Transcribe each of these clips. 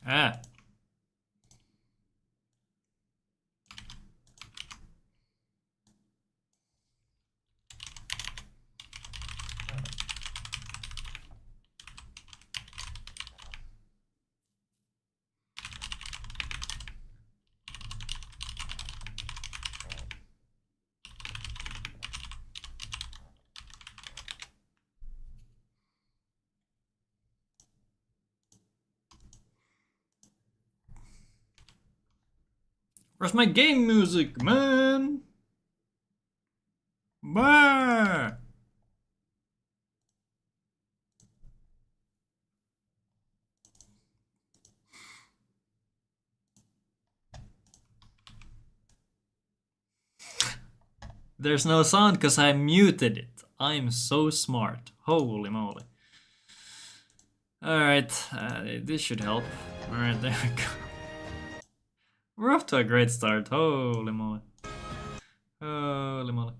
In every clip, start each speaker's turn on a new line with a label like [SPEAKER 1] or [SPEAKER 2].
[SPEAKER 1] Ah. Where's my game music, man? Bah! There's no sound because I muted it. I'm so smart. Holy moly. Alright, this should help. Alright, there we go. We're off to a great start. Holy moly. Holy moly.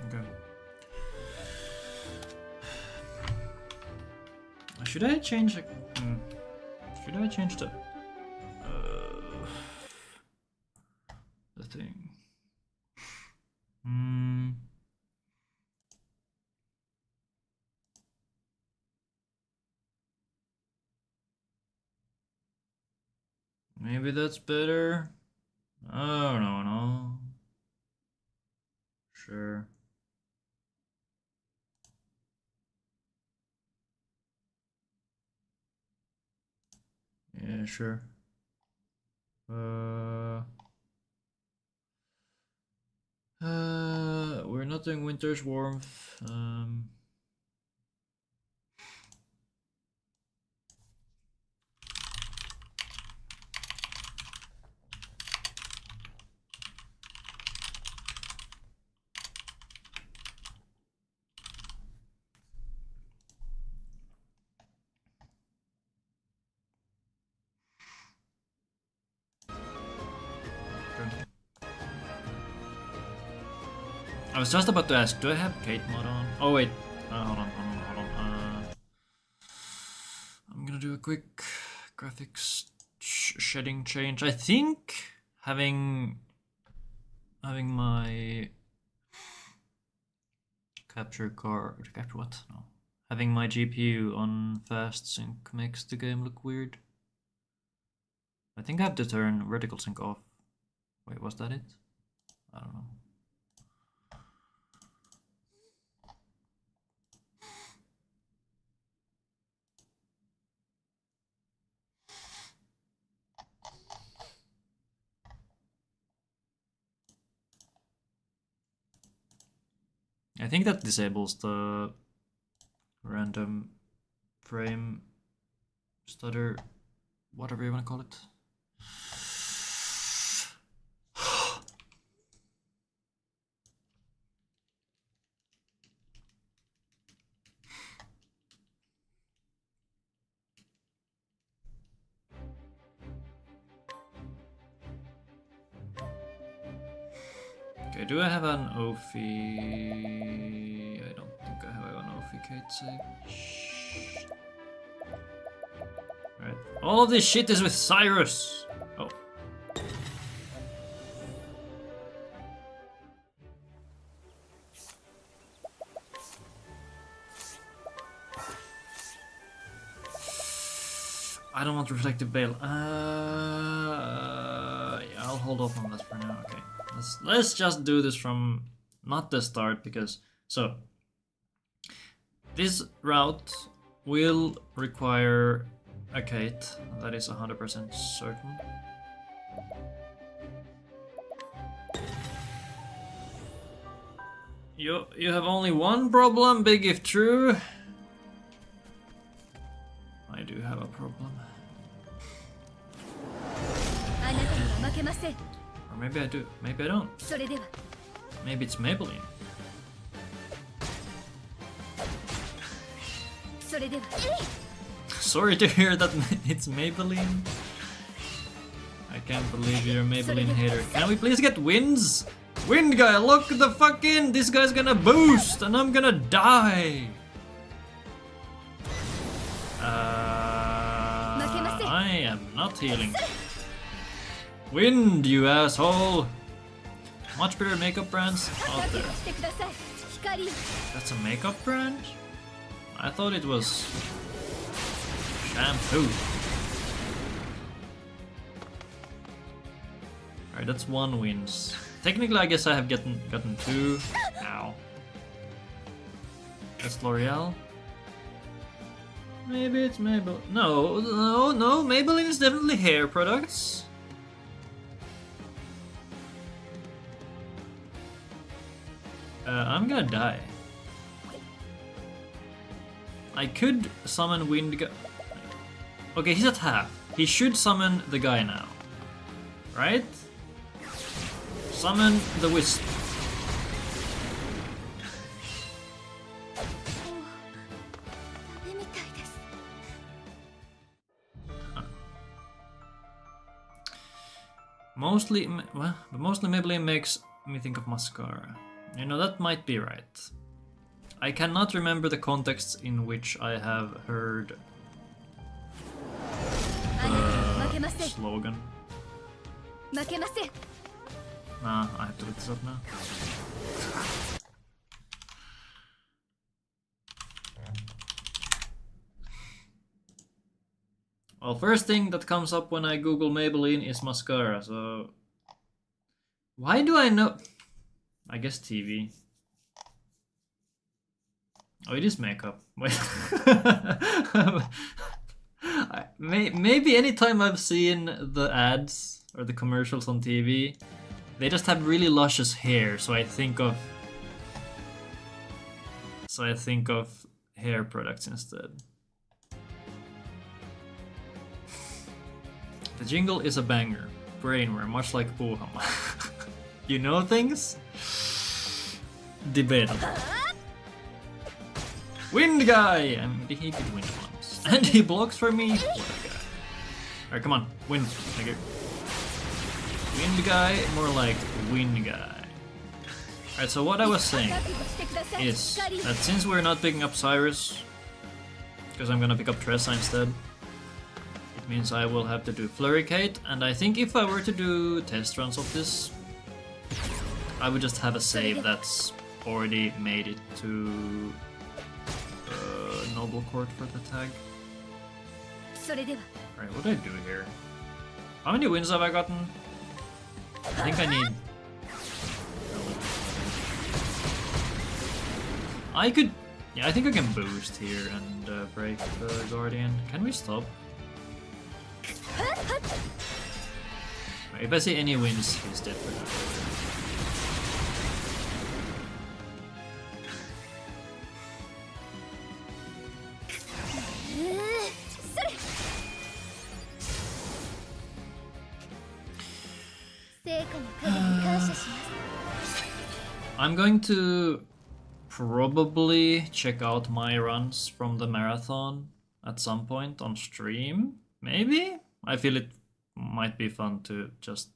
[SPEAKER 1] Okay. Should I change the... Should I change the thing? Maybe that's better. Oh, no. Sure. Yeah, sure. We're not doing winter's warmth. I was just about to ask, do I have Kate mod on? Oh wait, hold on. I'm gonna do a quick graphics shedding change. I think having my capture what? No. Having my GPU on fast sync makes the game look weird. I think I have to turn vertical sync off. Wait, was that it? I don't know. I think that disables the random frame stutter, whatever you want to call it. Okay, do I have an Ophi? I don't think I have an Ophi Kate save. Alright. All of this shit is with Cyrus! Oh. I don't want reflective veil. Yeah, I'll hold off on that for now. Okay, let's just do this from not the start because so this route will require a Kate. That is 100% certain. You have only one problem, big if true. I do have a problem. Or maybe I do, maybe I don't. Maybe it's Maybelline. Sorry to hear that it's Maybelline. I can't believe you're a Maybelline hater. Can we please get wins? Wind guy, look the fuck in! This guy's gonna boost and I'm gonna die! I am not healing. Wind, you asshole! Much better makeup brands out there. That's a makeup brand? I thought it was shampoo. Alright, that's one wins. Technically, I guess I have gotten two. Ow. That's L'Oreal. Maybe it's Maybelline. No, Maybelline is definitely hair products. I'm gonna die. I could summon Wind Guy. Okay, he's at half. He should summon the guy now. Right? Summon the Wisp. Mostly Maybelline makes me think of mascara. You know, that might be right. I cannot remember the contexts in which I have heard the slogan. Nah, I have to look this up now. Well, first thing that comes up when I Google Maybelline is mascara, so... Why do I know... I guess TV. Oh, it is makeup. Wait. Maybe anytime I've seen the ads or the commercials on TV, they just have really luscious hair, so I think of hair products instead. The jingle is a banger. Brainware, much like Ohama. You know things? Debatable. Wind guy! He did win once. And he blocks for me? What a guy. Alright, come on. Win. Thank you. Wind guy, more like wind guy. Alright, so what I was saying is that since we're not picking up Cyrus, because I'm gonna pick up Tressa instead, it means I will have to do Flurricane, and I think if I were to do test runs of this, I would just have a save that's already made it to Noble Court for the tag. Alright, what do I do here? How many wins have I gotten? I think I need... I could... Yeah, I think I can boost here and break the Guardian. Can we stop? Right, if I see any wins, he's dead for now. I'm going to probably check out my runs from the marathon at some point on stream. Maybe? I feel it might be fun to just...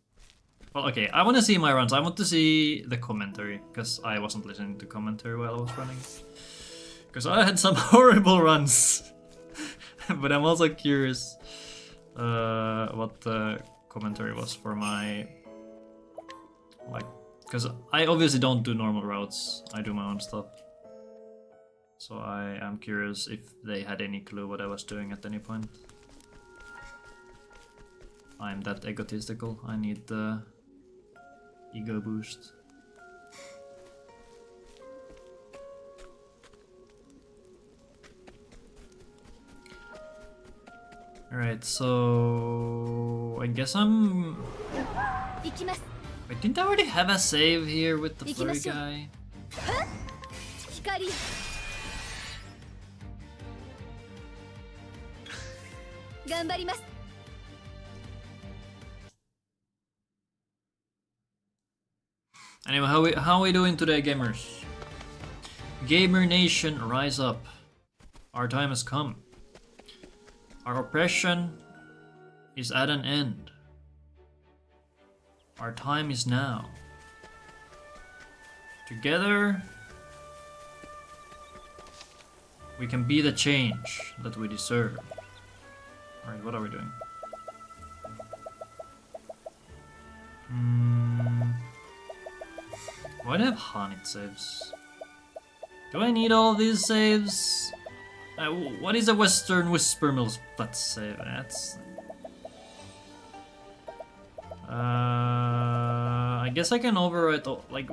[SPEAKER 1] Well, okay, I want to see my runs. I want to see the commentary, because I wasn't listening to commentary while I was running. Because I had some horrible runs. But I'm also curious what the commentary was for my... Like, because I obviously don't do normal routes, I do my own stuff. So I am curious if they had any clue what I was doing at any point. I'm that egotistical. I need the ego boost. Alright, so I guess I'm... Wait, didn't I already have a save here with the flurry guy? Anyway, how are we doing today, gamers? Gamer Nation, rise up. Our time has come. Our oppression is at an end. Our time is now. Together, we can be the change that we deserve. Alright, what are we doing? Why do I have Hanit saves? Do I need all of these saves? What is a Western Whisper Mill split save? That's... I guess I can overwrite all, like...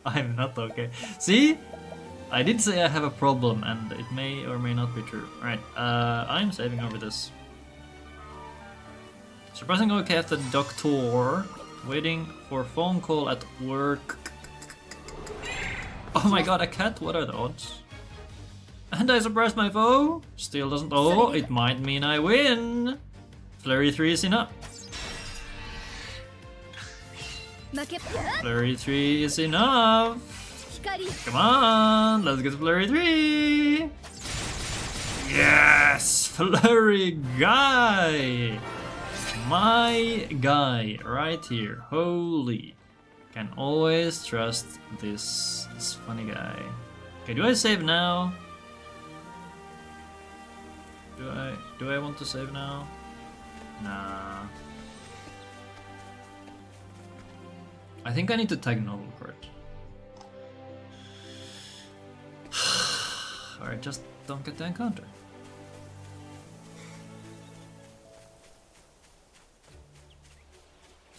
[SPEAKER 1] I'm not okay. See? I did say I have a problem, and it may or may not be true. Alright, I'm saving over this. Surprisingly okay after the doctor. Waiting for a phone call at work. Oh my god, a cat? What are the odds? And I surprised my foe? Still doesn't... Oh, it might mean I win! Flurry 3 is enough. Flurry 3 is enough! Come on, let's get Flurry 3! Yes! Flurry guy! My guy, right here. Holy. Can always trust this funny guy. Okay, do I save now? Do I want to save now? Nah. I think I need to tag Noble Court. Alright, just don't get the encounter.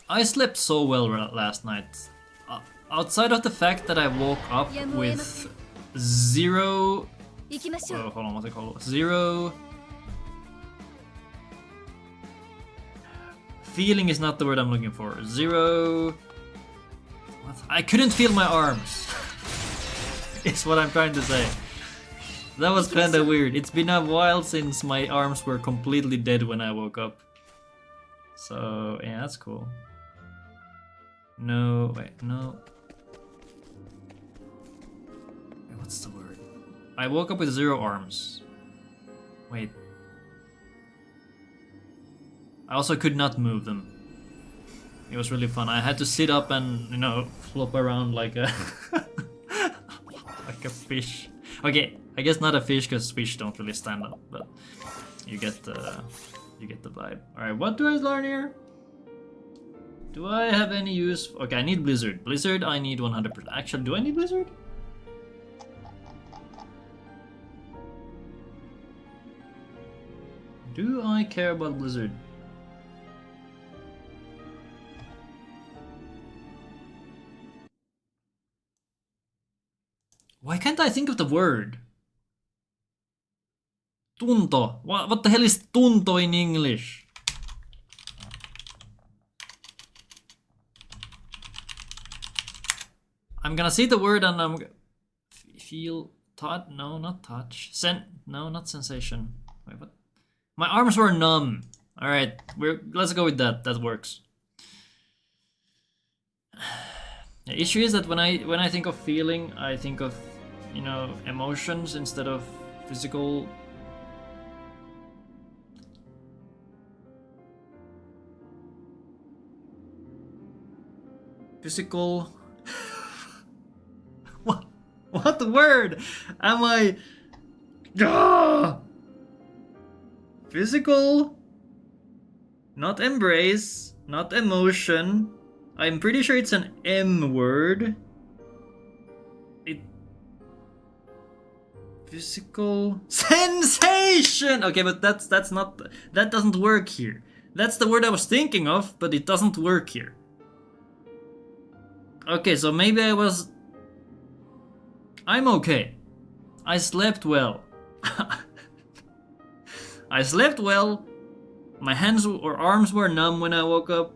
[SPEAKER 1] I slept so well last night. Outside of the fact that I woke up with zero... Oh, hold on, what's it called? Zero... Feeling is not the word I'm looking for. Zero... What? I couldn't feel my arms. Is what I'm trying to say. That was kinda weird. It's been a while since my arms were completely dead when I woke up. So, yeah, that's cool. No, wait, no. Wait, what's the word? I woke up with zero arms. Wait. I also could not move them. It was really fun. I had to sit up and, you know, flop around like a like a fish. Okay, I guess not a fish because fish don't really stand up, but you get the vibe. All right, what do I learn here? Do I have any use? Okay, I need Blizzard. Blizzard, I need 100%. Actually, do I need Blizzard? Do I care about Blizzard? Why can't I think of the word? Tunto. What the hell is tunto in English? I'm gonna see the word and I'm feel touch. No, not touch. No, not sensation. Wait, what? My arms were numb. All right, let's go with that. That works. The issue is that when I think of feeling, I think of, you know, emotions instead of physical. Physical. What word am I? Ah! Physical. Not embrace. Not emotion. I'm pretty sure it's an M word. Physical sensation. Okay, but that's not, that doesn't work here. That's the word I was thinking of, but it doesn't work here. Okay, so maybe I'm okay. I slept well. I slept well. My hands or arms were numb when I woke up.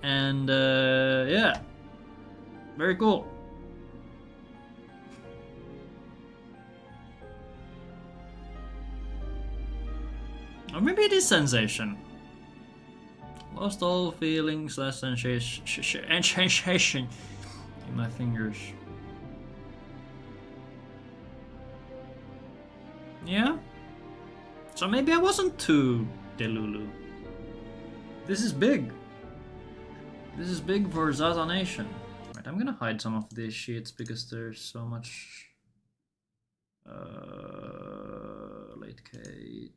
[SPEAKER 1] And yeah. Very cool. Or maybe it is sensation. Lost all feelings, less sensation in my fingers. Yeah. So maybe I wasn't too delulu. This is big. This is big for Zaza Nation. Right, I'm gonna hide some of these sheets because there's so much. Late Kate.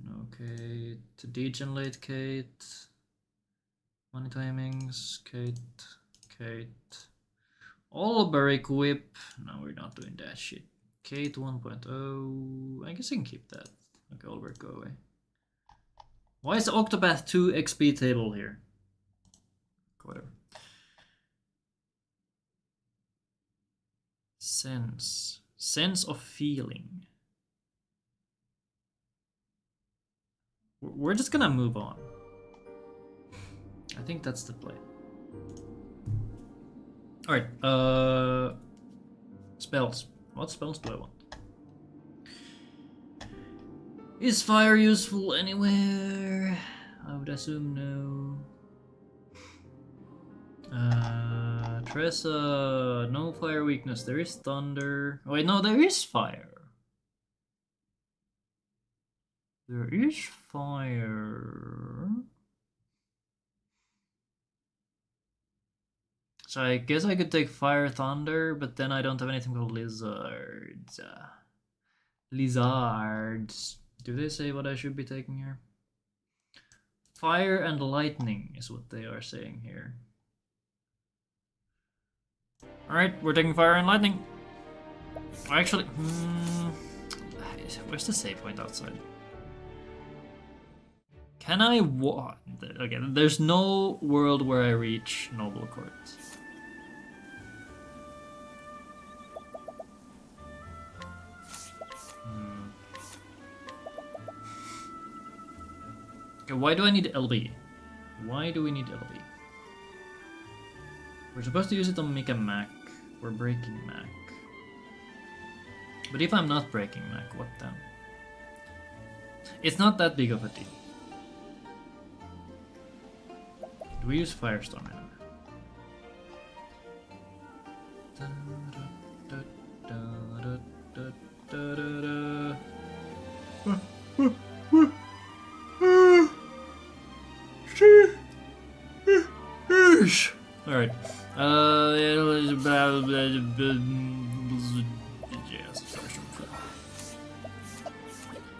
[SPEAKER 1] No Kate. Degen late Kate. Money timings. Kate. All Barrick Whip. No, we're not doing that shit. Kate 1.0. I guess I can keep that. Okay, Albert, go away. Why is the Octopath 2 XP table here? Whatever. Sense of feeling. We're just gonna move on. I think that's the play. Alright, spells. What spells do I want? Is fire useful anywhere? I would assume no. Tressa, no fire weakness. There is thunder. Oh, wait, no, there is fire. There is fire. So I guess I could take fire thunder, but then I don't have anything called lizards. Lizards. Do they say what I should be taking here? Fire and lightning is what they are saying here. Alright, we're taking fire and lightning. Actually, where's the save point outside? Can I walk? Okay, there's no world where I reach Noble Court. Okay, why do I need LB? Why do we need LB? We're supposed to use it on Mika Mac. We're breaking Mac. But if I'm not breaking Mac, what then? It's not that big of a deal. Do we use Firestorm Alright.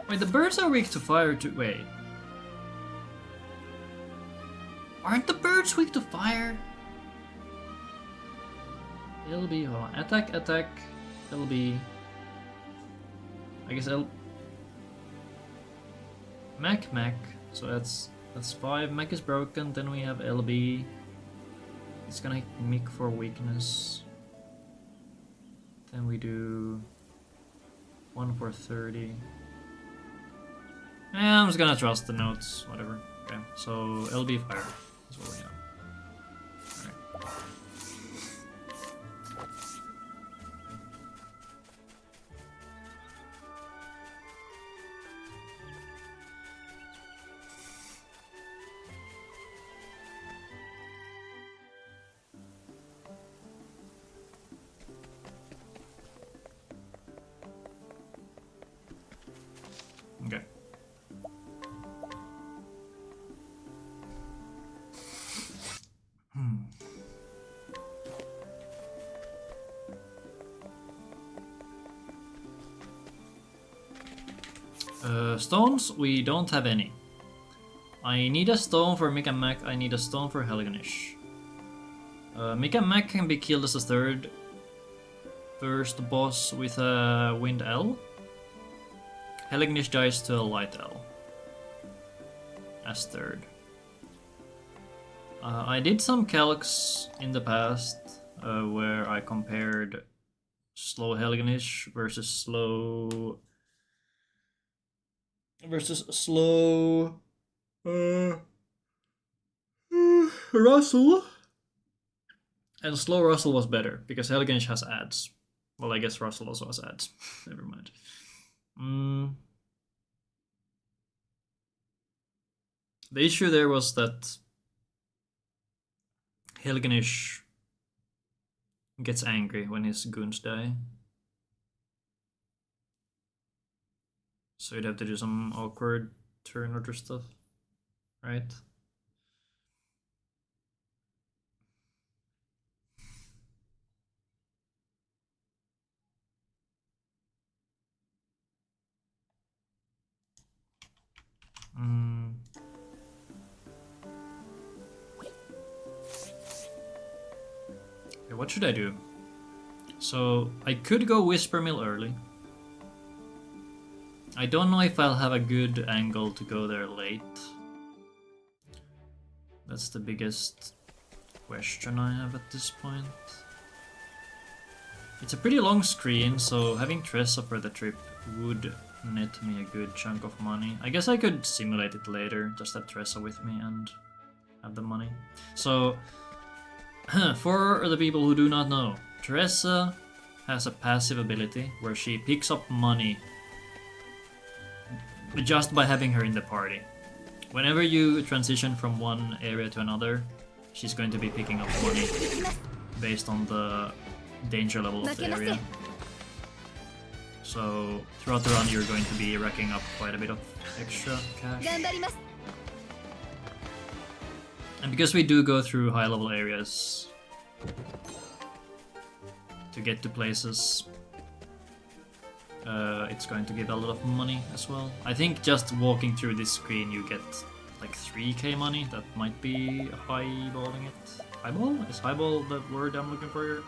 [SPEAKER 1] Wait, the birds are weak to fire too. Wait. Aren't the birds weak to fire? LB, hold on. Attack, LB. I guess Mac. So that's 5. Mac is broken, then we have LB. It's gonna hit Mick for weakness. Then we do 1 for 30. I'm just gonna trust the notes, whatever. Okay, so LB fire is what we have. Alright. Okay. Stones, we don't have any. I need a stone for Mika Mac, I need a stone for Helganish. Mika Mac can be killed as a third. first boss with a wind L. Helgnish dies to a light L as third. I did some calcs in the past where I compared slow Helgnish versus slow Russell. And slow Russell was better because Helgnish has ads. Well, I guess Russell also has ads. Never mind. The issue there was that Helgnish gets angry when his goons die. So you'd have to do some awkward turn order stuff, right? Okay, what should I do? So I could go Whisper Mill early. I don't know if I'll have a good angle to go there late. That's the biggest question I have at this point. It's a pretty long screen, so having Tressa for the trip would net me a good chunk of money. I guess I could simulate it later, just have Tressa with me and have the money. So, for the people who do not know, Tressa has a passive ability where she picks up money just by having her in the party. Whenever you transition from one area to another, she's going to be picking up money based on the danger level of the area. So throughout the run you're going to be racking up quite a bit of extra cash. And because we do go through high level areas to get to places, it's going to give a lot of money as well. I think just walking through this screen you get like 3k money. That might be highballing it. Highball? Is highball the word I'm looking for here?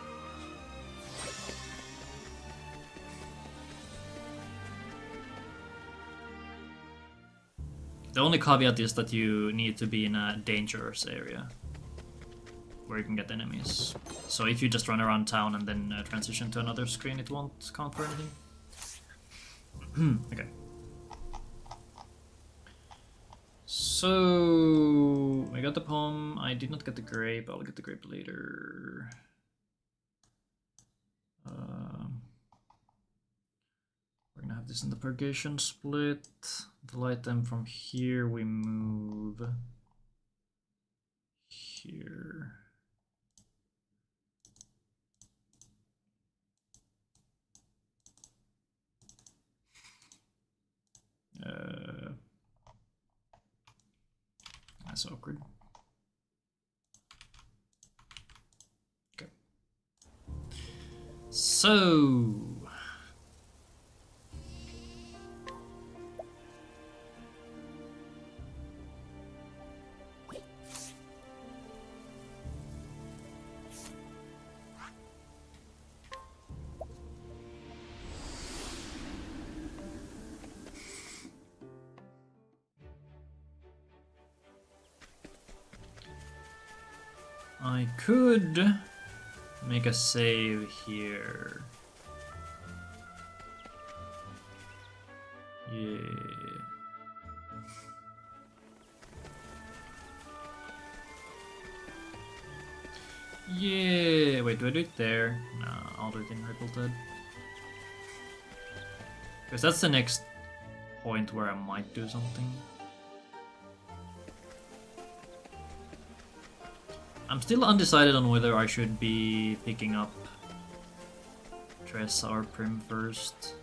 [SPEAKER 1] The only caveat is that you need to be in a dangerous area where you can get enemies. So if you just run around town and then transition to another screen, it won't count for anything. Okay. So I got the poem. I did not get the grape. I'll get the grape later. We're gonna have this in the purgation split. The light them from here. We move here. That's awkward. Okay. So I could make a save here. Yeah. Yeah. Wait, do I do it there? No, I'll do it in Rippleted. Because that's the next point where I might do something. I'm still undecided on whether I should be picking up Tressa or Prim first.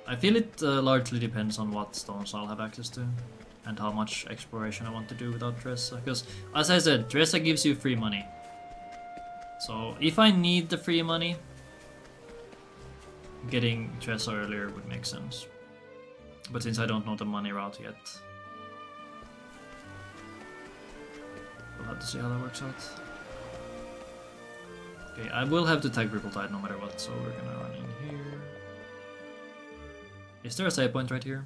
[SPEAKER 1] I feel it largely depends on what stones I'll have access to and how much exploration I want to do without Tressa. Because, as I said, Tressa gives you free money. So if I need the free money, getting Tressa earlier would make sense. But since I don't know the money route yet, we'll have to see how that works out. Okay, I will have to tag Ripple no matter what, so we're gonna run in here. Is there a save point right here?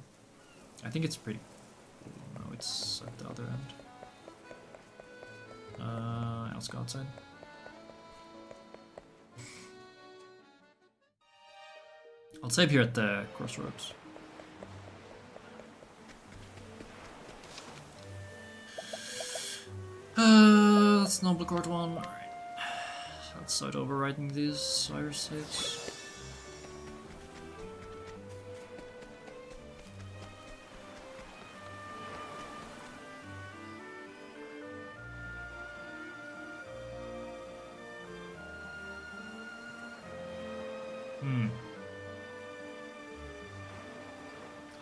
[SPEAKER 1] I think it's pretty cool. No, it's at the other end. Let's go outside. I'll save here at the crossroads. That's Noble Court 1. Alright. Let's start overwriting these Irish saves.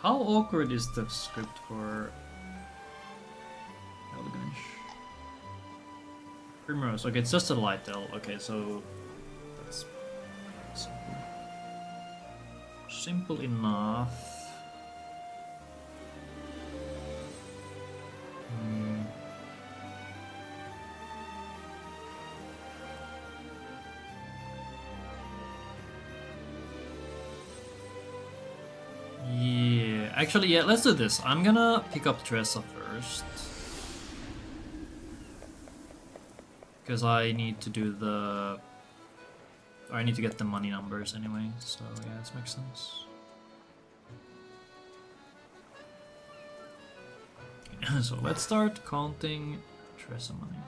[SPEAKER 1] How awkward is the script for Elganish? Primrose, okay, it's just a light L. Okay, so that's simple. Simple enough. Actually, yeah, let's do this. I'm gonna pick up Tressa first. Because I need to do the... I need to get the money numbers anyway, so yeah, this makes sense. So let's start counting Tressa money.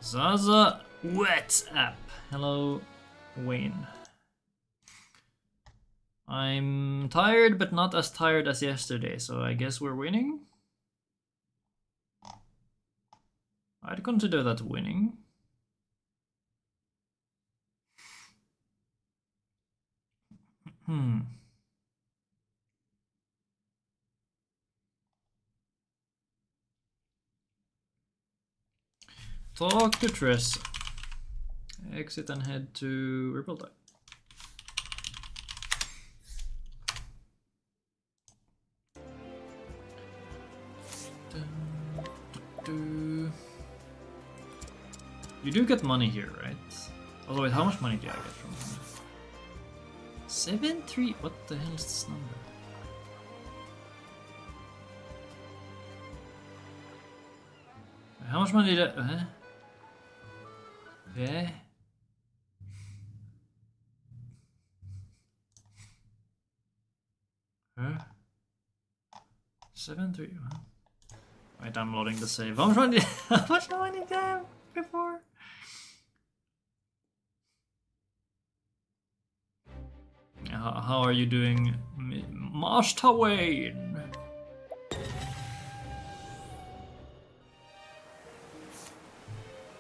[SPEAKER 1] Zaza, what's up? Hello, Wayne. I'm tired, but not as tired as yesterday, so I guess we're winning? I'd consider that winning. Talk to Tress. Exit and head to Ripple. You do get money here, right? Oh wait, how much money do I get from him? 7-3? What the hell is this number? How much money did I... Yeah. Huh? 7-3, huh? Wait, I'm loading the save. How much money did I have before? How are you doing, Master Wayne?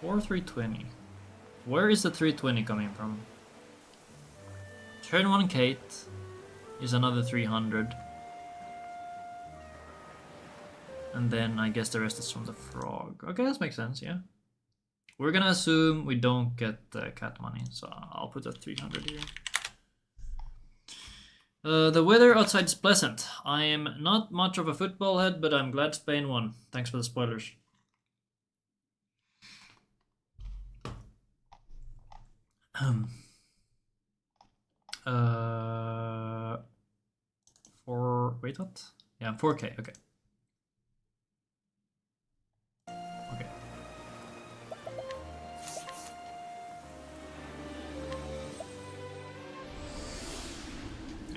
[SPEAKER 1] Or 320. Where is the 320 coming from? Turn 1 Kate is another 300. And then I guess the rest is from the frog. Okay, that makes sense, yeah. We're gonna assume we don't get the cat money, so I'll put that 300 here. The weather outside is pleasant. I am not much of a football head, but I'm glad Spain won. Thanks for the spoilers. Wait, what? Yeah, 4K, okay. Okay.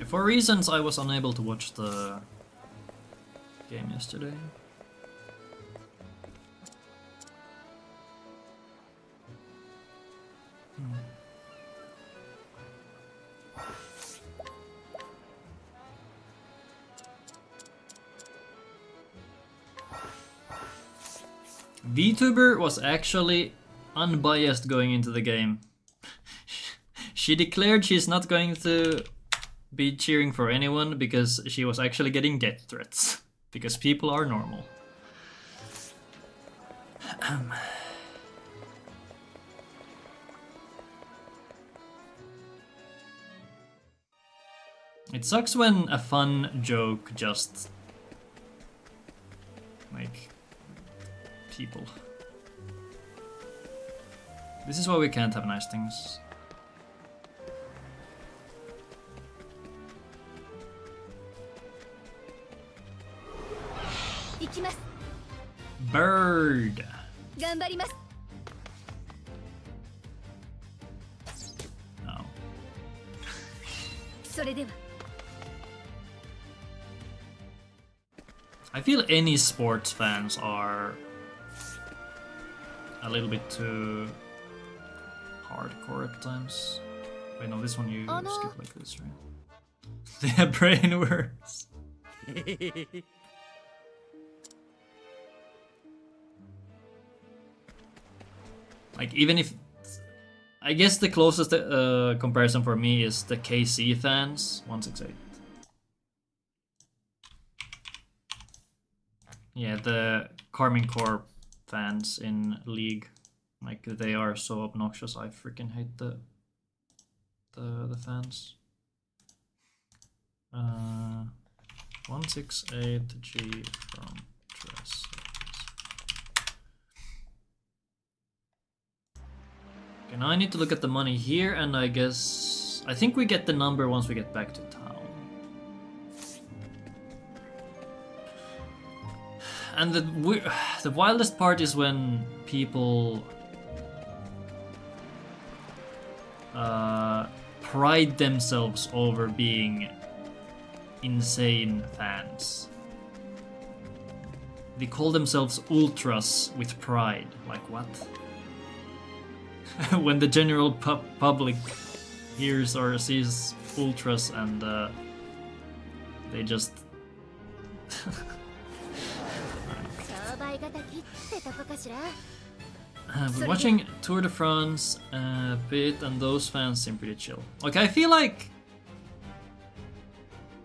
[SPEAKER 1] For reasons I was unable to watch the game yesterday. VTuber was actually unbiased going into the game. She declared she's not going to be cheering for anyone because she was actually getting death threats. Because people are normal. It sucks when a fun joke just... like... people. This is why we can't have nice things. Bird! No. I feel any sports fans are a little bit too hardcore at times. Wait, no, this one you skip like this, right? Their brain works. Like, even if... I guess the closest comparison for me is the KC fans, 168. Yeah, the Carmine Corp fans in League. Like, they are so obnoxious, I freaking hate the fans. 168G from Dress. Okay, now I need to look at the money here, and I guess... I think we get the number once we get back to town. And the wildest part is when people pride themselves over being insane fans. They call themselves ultras with pride. Like, what? When the general public hears or sees ultras and they just... We're watching Tour de France a bit, and those fans seem pretty chill. Okay, I feel like...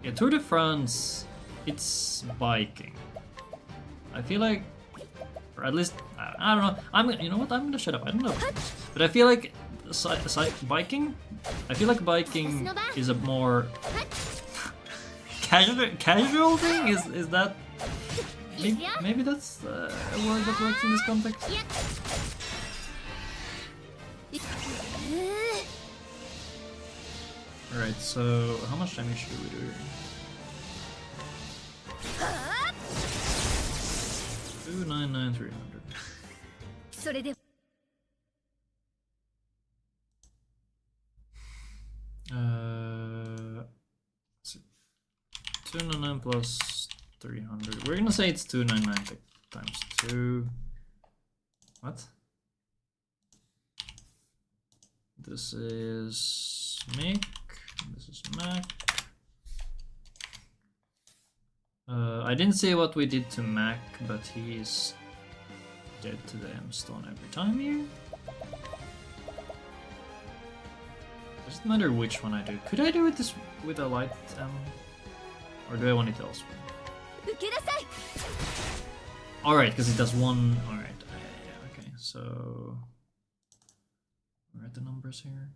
[SPEAKER 1] Yeah, Tour de France, it's biking. I feel like... Or at least, I don't know. You know what? I'm gonna shut up. I don't know. But I feel like biking. I feel like biking is a more casual thing. Is that? Maybe that's a word that works in this context. All right. So how much damage should we do here? 299,300.
[SPEAKER 2] それで
[SPEAKER 1] 299 plus 300. We're gonna say it's 299 times 2. What? This is Mick. This is Mac. I didn't say what we did to Mac, but he's dead to the M stone every time here. Does it matter which one I do? Could I do it this with a light M? Or do I want it elsewhere? Alright, because it does one. Alright, yeah, okay, so. We're at the numbers here.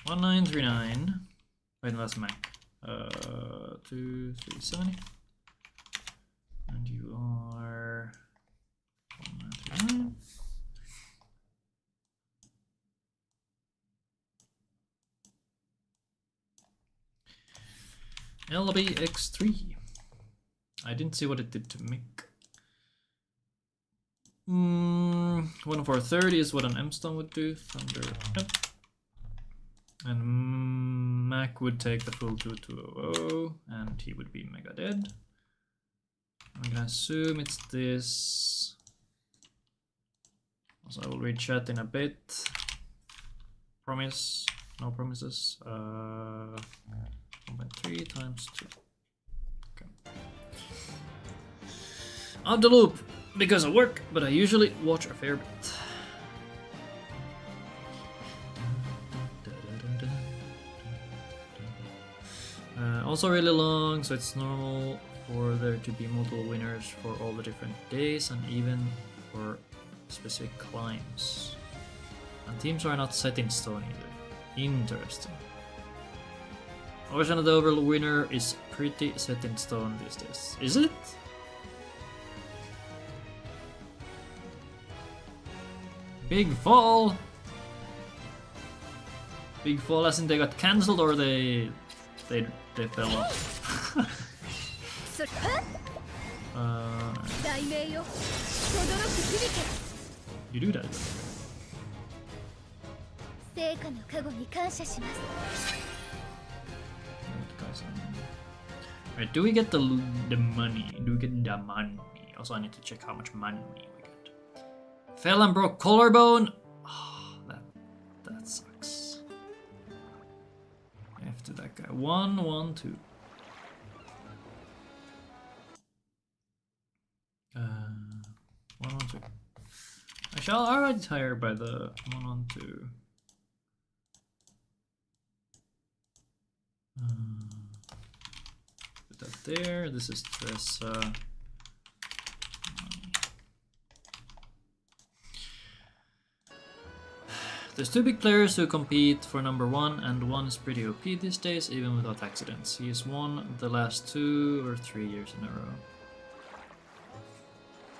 [SPEAKER 1] 1939. Wait, no, that's Mac. 2370. And you are 1939. LBX3. I didn't see what it did to Mick. 1430 is what an M stone would do. Thunder. Yep. And Mac would take the full 2200 and he would be mega dead. I'm gonna assume it's this. Also, I will read chat in a bit. Promise. No promises. 1.3 times 2. Okay. Out the loop because of work, but I usually watch a fair bit. Also really long, so it's normal for there to be multiple winners for all the different days and even for specific climbs. And teams are not set in stone either. Interesting. Version of the overall winner is pretty set in stone these days. Is it? Big fall! Big fall as in they got cancelled or they fell off.
[SPEAKER 2] それ
[SPEAKER 1] uh,
[SPEAKER 2] 大名よ轟く響け
[SPEAKER 1] you do that.
[SPEAKER 2] 成果の加護に感謝します
[SPEAKER 1] Alright, do we get the money? Do we get the money? Also, I need to check how much money we get. Fell and broke collarbone. Oh, that sucks. After that guy, 1, 1, 2. 1, 1, 2. I shall already tire by the 1, 1, 2. Put that there. This is Tressa. There's 2 big players who compete for number 1, and one is pretty OP these days, even without accidents. He has won the last 2 or 3 years in a row.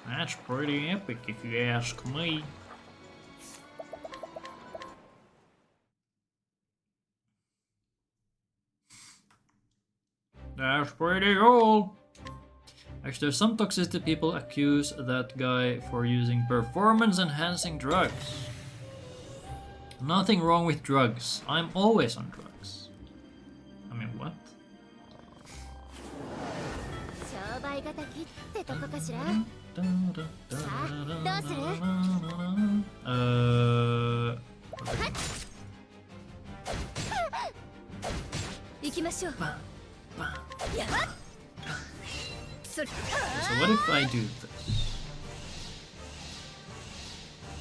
[SPEAKER 1] That's pretty epic if you ask me. That's pretty cool. Actually, there's some toxicity. People accuse that guy for using performance-enhancing drugs. Nothing wrong with drugs. I'm always on drugs. I mean, what?
[SPEAKER 2] 商売敵ってとこかしら 行きましょう やっそれ
[SPEAKER 1] So what if I do this?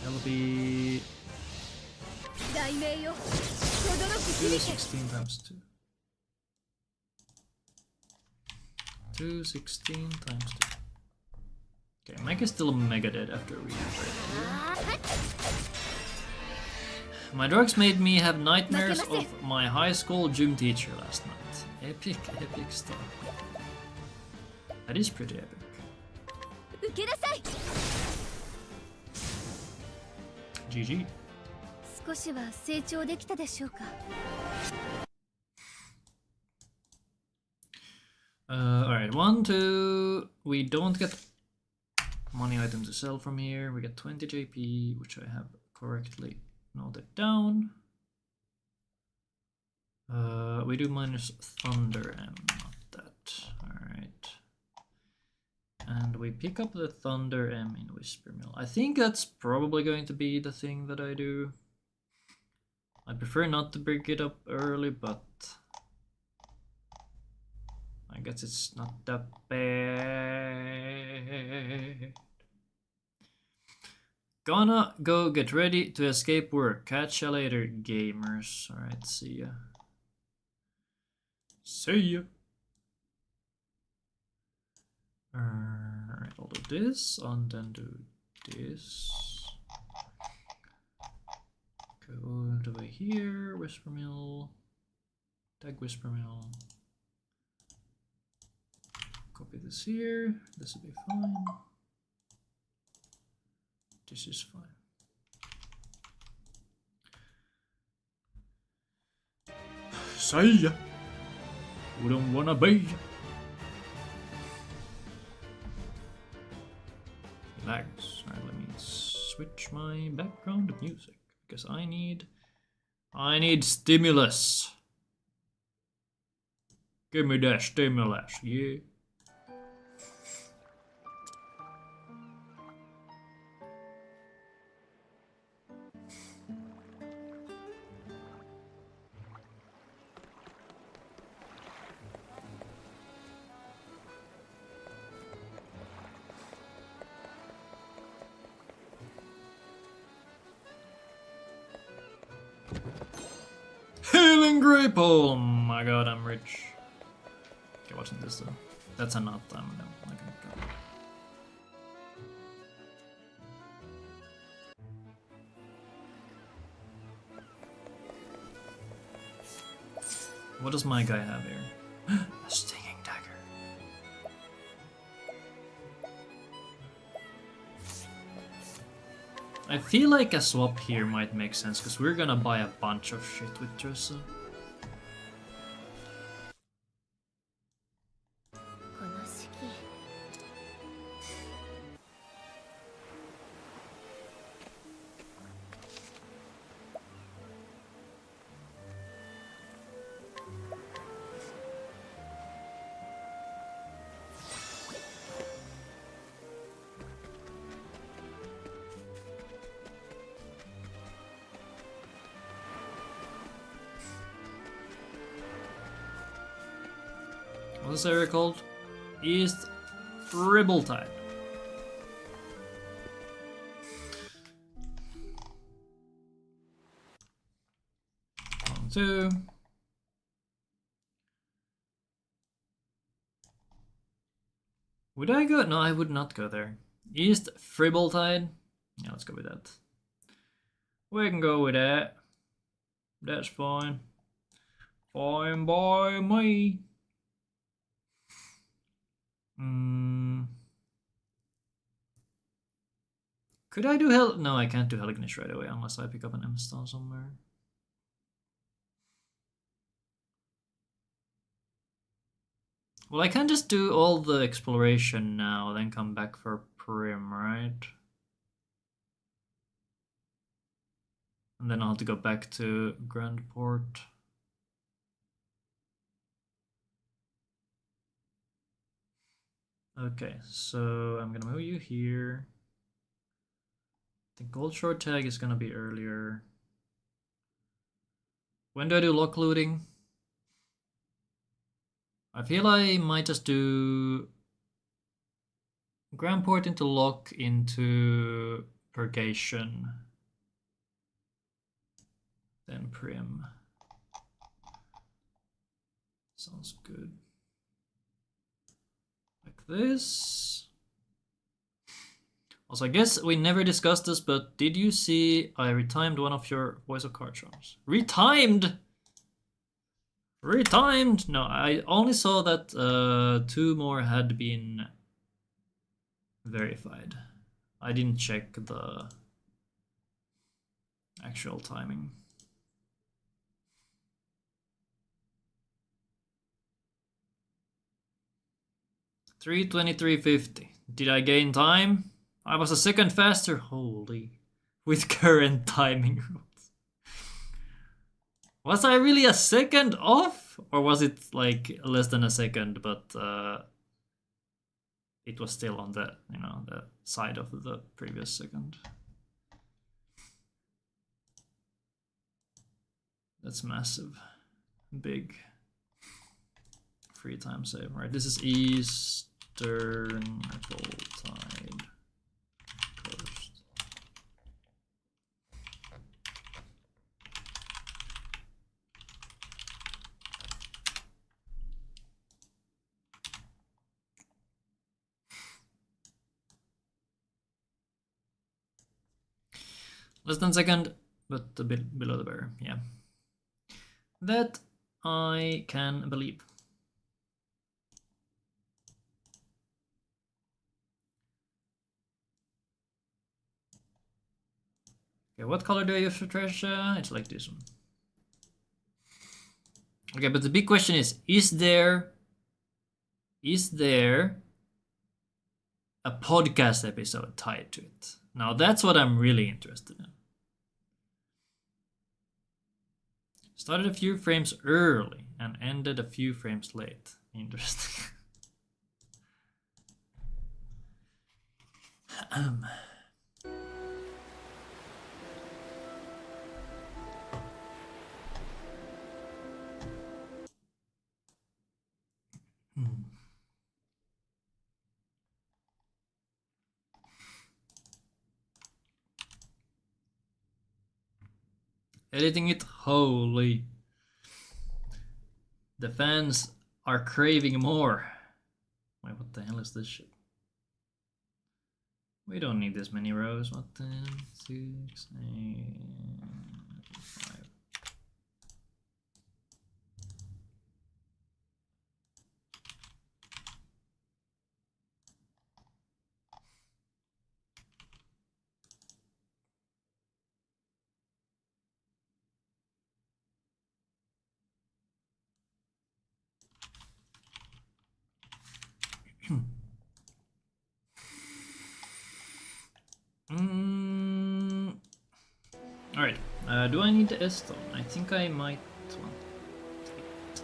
[SPEAKER 1] That'll be
[SPEAKER 2] 大名よ轟く響け
[SPEAKER 1] 216 times 2. 216 times 2. Okay, Mike is still mega dead after we My drugs made me have nightmares of my high school gym teacher last night. Epic stuff. That is pretty epic.
[SPEAKER 2] 受けなさい
[SPEAKER 1] GG.
[SPEAKER 2] 少しは成長できたでしょうか
[SPEAKER 1] Alright, 1, 2. We don't get money items to sell from here. We get 20 JP, which I have correctly noted down. We do minus Thunder M, not that. Alright. And we pick up the Thunder M in Whisper Mill. I think that's probably going to be the thing that I do. I prefer not to pick it up early, but I guess it's not that bad. Gonna go get ready to escape work. Catch ya later, gamers. Alright, see ya. See ya. Alright, I'll do this and then do this. Go all the way here, Whisper Mill. Tag Whisper Mill. Copy this here. This will be fine. This is fine. Say ya. We don't wanna be. Lags. Alright, let me switch my background music because I need stimulus. Give me that stimulus, yeah. Healing grape! Oh my god, I'm rich. Okay, watching this though. That's a nut. No, I can go. What does my guy have here? A stinging dagger. I feel like a swap here might make sense, because we're gonna buy a bunch of shit with Tressa.
[SPEAKER 2] この式
[SPEAKER 1] What's this area called? East Ribblетide. One, two. Would I go? No, I would not go there. East Ribbletide. Yeah, let's go with that. We can go with that. That's fine. Fine by me. Could I do Hell? No, I can't do Helgnish right away unless I pick up an M-Star somewhere. Well, I can just do all the exploration now, then come back for Prim, right? And then I'll have to go back to Grandport. Okay, so I'm gonna move you here. The gold short tag is gonna be earlier. When do I do lock looting? I feel I might just do Grandport into lock into purgation. Then Prim. Sounds good. Like this. Also, I guess we never discussed this, but did you see I retimed one of your Voice of Card charms? Retimed! Retimed! No, I only saw that 2 more had been verified. I didn't check the actual timing. $3:23.50. Did I gain time? I was a second faster. Holy. With current timing rules. Was I really a second off? Or was it like less than a second, but it was still on the, you know, the side of the previous second? That's massive. Big. Free time save. Right, this is Eastern Ribbletide Coast. Less than second, but a bit below the barrier. Yeah. That I can believe. Okay, what color do I use for treasure? It's like this one. Okay, but the big question is there a podcast episode tied to it? Now that's what I'm really interested in. Started a few frames early and ended a few frames late. Interesting. Editing it, holy. The fans are craving more. Wait, what the hell is this shit? We don't need this many rows. What, 10, 6, 8, 5. Alright, do I need the S-Stone? I think I might want it.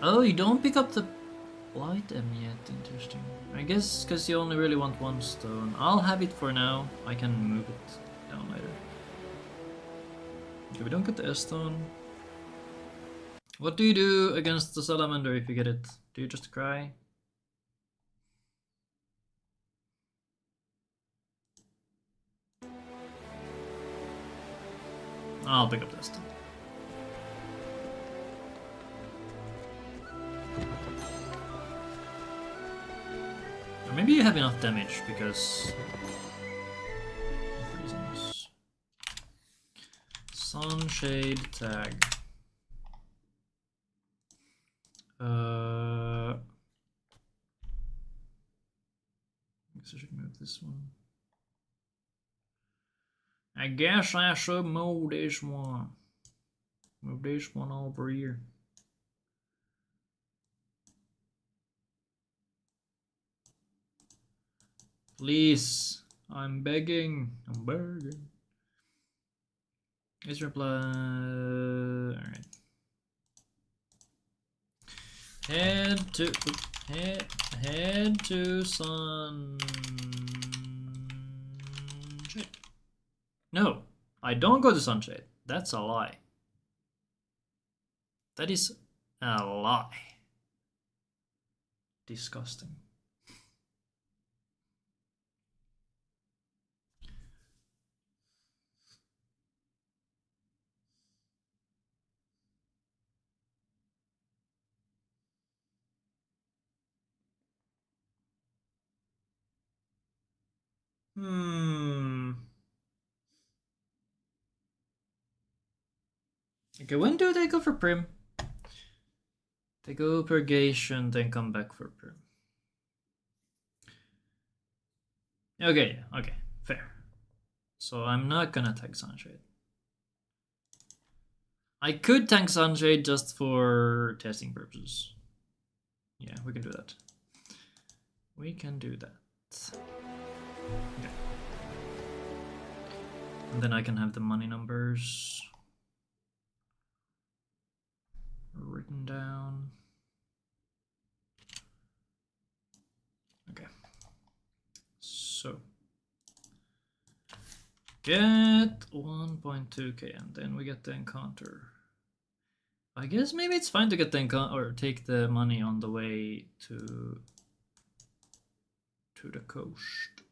[SPEAKER 1] Oh, you don't pick up the Light M yet, interesting. I guess because you only really want one stone. I'll have it for now. I can move it down later. Okay, we don't get the S-Stone. What do you do against the salamander if you get it? Do you just cry? I'll pick up the S-Stone. Or maybe you have enough damage because of reasons. Sunshade tag. I guess I should move this one. I guess I should move this one. Move this one over here. Please, I'm begging. I'm begging. Is reply. Alright. Head to Sunshade. No, I don't go to Sunshade. That's a lie. That is a lie. Disgusting. Okay, when do they go for Prim? They go Purgation, then come back for Prim. Okay, okay, fair. So I'm not gonna tank Sunshade. I could tank Sunshade just for testing purposes. Yeah, we can do that. We can do that. Okay. And then I can have the money numbers written down. Okay. So get 1.2k and then we get the encounter. I guess maybe it's fine to get the encounter or take the money on the way to the coast.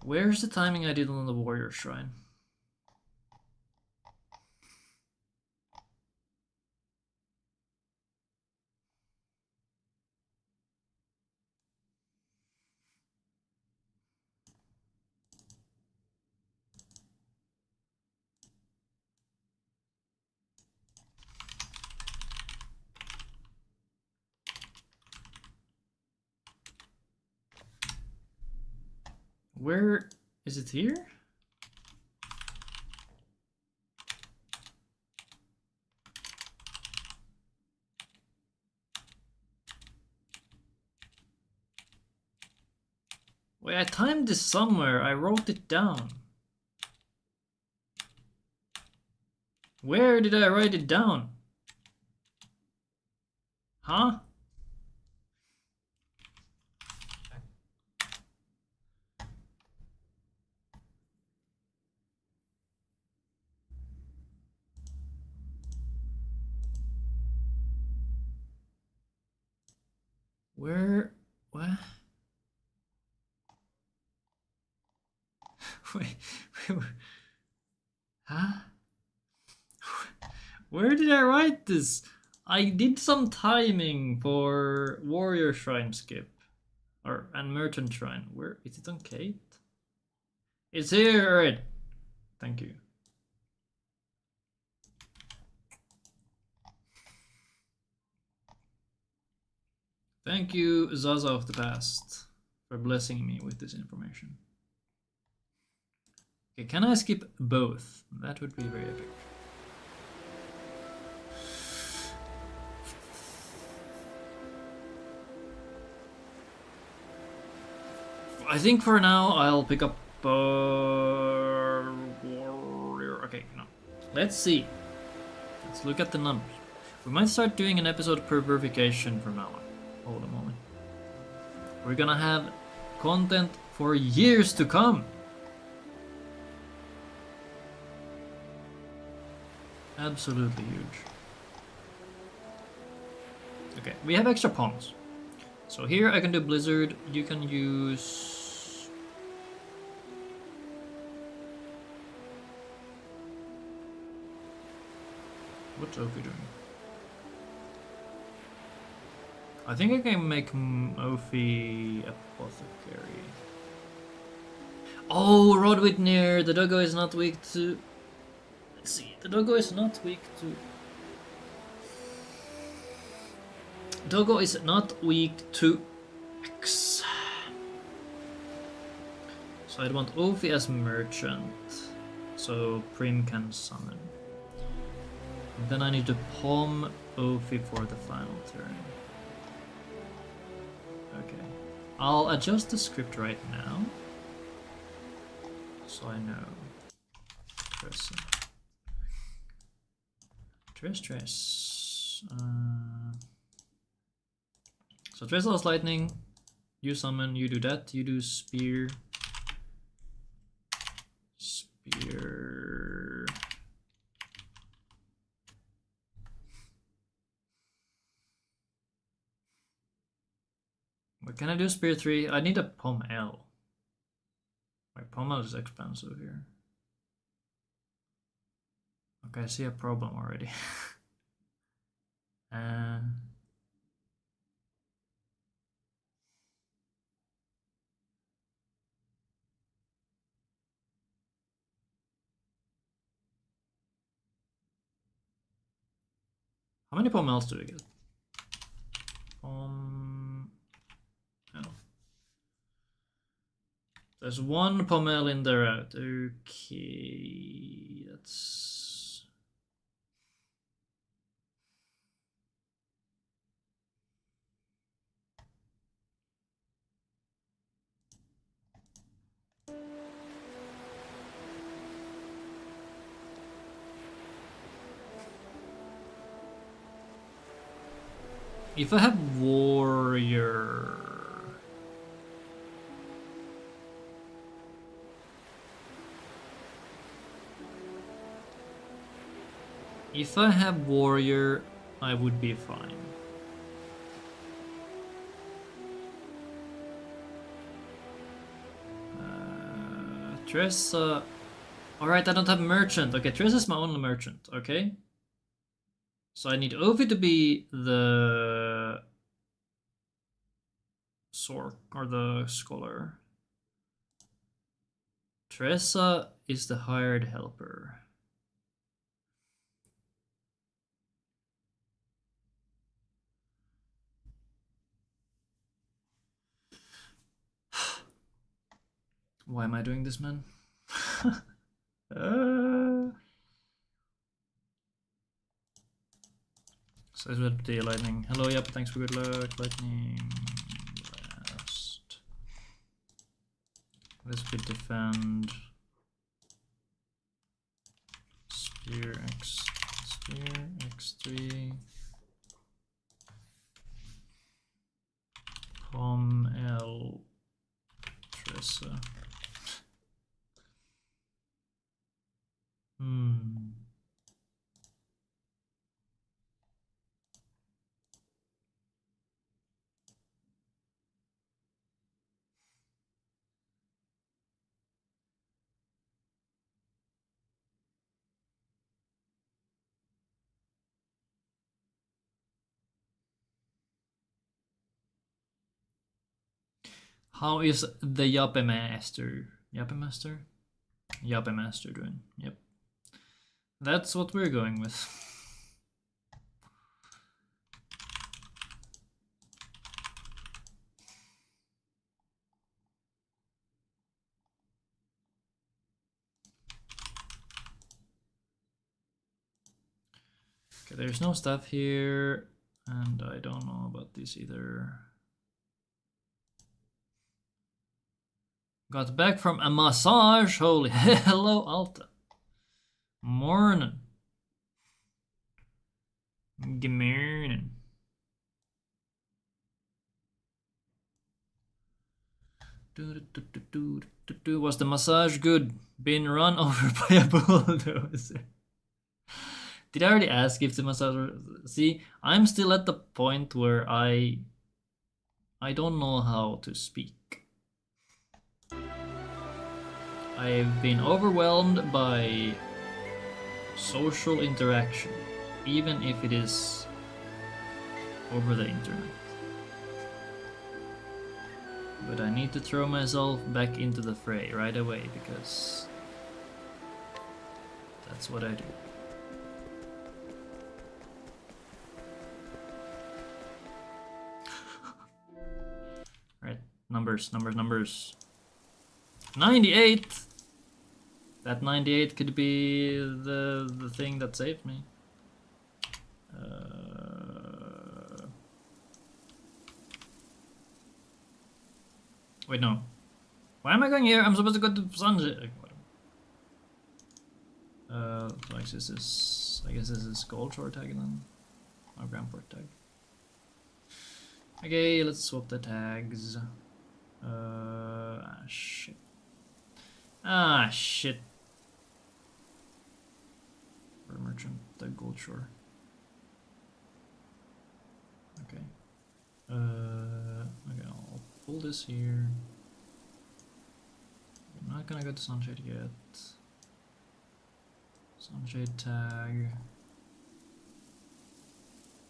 [SPEAKER 1] Where's the timing I did on the warrior shrine? Where is it here? Wait, I timed this somewhere. I wrote it down. Where did I write it down? Huh? Where? What? Wait, huh? Where did I write this? I did some timing for Warrior Shrine skip. And Merchant Shrine. Where is it on Kate? It's here, alright. Thank you. Thank you, Zaza of the past, for blessing me with this information. Okay, can I skip both? That would be very epic. I think for now I'll pick up Warrior. Okay, no. Let's see. Let's look at the numbers. We might start doing an episode per verification from now on. Hold a moment. We're gonna have content for years to come. Absolutely huge. Okay, we have extra pawns. So here I can do Blizzard. You can use... What's Ophi doing? I think I can make Ophi Apothecary. Oh, Rodwitnir! The doggo is not weak to... Let's see, the doggo is not weak to... Doggo is not weak to X. So I'd want Ophi as merchant, so Prim can summon. And then I need to palm Ophi for the final turn. Okay. I'll adjust the script right now, so I know. Tress. So Tress lost lightning, you summon, you do that, you do spear. Spear. What can I do? Spear 3. I need a Pom L. My Pom L is expensive here. Okay, I see a problem already. How many Pom Ls do we get? Pom L. There's one Pom L in there out. Okay, that's... If I have warrior... If I have warrior, I would be fine. Tressa... Alright, I don't have merchant. Okay, Tressa is my only merchant, okay? So I need Ophi to be the Sork or the scholar. Tressa is the hired helper. Why am I doing this, man? So it's with the lightning. Hello, yep, thanks for good luck. Lightning blast. Let's be defend. Spear X3. Pom L Tressa. How is the Yappe Master? Yappe Master? Yappe Master doing? Yep. That's what we're going with. Okay, there's no stuff here, and I don't know about this either. Got back from a massage. Holy hello, Alta. Morning. Good morning. Was the massage good? Been run over by a bulldozer. Did I already ask if the massage? See, I'm still at the point where I don't know how to speak. I've been overwhelmed by social interaction, even if it is over the internet. But I need to throw myself back into the fray right away because that's what I do. Right, numbers. 98! That 98 could be the thing that saved me. Wait, no. Why am I going here? I'm supposed to go to Sanjay. So I guess this is Gold Shore tag then. Or Grandport tag. Okay, let's swap the tags. Shit. Shit. For merchant, the Gold Shore. Okay. Okay, I'll pull this here. I'm not gonna go to Sunshade yet. Sunshade tag.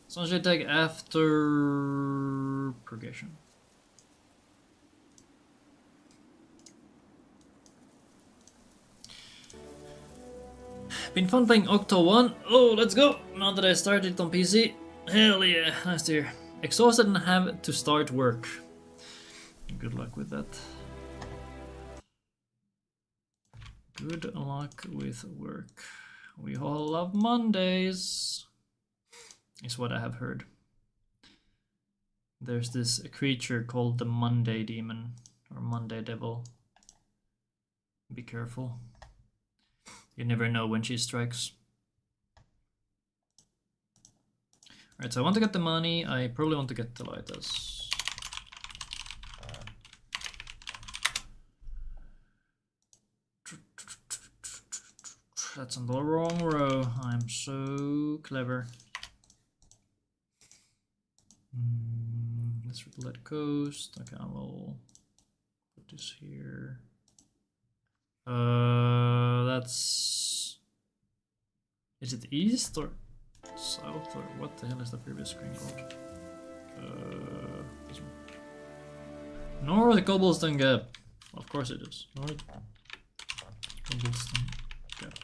[SPEAKER 1] Sunshade tag after purgation. Been fun playing Octo 1. Oh, let's go! Now that I started on PC. Hell yeah, nice to hear. Exhausted and have to start work. Good luck with that. Good luck with work. We all love Mondays, is what I have heard. There's this creature called the Monday Demon, or Monday Devil. Be careful. You never know when she strikes. Right, so I want to get the money. I probably want to get the Lightas. That's on the wrong row. I'm so clever. Let's let coast. Okay, I will put this here. That's. Is it east or south or what the hell is the previous screen called? This one. North Cobblestone Gap. Of course it is. North Cobblestone Gap.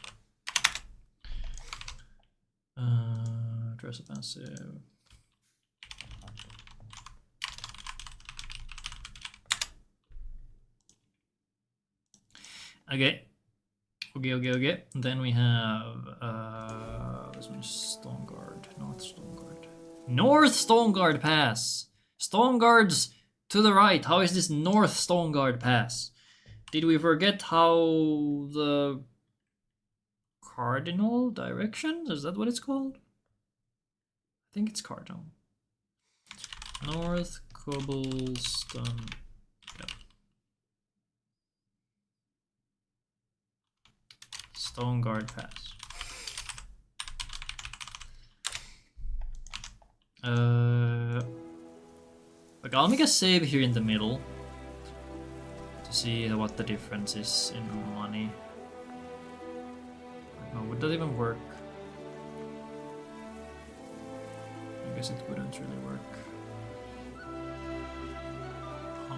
[SPEAKER 1] Dress offensive. Okay. Okay. Then we have this one is Stone Guard. North Stone Guard. North Stone Guard Pass. Stone Guards to the right. How is this North Stone Guard Pass? Did we forget how the cardinal directions? Is that what it's called? I think it's cardinal. North Cobblestone. Yep. Stone Guard Pass. Okay, I'll make a save here in the middle to see what the difference is in money. No, would that even work? I guess it wouldn't really work. Huh.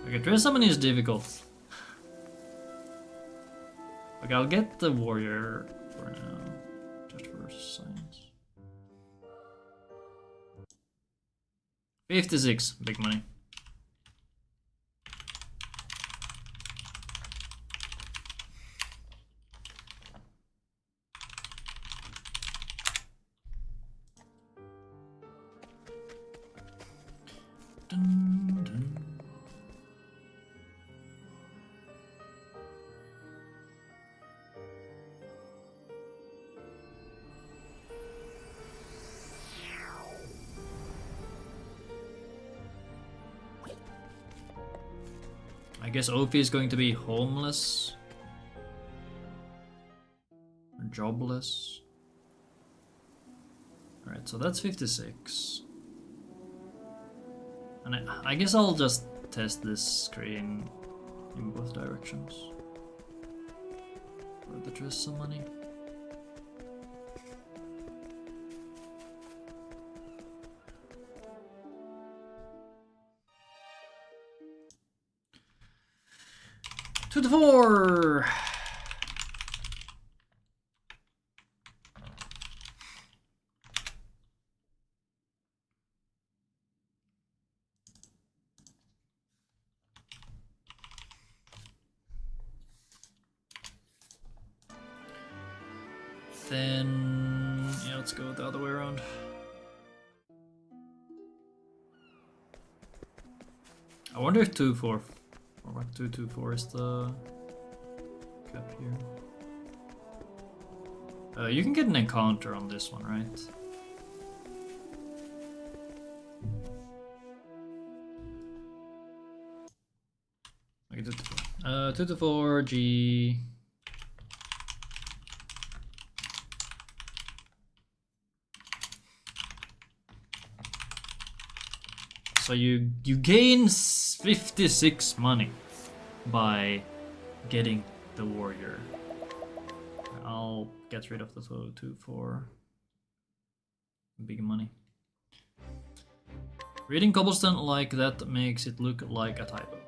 [SPEAKER 1] Okay, dress summon is difficult. Okay, I'll get the warrior for now, just for science. 56, big money. Dun, dun. I guess Ophi is going to be homeless. Or jobless. Alright, so that's 56. And I guess I'll just test this screen in both directions. Or there is some money. To the 4! Then, yeah, let's go the other way around. I wonder if 2-4 or what 2-2-4 is the cap here. You can get an encounter on this one, right? Okay, 2-4. 2-4 G. So you gain 56 money by getting the warrior. I'll get rid of the 2-4. Big money. Reading cobblestone like that makes it look like a typo.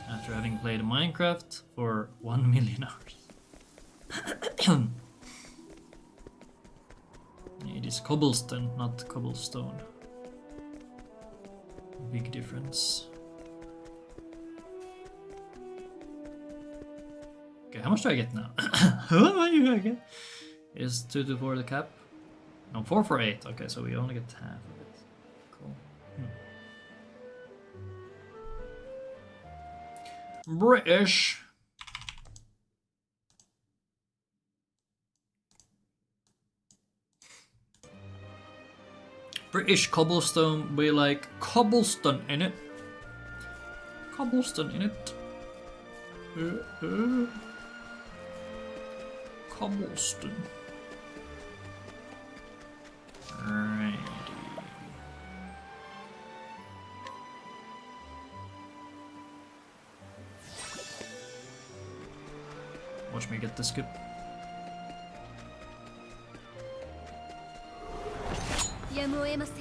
[SPEAKER 1] After having played Minecraft for 1 million hours. It is cobblestone, not cobblestone. Big difference. Okay, how much do I get now? How much do I get? Is 2-4 the cap? No, 4-8. Okay, so we only get half of it. Cool. British. British cobblestone, we like cobblestone in it. Cobblestone in it. Cobblestone. Righty. Watch me get the skip.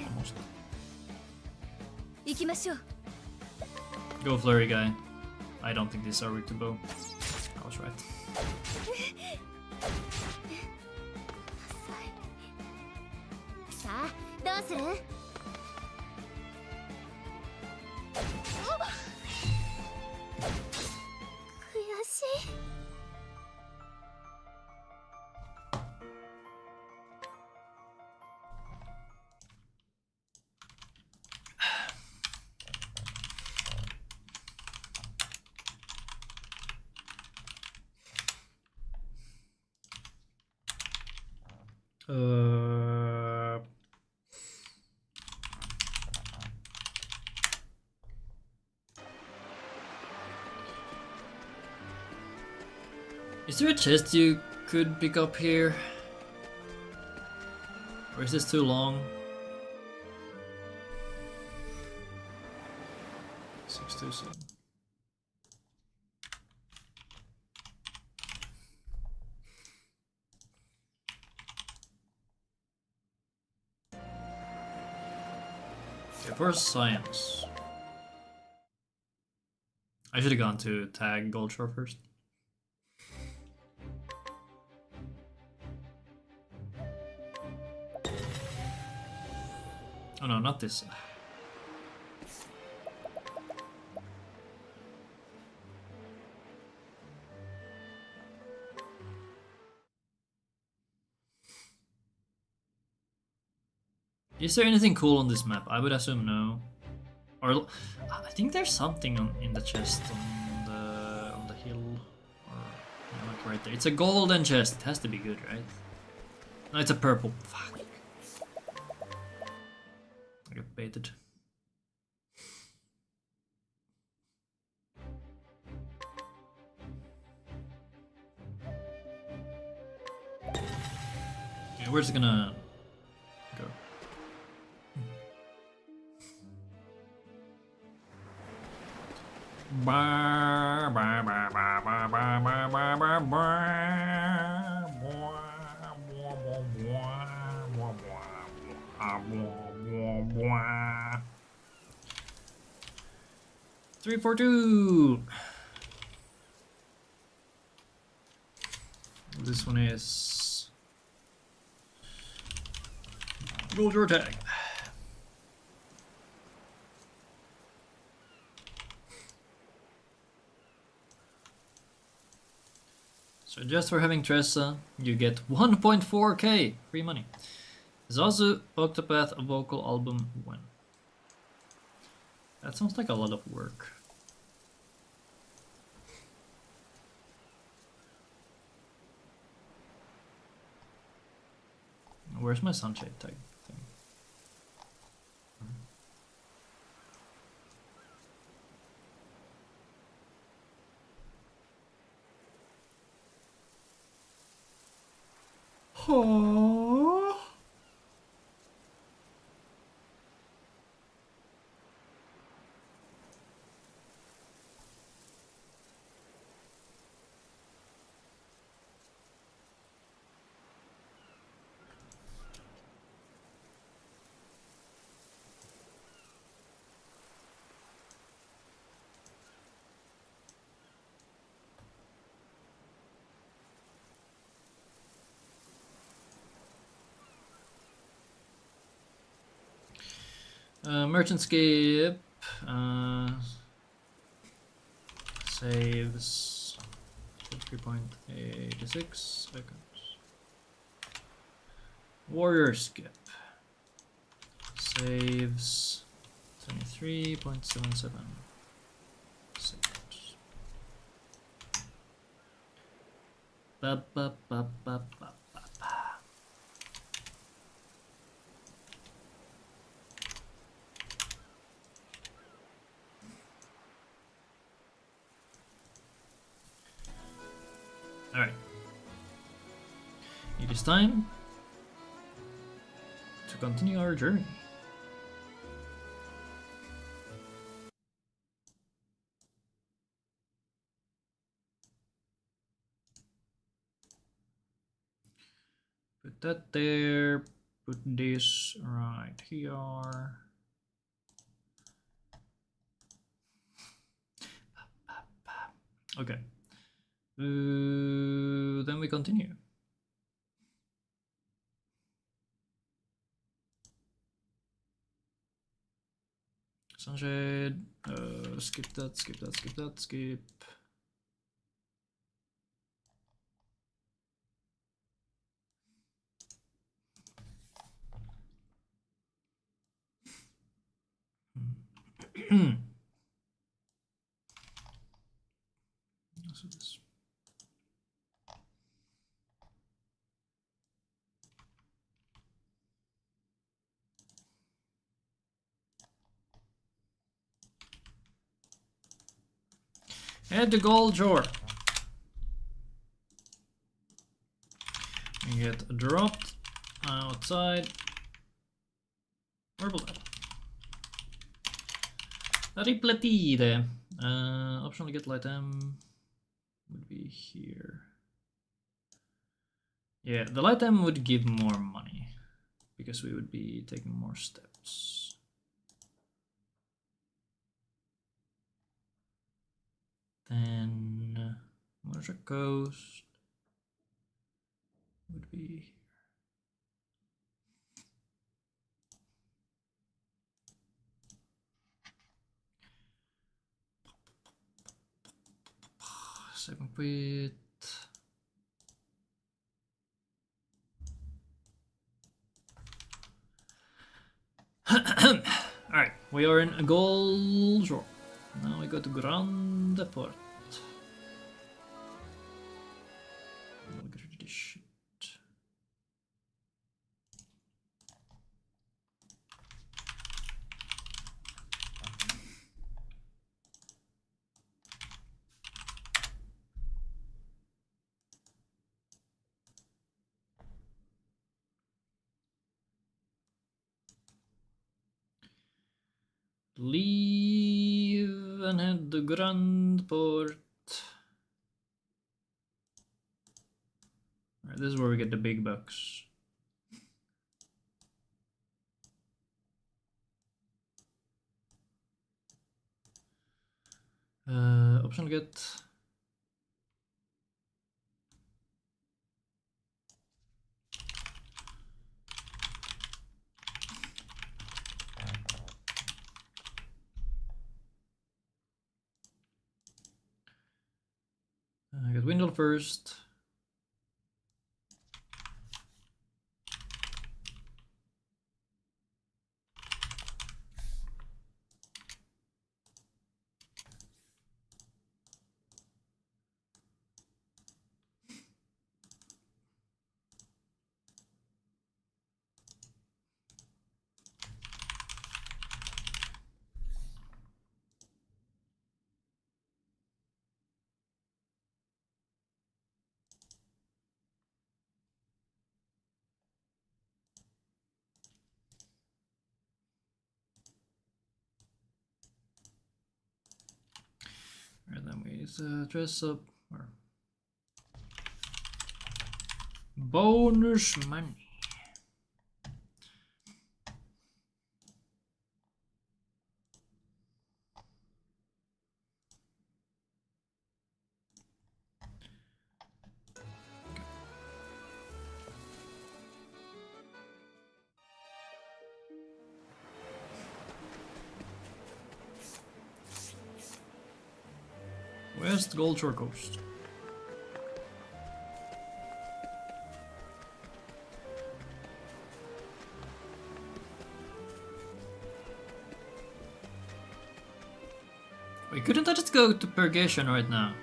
[SPEAKER 1] Almost. Go flurry guy. I don't think these are weak to bow. I was right. Is there a chest you could pick up here? Or is this too long? 627. Okay, first science. I should have gone to tag Goldshore first. Oh no, not this. Is there anything cool on this map? I would assume no. Or I think there's something in the chest on the hill, or yeah, like right there. It's a golden chest. It has to be good, right? No, it's a purple. Fuck. I got baited. Yeah, where's it gonna go? Three, 4, 2. This one is roll your tag. So just for having Tressa, you get 1.4k free money. There's also Octopath a vocal album when. That sounds like a lot of work. Where's my sunshade tag thing? Oh. Merchant skip. Saves 3.86 seconds. Warrior skip. Saves 23.77 seconds. Ba ba ba ba ba ba ba. All right. It is time to continue our journey. Put that there. Put this right here. Okay. Then we continue. Sunshade. Skip that, skip that, skip that, skip. So this. Head to Gold Shore. You get dropped outside Purple Metal. Ripletide. Optionally get light M would be here. Yeah, the light M would give more money because we would be taking more steps. Then Moja Coast would be here. Save and quit. Alright, we are in a gold draw. Now we go to Grande Port. We'll get rid of this shit. Leave and head to Grand Port. Alright, this is where we get the big bucks. Optional get. I get Windle first. And then we dress up. Or bonus money. West Gold Shore Coast. Wait, couldn't I just go to Purgation right now?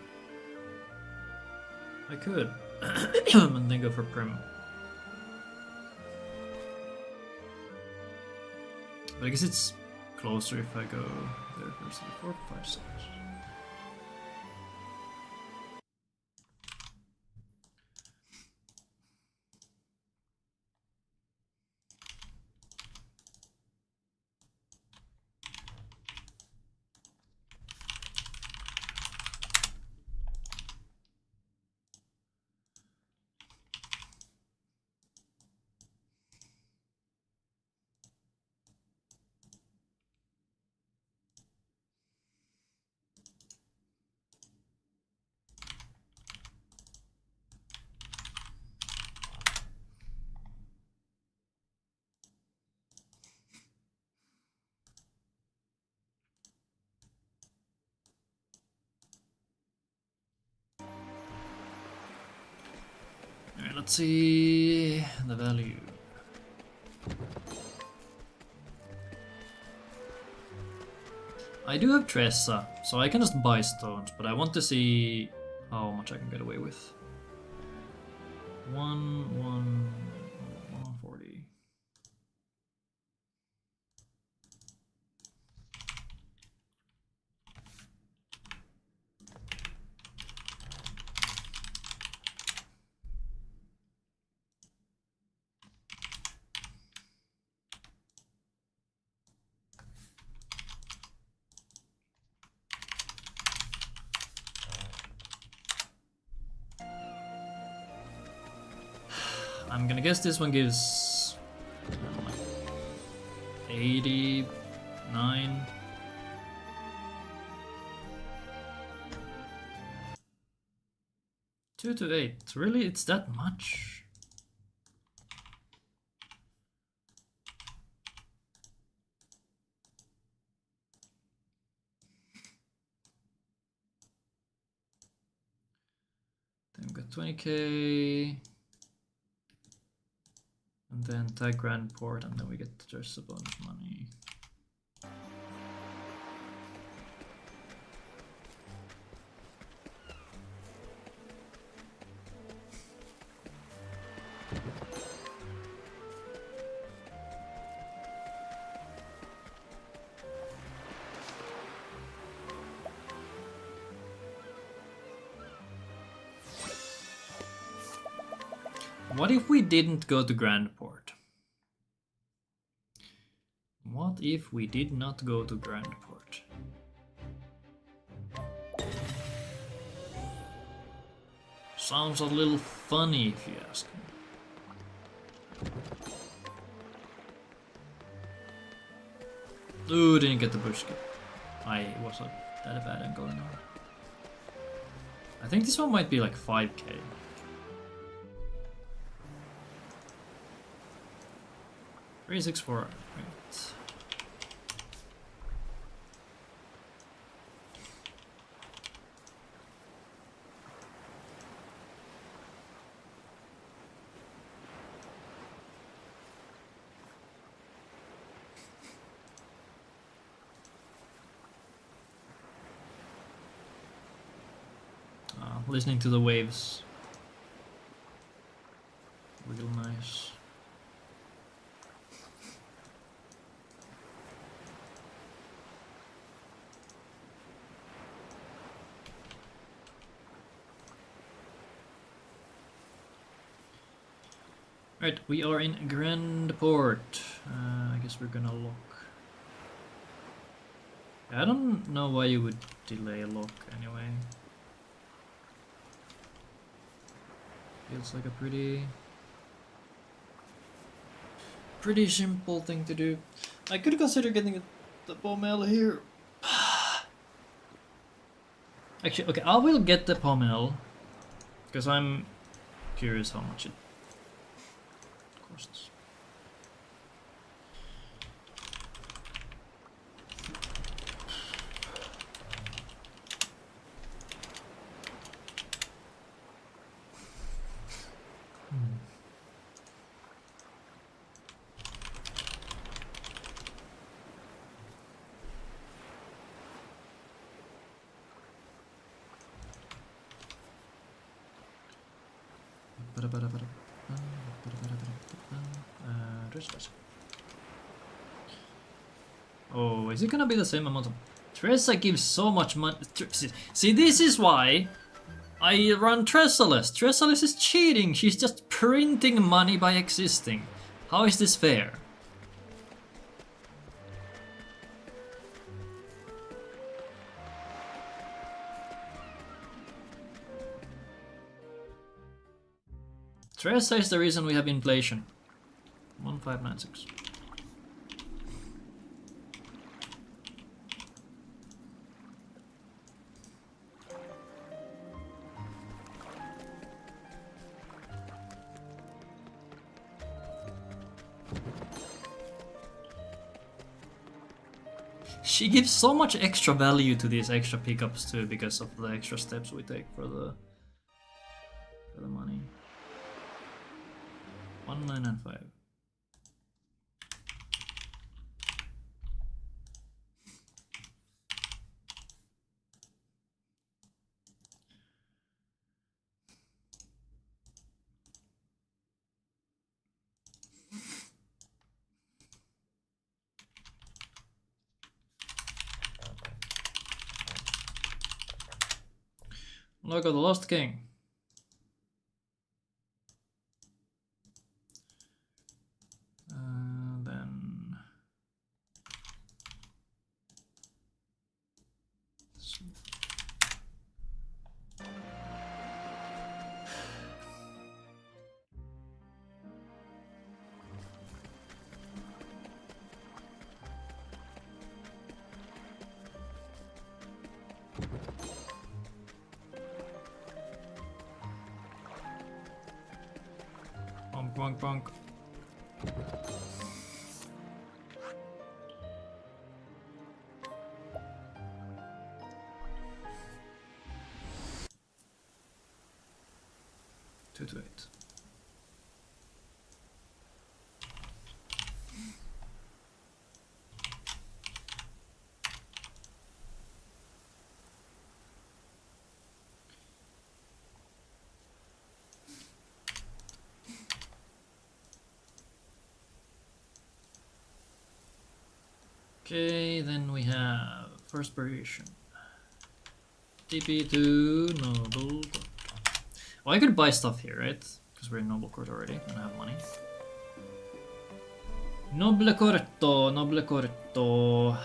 [SPEAKER 1] I could. And then go for Prim. But I guess it's closer if I go there first. 4, 5, 6. Alright, let's see the value. I do have Tressa, so I can just buy stones, but I want to see how much I can get away with. 140. I'm gonna guess this one gives 89. Two to 8. Really? It's that much? 20k. And then tag Grand Port, and then we get just a bunch of money. What if we didn't go to Grand Port? What if we did not go to Grand Port? Sounds a little funny if you ask me. Ooh, didn't get the bush skip. I was that a bad angle in on. I think this one might be like 5k. 364. Right. Listening to the waves. Real nice. Right, we are in Grand Port. I guess we're gonna lock. I don't know why you would delay a lock anyway. Feels like a pretty simple thing to do. I could consider getting the pommel here. Actually, okay, I will get the pommel because I'm curious how much it costs. Oh, is it gonna be the same amount of... Tressa gives so much money... See, this is why I run Tressalus. Tressalus is cheating. She's just printing money by existing. How is this fair? Tressa is the reason we have inflation. 1596. She gives so much extra value to these extra pickups too because of the extra steps we take for the money. 1995. Look at the Lost King. Then bonk, bonk, bonk. 2 to 8. Okay, then we have first variation. TP to Noble Court. Well, I could buy stuff here, right? Because we're in Noble Court already and I have money. Noble Corto, Noble Corto.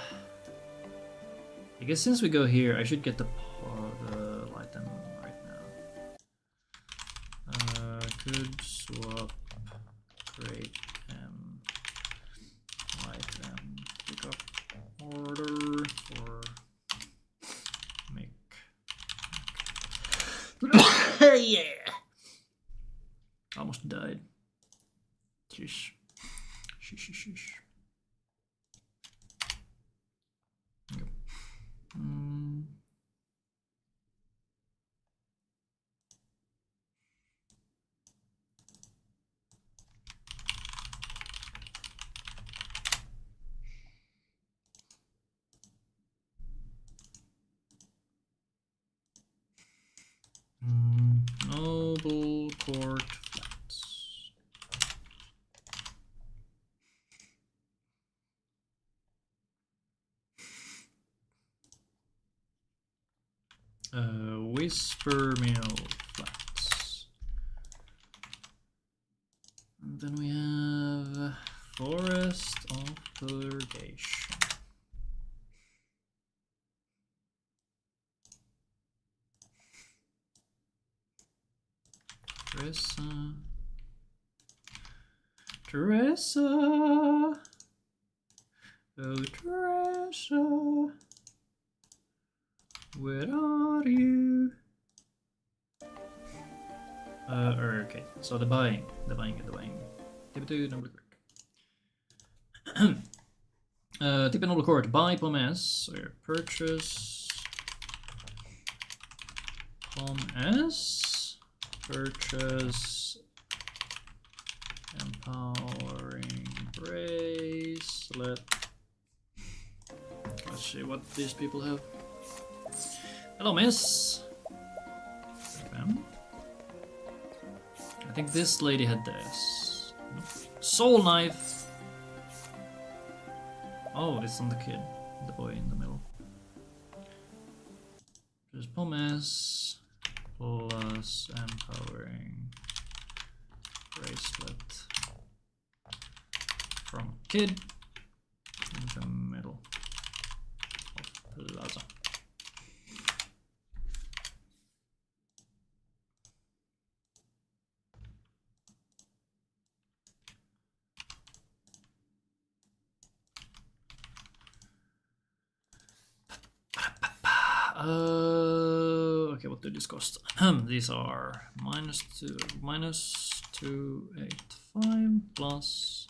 [SPEAKER 1] I guess since we go here, I should get the item right now. Could swap, create, item, pick up order for make. Yeah! Almost died. Sheesh. Sheesh. Yep. Noble Court Flats. Whisper Mill Flats. And then we have Forest of Purgation. Teresa, oh Teresa, where are you? Okay, so the buying. Tip number quick. Tip Noble Court, buy Pomes, or purchase Pomes, purchase Empowering Bracelet. Let's see what these people have. Hello, miss. Okay. I think this lady had this. Soul Knife. Oh, it's on the kid, the boy in the middle. Just Pomes plus Empowering Bracelet from kid in the middle of plaza. Okay, what did this cost? These are -285 plus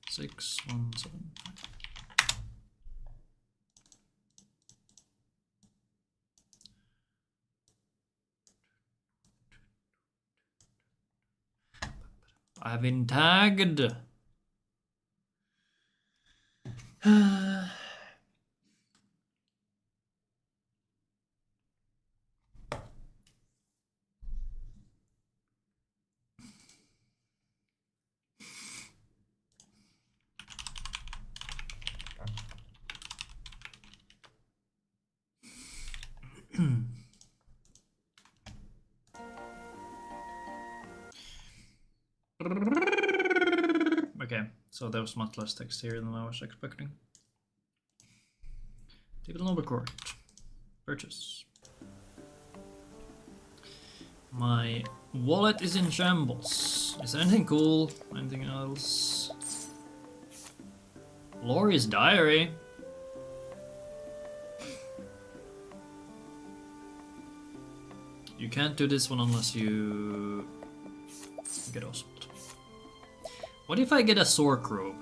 [SPEAKER 1] 617. I've been tagged. Okay, so there was much less text here than I was expecting. Table Noble Court. Purchase. My wallet is in shambles. Is there anything cool? Anything else? Lori's diary. You can't do this one unless you get awesome. What if I get a Sork robe?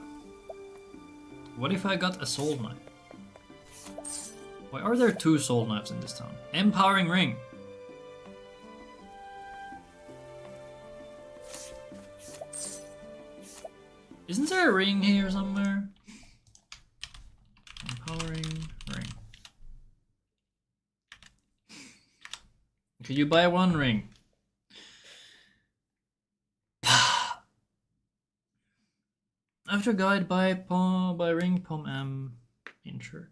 [SPEAKER 1] What if I got a soul knife? Why are there 2 soul knives in this town? Empowering ring. Isn't there a ring here somewhere? Empowering ring. Could you buy one ring? After guide by ring pom m in church.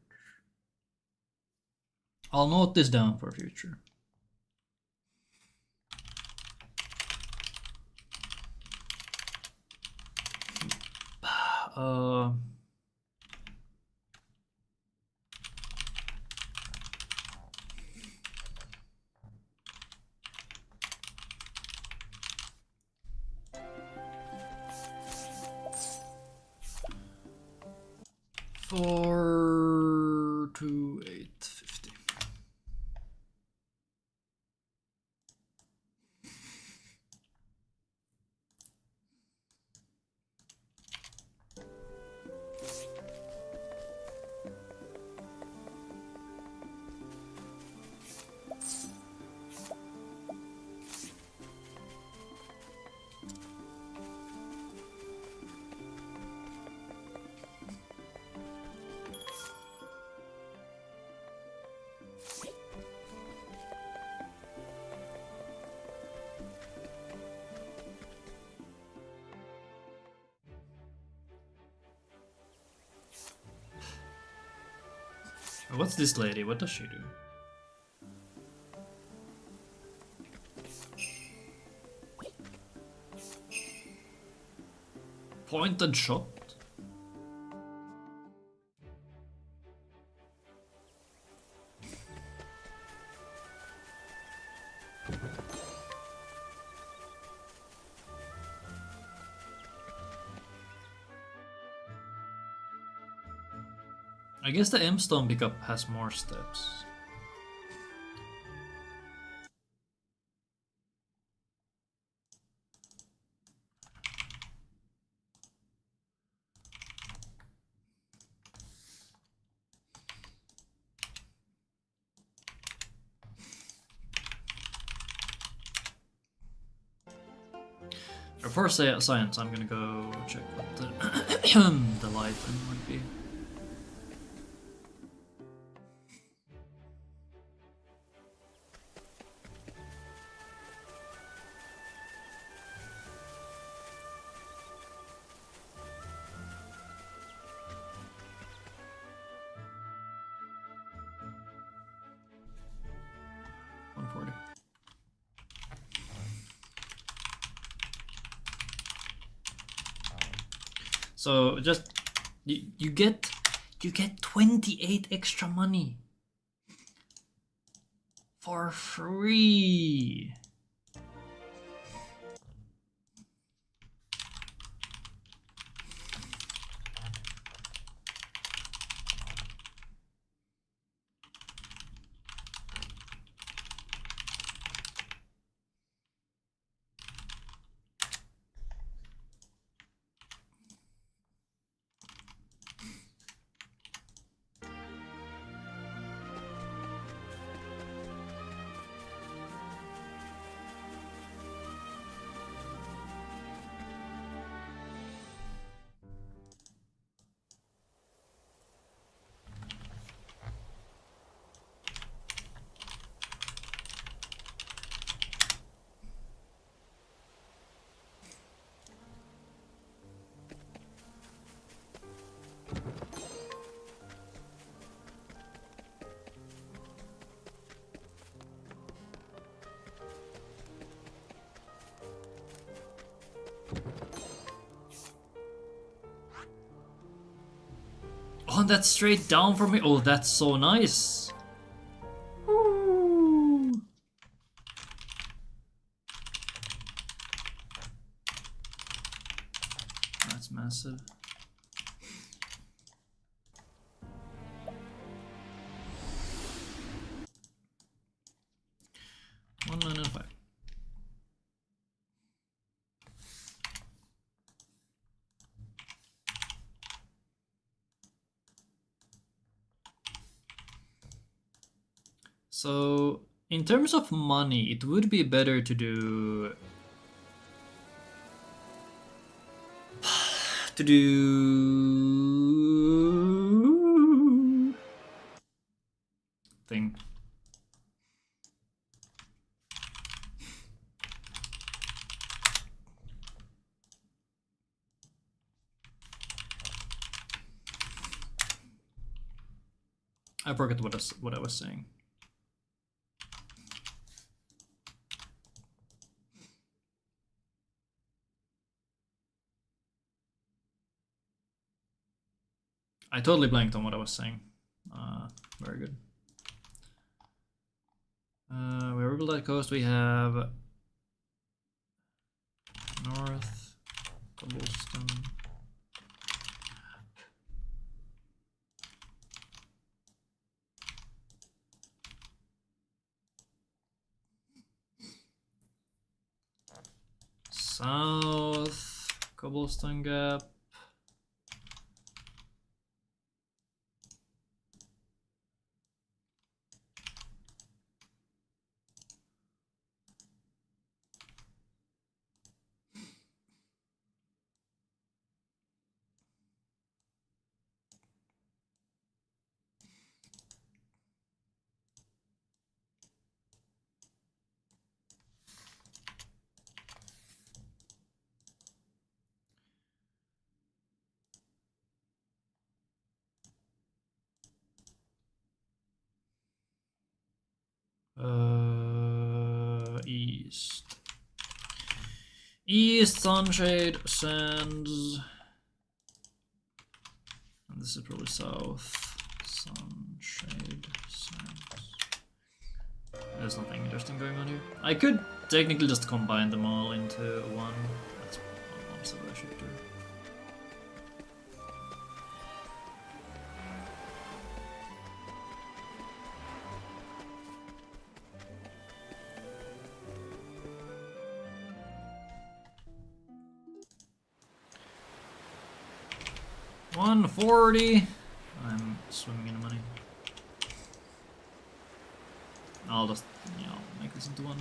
[SPEAKER 1] I'll note this down for future. Uh, four to 850. What's this lady? What does she do? Pointed shot? I guess the M-Stone pickup has more steps. For science, I'm gonna go check what the light might be. So just you get 28 extra money for free. Oh, that's straight down for me. Oh, that's so nice. Ooh. That's massive. $1,905. So, in terms of money, it would be better to do to do thing. I forgot what I was saying. I totally blanked on what I was saying. Very good. Where will that coast? We have North, Cobblestone. South, Cobblestone Gap. East. East, Sunshade, Sands. And this is probably south. Sunshade, Sands. There's nothing interesting going on here. I could technically just combine them all into one. That's honestly what I should do. $140. I'm swimming in money. I'll just, make this into one.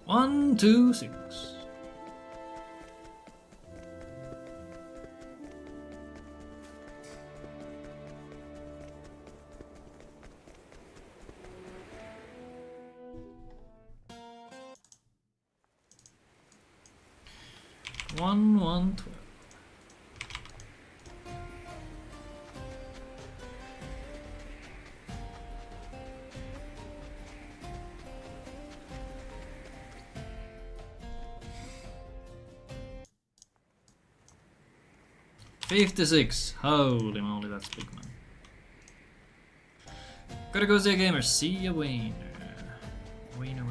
[SPEAKER 1] One, two, six. One, 12. $56. Holy moly, that's big, man. Gotta go, Z Gamer. See ya, Wayne. Wayne.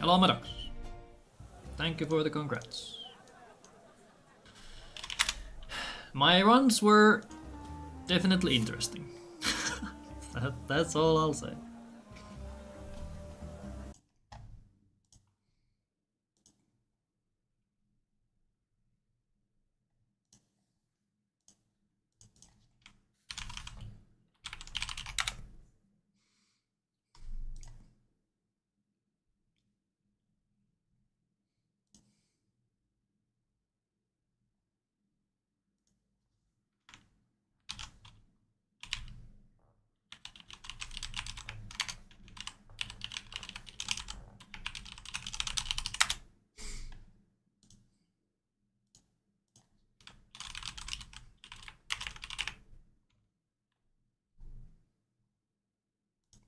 [SPEAKER 1] Hello, Maddox. Thank you for the congrats. My runs were definitely interesting. That's all I'll say.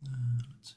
[SPEAKER 1] Let's see.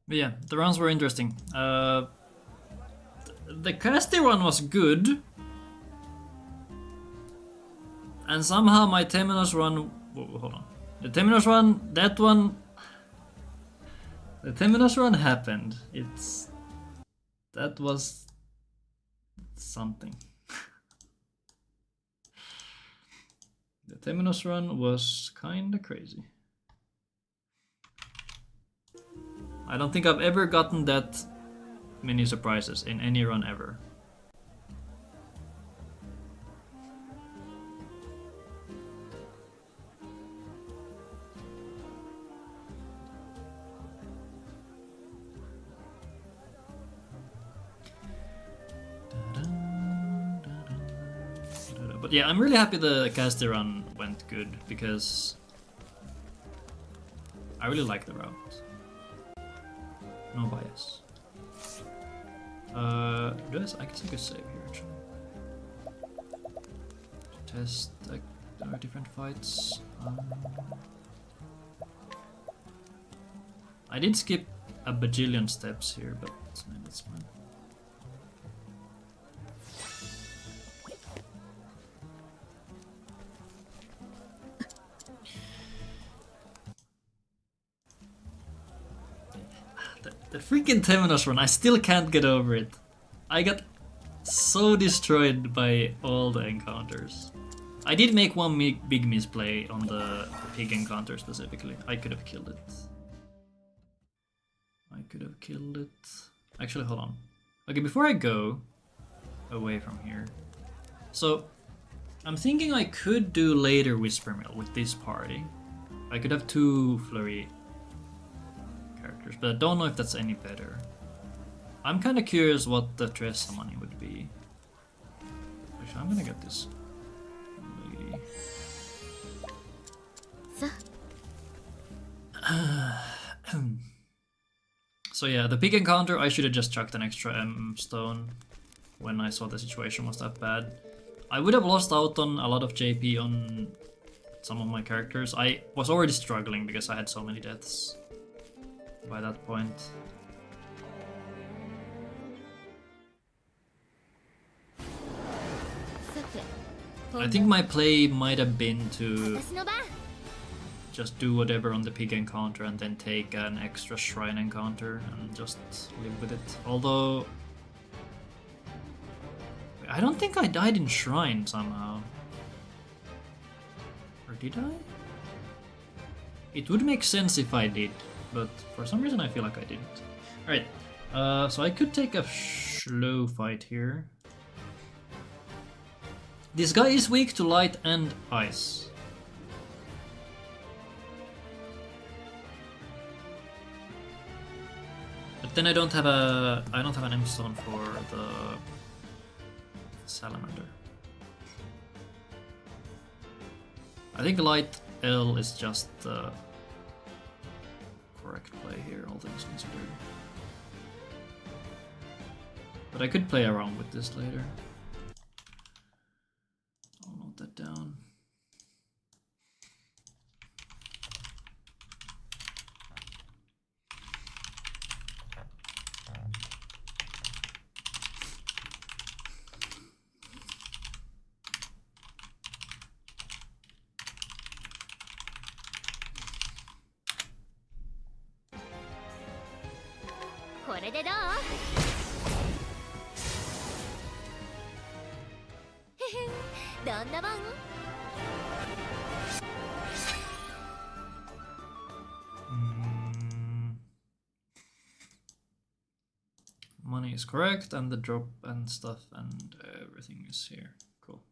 [SPEAKER 1] But yeah, the runs were interesting. The Casty one was good. And somehow my Temenos run... Whoa, hold on. The Temenos run, that one... The Temenos run happened. That was... something. The Temenos run was kinda crazy. I don't think I've ever gotten that many surprises in any run ever. But yeah, I'm really happy the Casty run went good because I really like the route. No bias. Guess I guess I could save here actually. Test different fights. I did skip a bajillion steps here, but that's fine. The freaking Temenos run, I still can't get over it. I got so destroyed by all the encounters. I did make one big misplay on the pig encounter specifically. I could have killed it. Actually, hold on. Okay, before I go away from here. So, I'm thinking I could do later Whisper Mill with this party. I could have 2 Flurry characters, but I don't know if that's any better. I'm kind of curious what the Tress summoning would be. Actually, I'm gonna get this lady. So yeah, the pig encounter, I should have just chucked an extra M stone when I saw the situation was that bad. I would have lost out on a lot of JP on some of my characters. I was already struggling because I had so many deaths by that point. I think my play might have been to just do whatever on the pig encounter and then take an extra shrine encounter and just live with it. Although I don't think I died in shrine somehow. Or did I? It would make sense if I did, but for some reason I feel like I didn't. Alright, so I could take a slow fight here. This guy is weak to light and ice. But then I don't have an M stone for the salamander. I think light L is just correct play here, all things considered. But I could play around with this later. I'll note that down. Money is correct, and the drop and stuff and everything is here. Cool.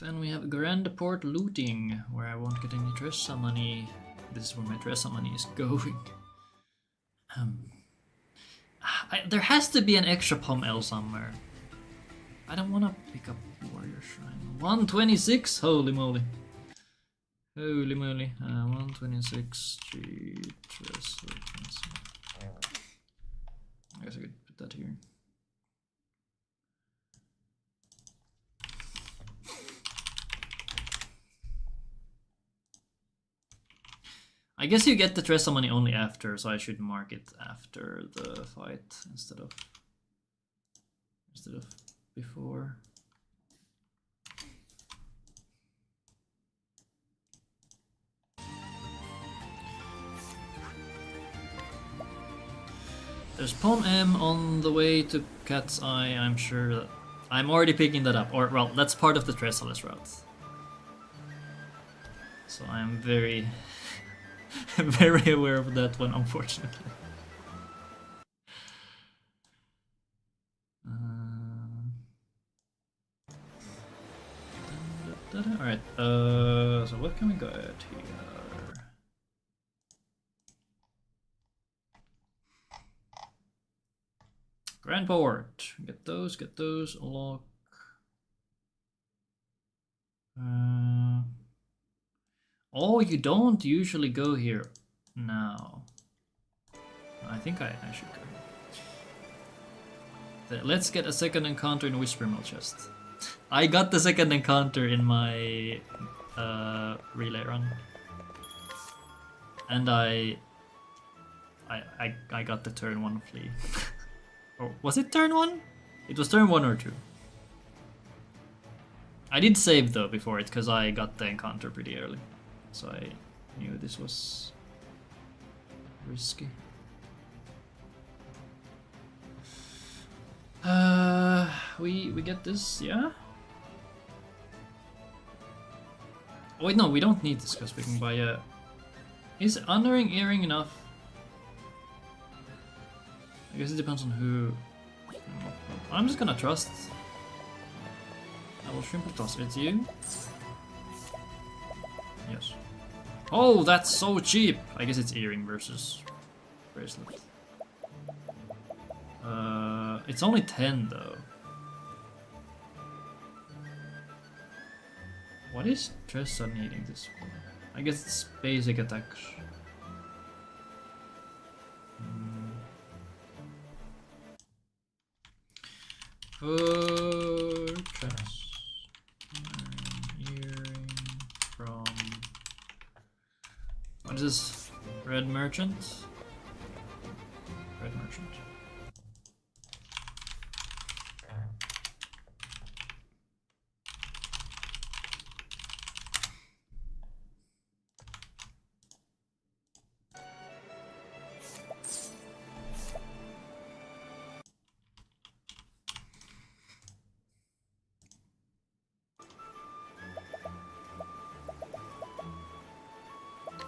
[SPEAKER 1] Then we have Grand Port looting, where I won't get any Tressa money. This is where my Tressa money is going. There has to be an extra Pom L somewhere. I don't want to pick up Warrior Shrine. 126? Holy moly. Holy moly. 126 G Tressa. I guess I could put that here. I guess you get the Tressa money only after, so I should mark it after the fight instead of before. There's Pom M on the way to Cat's Eye. I'm sure that I'm already picking that up, or well, that's part of the Tressaless route. So I'm very very aware of that one, unfortunately. Alright, so what can we get here? Grand Port. Get those, lock. Oh, you don't usually go here now. I think I should go here. Let's get a second encounter in Whisper Mill chest. I got the second encounter in my relay run. And I got the turn 1 flea. Oh, was it turn 1? It was turn 1 or 2. I did save though before it, because I got the encounter pretty early. So I knew this was risky. We get this, yeah? Oh wait, no, we don't need this because we can buy a... Is Honoring Earring enough? I guess it depends on who... I'm just gonna trust. I will shrimp toss. It's you? Yes. Oh, that's so cheap! I guess it's earring versus bracelet. It's only 10 though. What is Tressa needing this for? I guess it's basic attacks. For Tressa. Earring from... What is this? Red Merchant? Red Merchant.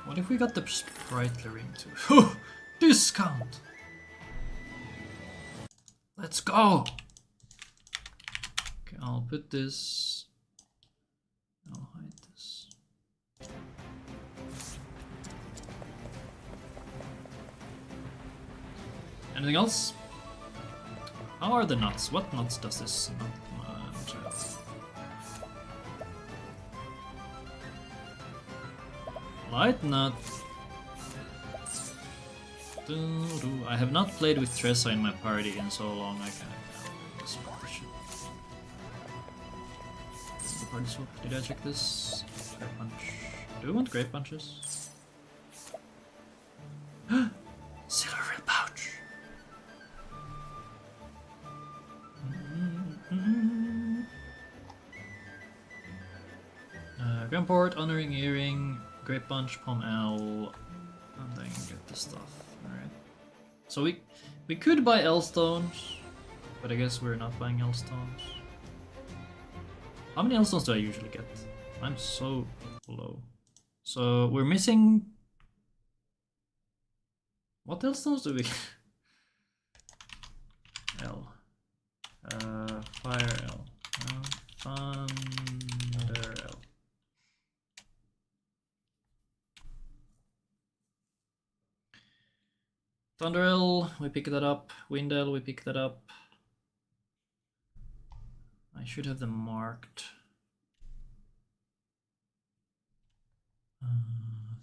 [SPEAKER 1] What if we got the sprightly ring too? Discount! Let's go! Okay, I'll put this... I'll hide this. Anything else? How are the nuts? What nuts does this nut have? Light nut. I have not played with Tressa in my party in so long I can't swap the shit. The party swap. Did I check this? Grape punch. Do we want grape punches? Silver pouch. Grandport, honoring earring, grape punch, palm L, and then get the stuff. Alright. So we could buy L stones, but I guess we're not buying L stones. How many L stones do I usually get? I'm so low. So we're missing. What L stones do we get? L. Fire L. Thunder L. Thunder L, we pick that up. Wind L, we pick that up. I should have them marked.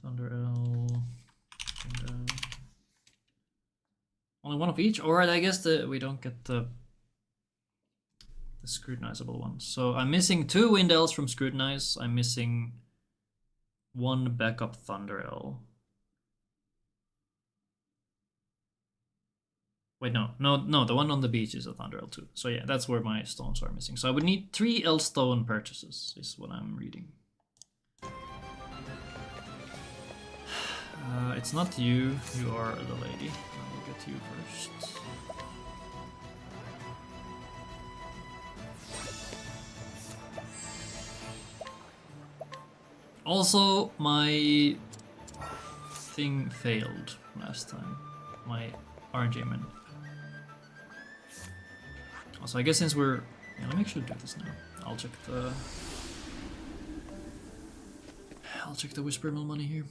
[SPEAKER 1] Thunder L. Wind L. Only one of each? Alright, I guess we don't get the scrutinizable ones. So I'm missing 2 Wind L's from Scrutinize. I'm missing 1 backup Thunder L. Wait, no, the one on the beach is a Thunder L too. So yeah, that's where my stones are missing. So I would need 3 L stone purchases, is what I'm reading. It's not you, you are the lady. I will get you first. Also, my thing failed last time. My RNG menu. So I guess since we're... Yeah, let me actually do this now. I'll check the Whisper Mill money here.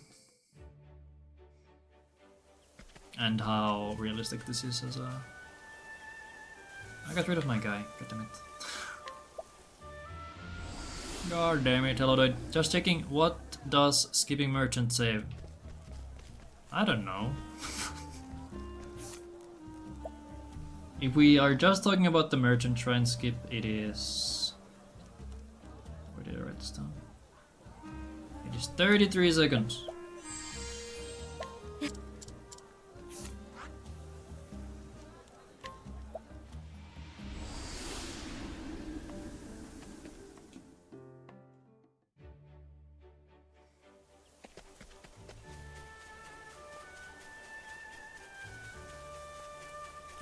[SPEAKER 1] And how realistic this is as a... I got rid of my guy, god damn it. God damn it, hello dude. Just checking, what does skipping merchant save? I don't know. If we are just talking about the merchant try and skip, it is... Where did I write this down? It is 33 seconds.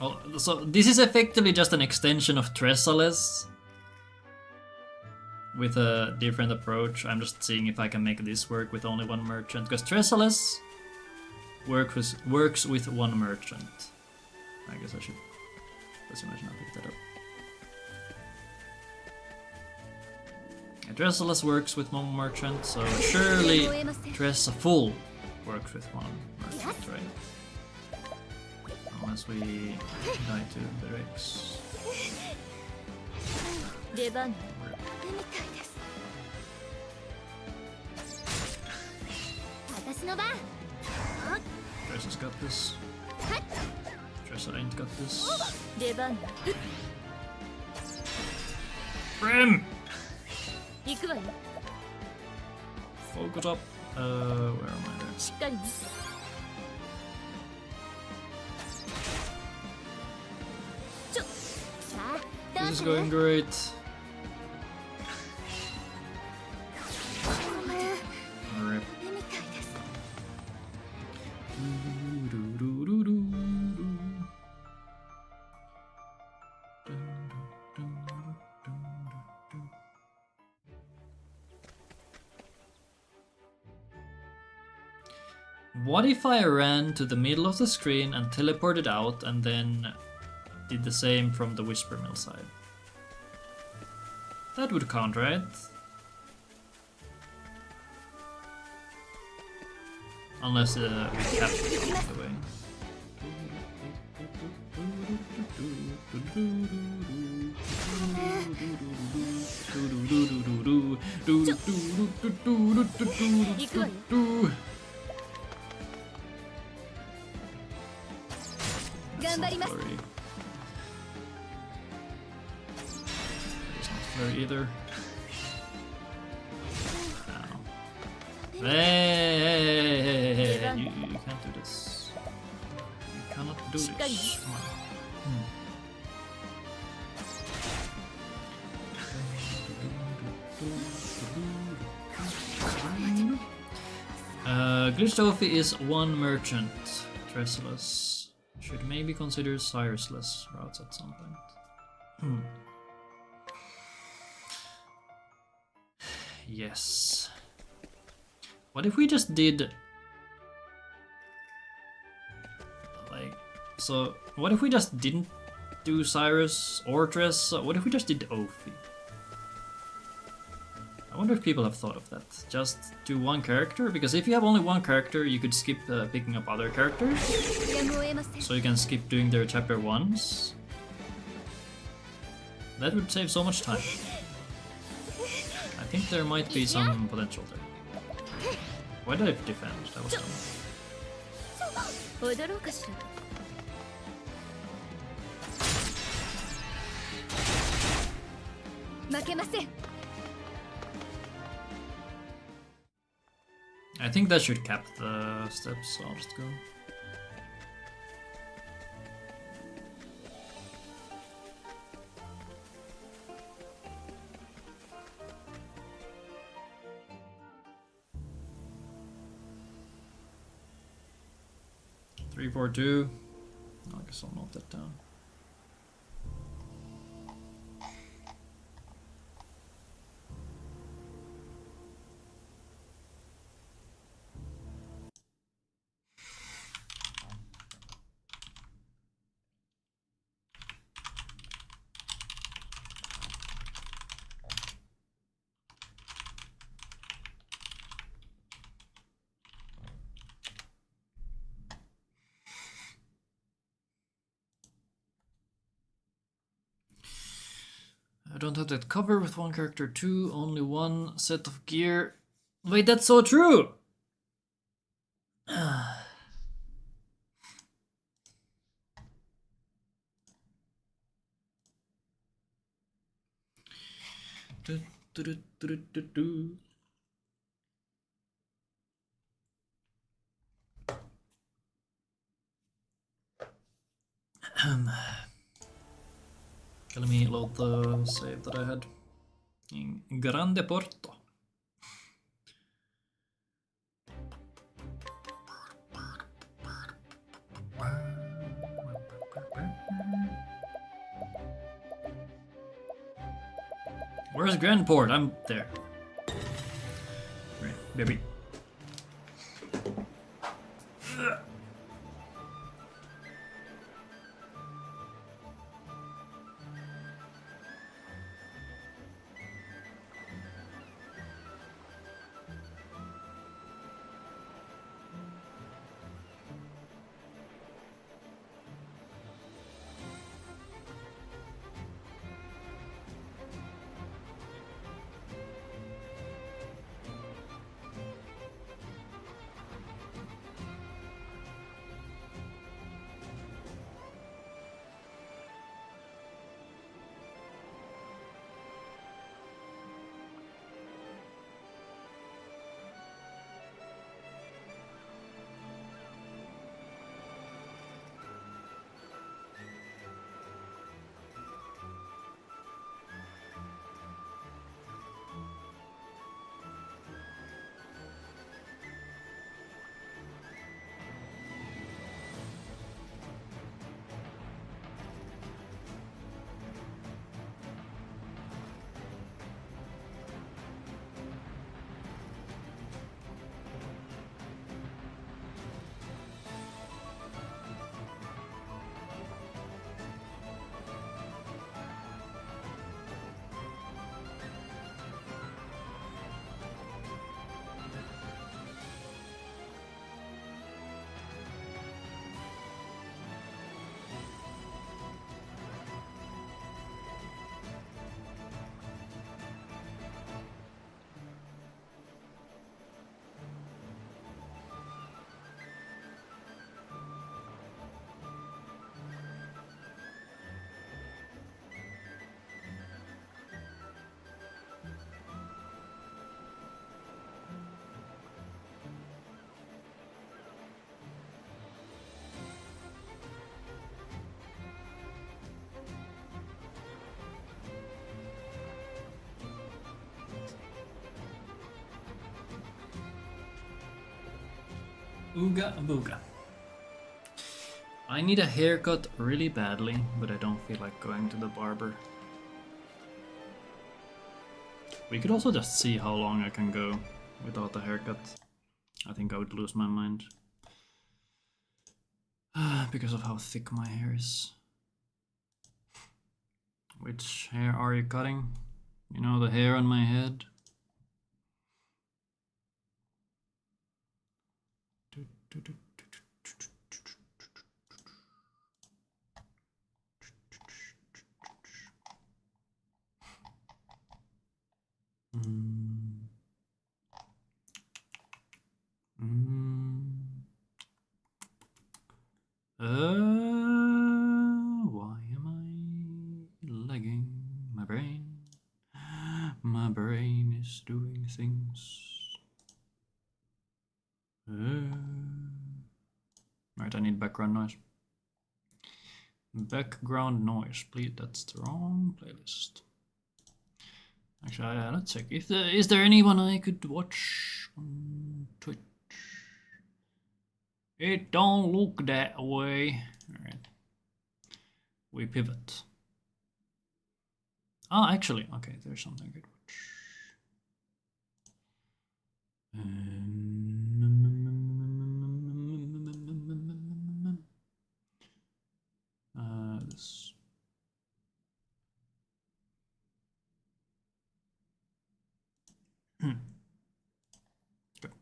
[SPEAKER 1] Oh, so this is effectively just an extension of Tressaless with a different approach. I'm just seeing if I can make this work with only 1 merchant, because Tressaless works with 1 merchant. I guess I should. Let's imagine I pick that up. Yeah, Tressaless works with 1 merchant, so surely Tressa full works with 1 merchant, right? Unless we die to the Rex. Tressa's got this. Tressa ain't got this. Brim! Focus up. Where am I there? This is going great. Rip. What if I ran to the middle of the screen and teleported out and then did the same from the Whisper Mill side? That would count, right? Unless we capture it the way. flurry. It's not flurry either. Hey, you can't do this. You cannot do this. Come on. Glitched Ophi is one merchant. Tressless. Should maybe consider Cyrusless routes at some point. Yes. What if we just did... like... so, what if we just didn't do Cyrus or Tress? What if we just did Ophi? I wonder if people have thought of that. Just do one character? Because if you have only one character, you could skip picking up other characters. So you can skip doing their chapter 1s. That would save so much time. I think there might be some potential there. Why did I defend? That was dumb.
[SPEAKER 2] 踊ろうかしら。負けません。
[SPEAKER 1] I think that should cap the steps, so I'll just go. Three, 4, 2. I guess I'll note that down. I don't have that cover with one character too, only one set of gear. Wait, that's so true! Let me load the save that I had in Grande Porto. Where's Grand Port? I'm there. Right, baby. Ooga booga. I need a haircut really badly, but I don't feel like going to the barber. We could also just see how long I can go without a haircut. I think I would lose my mind. Because of how thick my hair is. Which hair are you cutting? You know, the hair on my head? Why am I lagging? My brain. My brain is doing things. Right, I need background noise. Background noise, please. That's the wrong playlist. Actually, let's check. Is there anyone I could watch on Twitch? It don't look that way. Alright. We pivot. Oh, actually, okay, there's something I could watch. This. Good.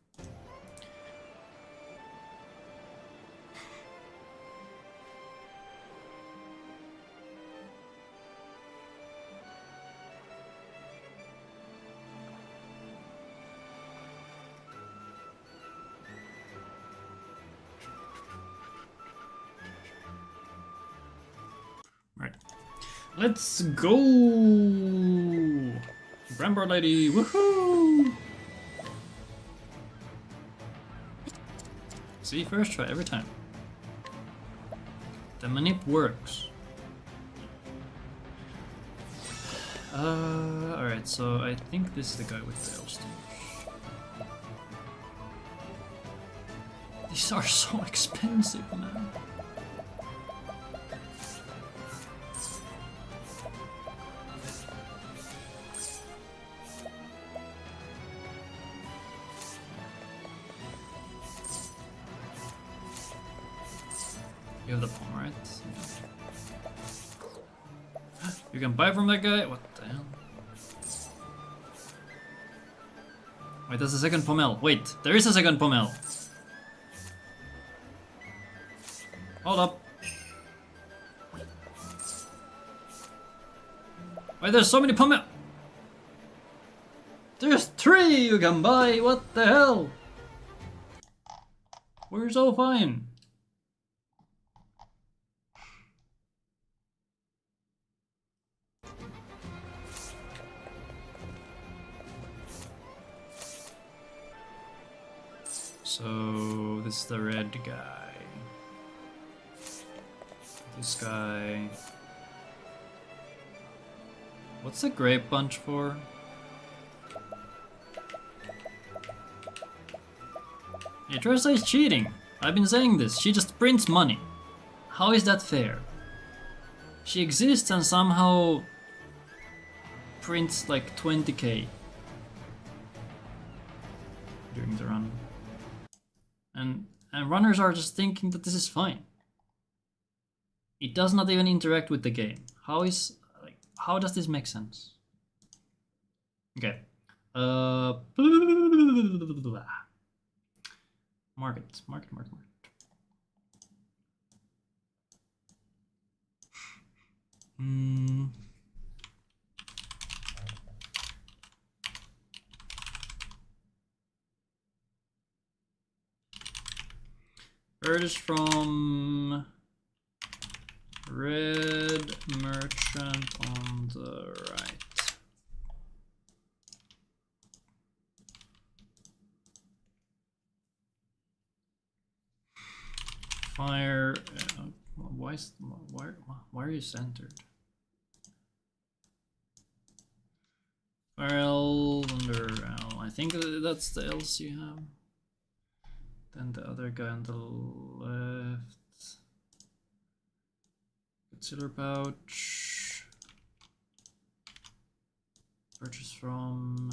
[SPEAKER 1] Right. Let's go! Rambo lady, woohoo! See, first try every time. The manip works. Alright, so I think this is the guy with the L-stage. These are so expensive, man. You have the palm, right? You can buy from that guy? What the hell? Wait, there's a second pommel. Wait, there is a second pommel. Hold up. Wait, there's so many pommel. There's 3 you can buy. What the hell? We're so fine. So this is the red guy. This guy. What's the grape bunch for? Hey, Tressa is cheating. I've been saying this. She just prints money. How is that fair? She exists and somehow prints like 20k during the run. And runners are just thinking that this is fine. It does not even interact with the game. How does this make sense? Okay. Market. Purchase from red merchant on the right. Fire. Why are you centered? Fire L under L. I think that's the else you have. Then the other guy on the left. Concealer pouch. Purchase from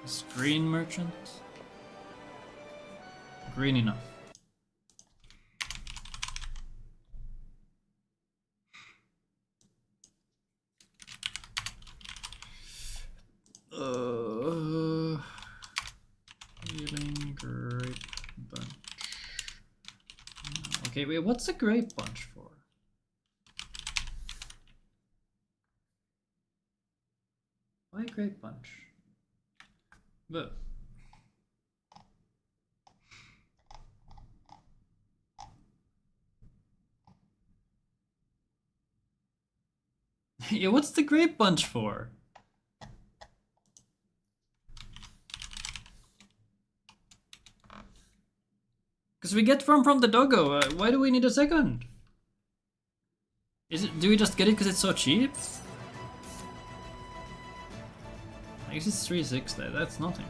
[SPEAKER 1] screen merchant. Green enough. Healing grape bunch. Okay, wait, what's a grape bunch for? Why a grape bunch? But yeah, what's the grape bunch for? Because we get from the doggo. Why do we need a second? Is it? Do we just get it because it's so cheap? I guess it's 360. That's nothing.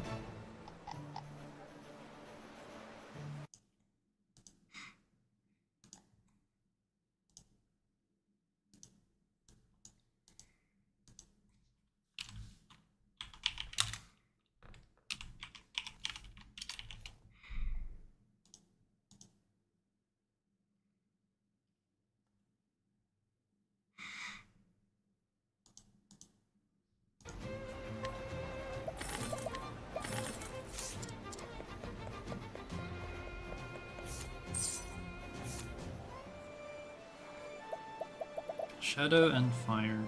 [SPEAKER 1] Shadow and fire.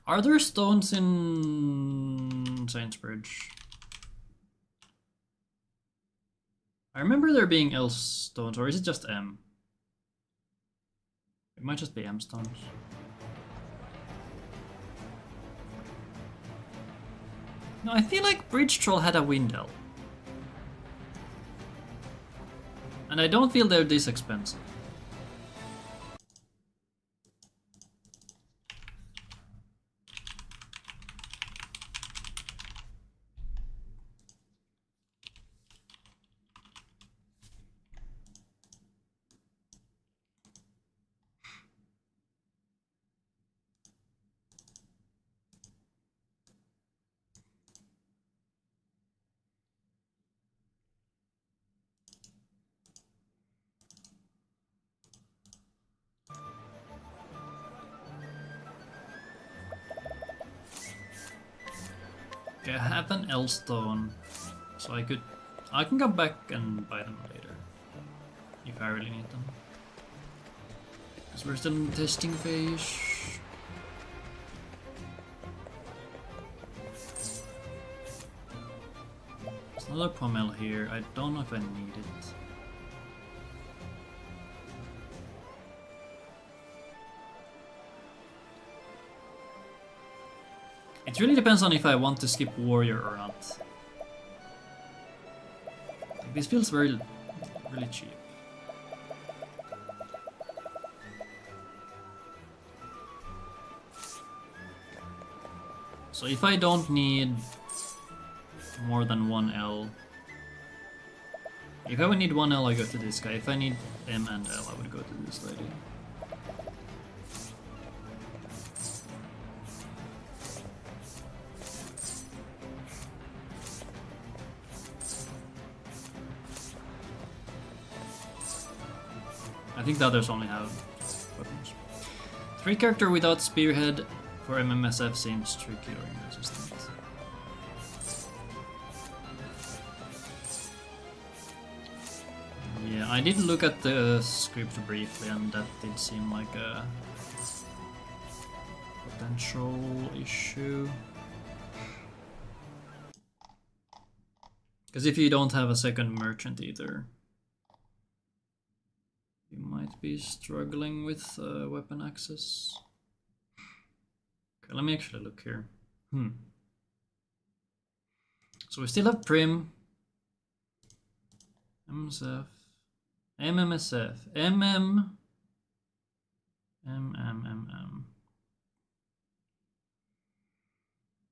[SPEAKER 1] Are there stones in Saintsbridge? I remember there being L stones, or is it just M? It might just be M stones. No, I feel like Bridge Troll had a Windell. And I don't feel they're this expensive. Okay, I have an L stone, so I can come back and buy them later, if I really need them. Because we're still in the testing phase. There's another pommel here, I don't know if I need it. It really depends on if I want to skip warrior or not. Like, this feels really cheap. So if I don't need more than one L, if I would need one L, I go to this guy. If I need M and L, I would go to this lady. I think the others only have weapons. 3 character without spearhead for MMSF seems tricky or resistant. Yeah, I did look at the script briefly and that did seem like a potential issue. Because if you don't have a second merchant either, you might be struggling with weapon access. Okay, let me actually look here. So we still have Prim, MSF. MMSF. MM. MMMM.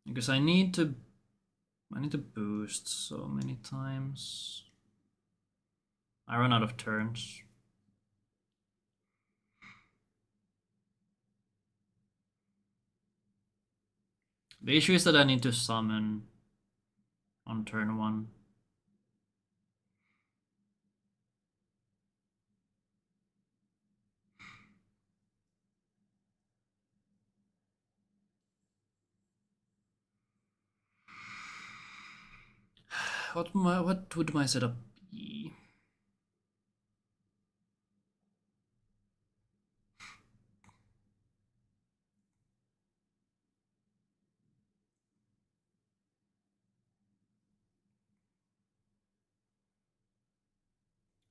[SPEAKER 1] Because I need to boost so many times. I run out of turns. The issue is that I need to summon on turn 1. What would my setup be?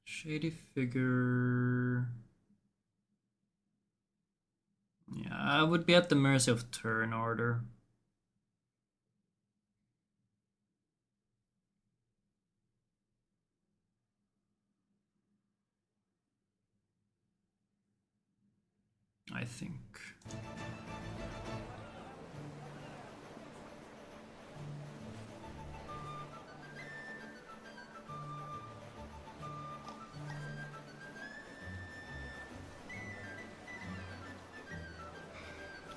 [SPEAKER 1] Shady figure. Yeah, I would be at the mercy of turn order. I think.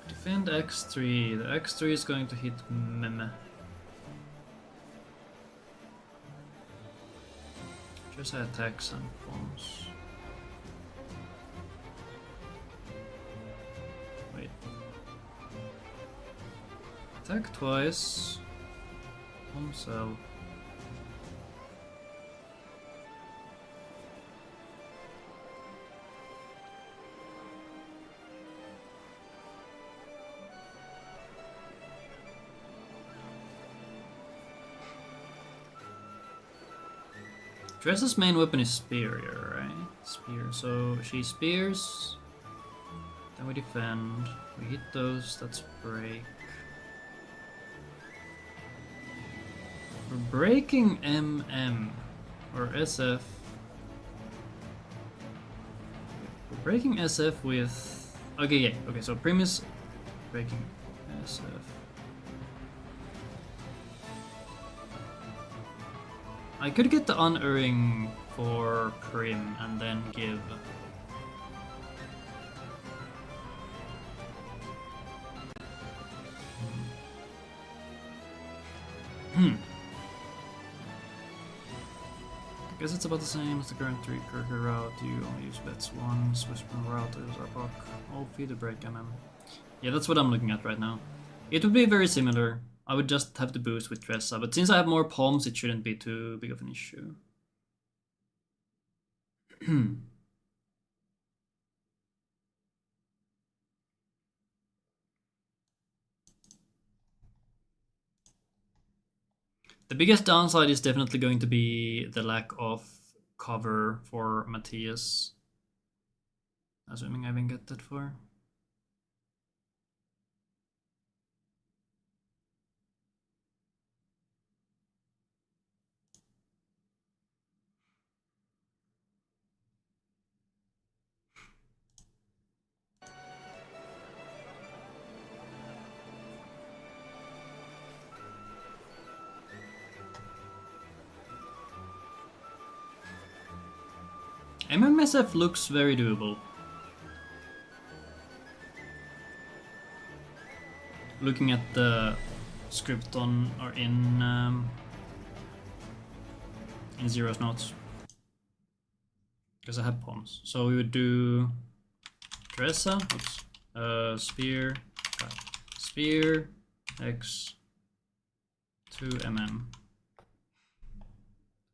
[SPEAKER 1] Defend X3. The X3 is going to hit Meme. Just attack some bombs. Wait. Attack twice. Bomb cell. Dress's main weapon is spear here, right? Spear. So she spears. Then we defend. We hit those, that's break. We're breaking MM or SF. We're breaking SF with. Okay, yeah. Okay, so Prim is breaking SF. I could get the unerring for Prim and then give. I guess it's about the same as the current 3 Kirker route. You only use bets once. Whisper routers are buck. Ophi to break MM. Yeah, that's what I'm looking at right now. It would be very similar. I would just have to boost with Tressa, but since I have more palms, it shouldn't be too big of an issue. The biggest downside is definitely going to be the lack of cover for Matthias. Assuming I can get that far. MMSF looks very doable. Looking at the script on or in Zero's notes, because I have pawns. So we would do Tressa, spear, spear, X, 2 mm.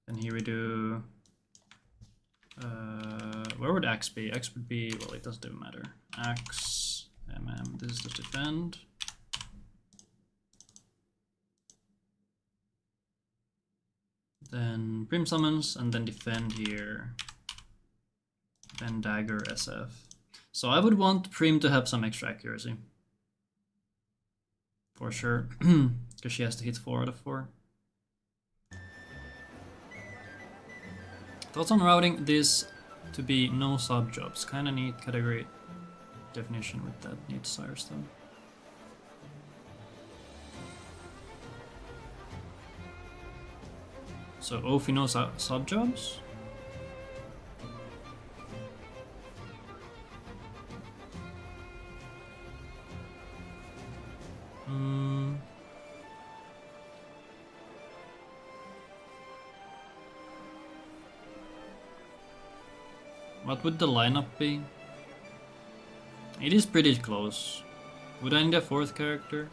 [SPEAKER 1] And here we do. Where would X be? X would be, well, it doesn't even matter. X, mm, this is the defend. Then Prim summons, and then defend here. Then dagger SF. So I would want Prim to have some extra accuracy. For sure. Because she has to hit 4 out of 4. Thoughts on routing this to be no sub jobs? Kinda neat category definition with that neat sire stuff. So Ophi no sub jobs? What would the lineup be? It is pretty close. Would I need a 4th character?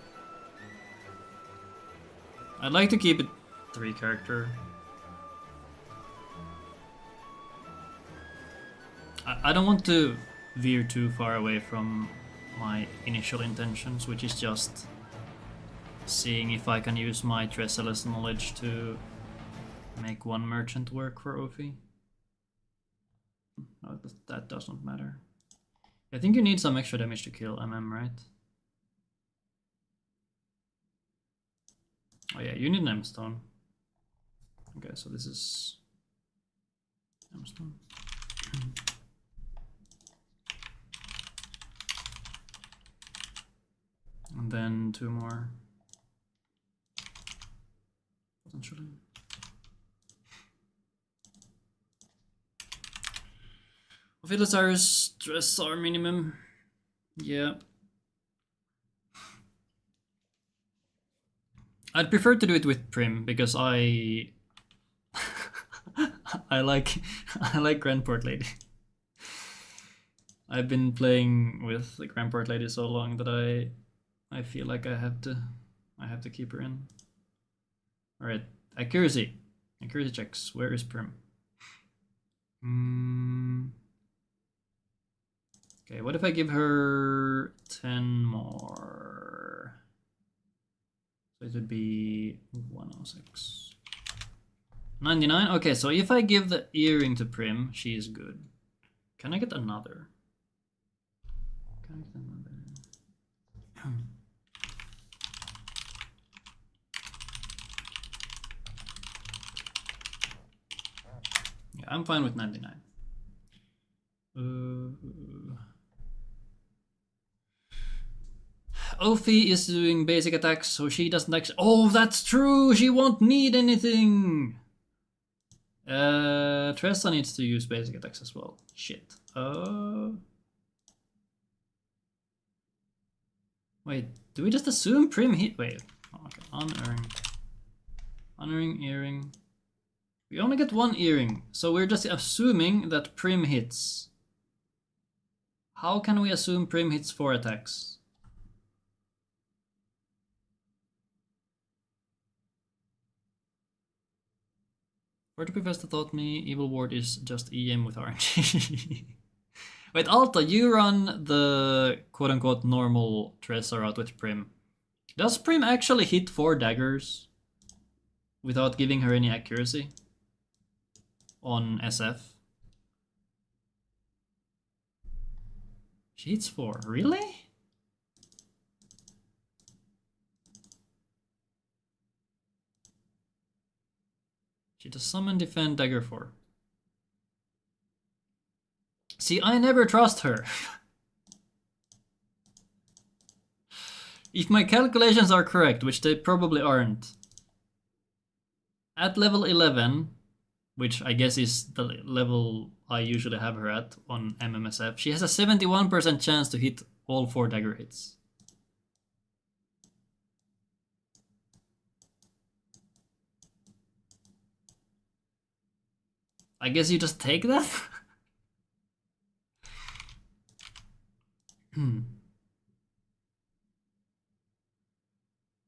[SPEAKER 1] I'd like to keep it 3 character. I don't want to veer too far away from my initial intentions, which is just seeing if I can use my Tressel's knowledge to make one merchant work for Ophi. No, that doesn't matter. I think you need some extra damage to kill MM, right? Oh yeah, you need an M-Stone. Okay, so this is M-Stone. And then 2 more. Potentially. Philosarus stress are minimum. Yeah. I'd prefer to do it with Prim because I like Grandport Lady. I've been playing with the Grandport Lady so long that I feel like I have to keep her in. All right, accuracy checks. Where is Prim? Okay, what if I give her 10 more? So it would be 106. 99? Okay, so if I give the earring to Prim, she is good. Can I get another? Can I get another? Yeah, I'm fine with 99. Ophi is doing basic attacks, so she doesn't actually. Oh, that's true! She won't need anything! Tressa needs to use basic attacks as well. Shit. Wait, do we just assume Prim hit? Wait. Okay, unearring, earring. We only get 1 earring, so we're just assuming that Prim hits. How can we assume Prim hits 4 attacks? Word Professor taught me Evil Ward is just EM with RNG. Wait, Alta, you run the quote-unquote normal Tressa route with Prim. Does Prim actually hit 4 daggers without giving her any accuracy on SF? She hits 4, really? She does summon, defend, dagger 4. See, I never trust her. If my calculations are correct, which they probably aren't, at level 11, which I guess is the level I usually have her at on MMSF, she has a 71% chance to hit all 4 dagger hits. I guess you just take that?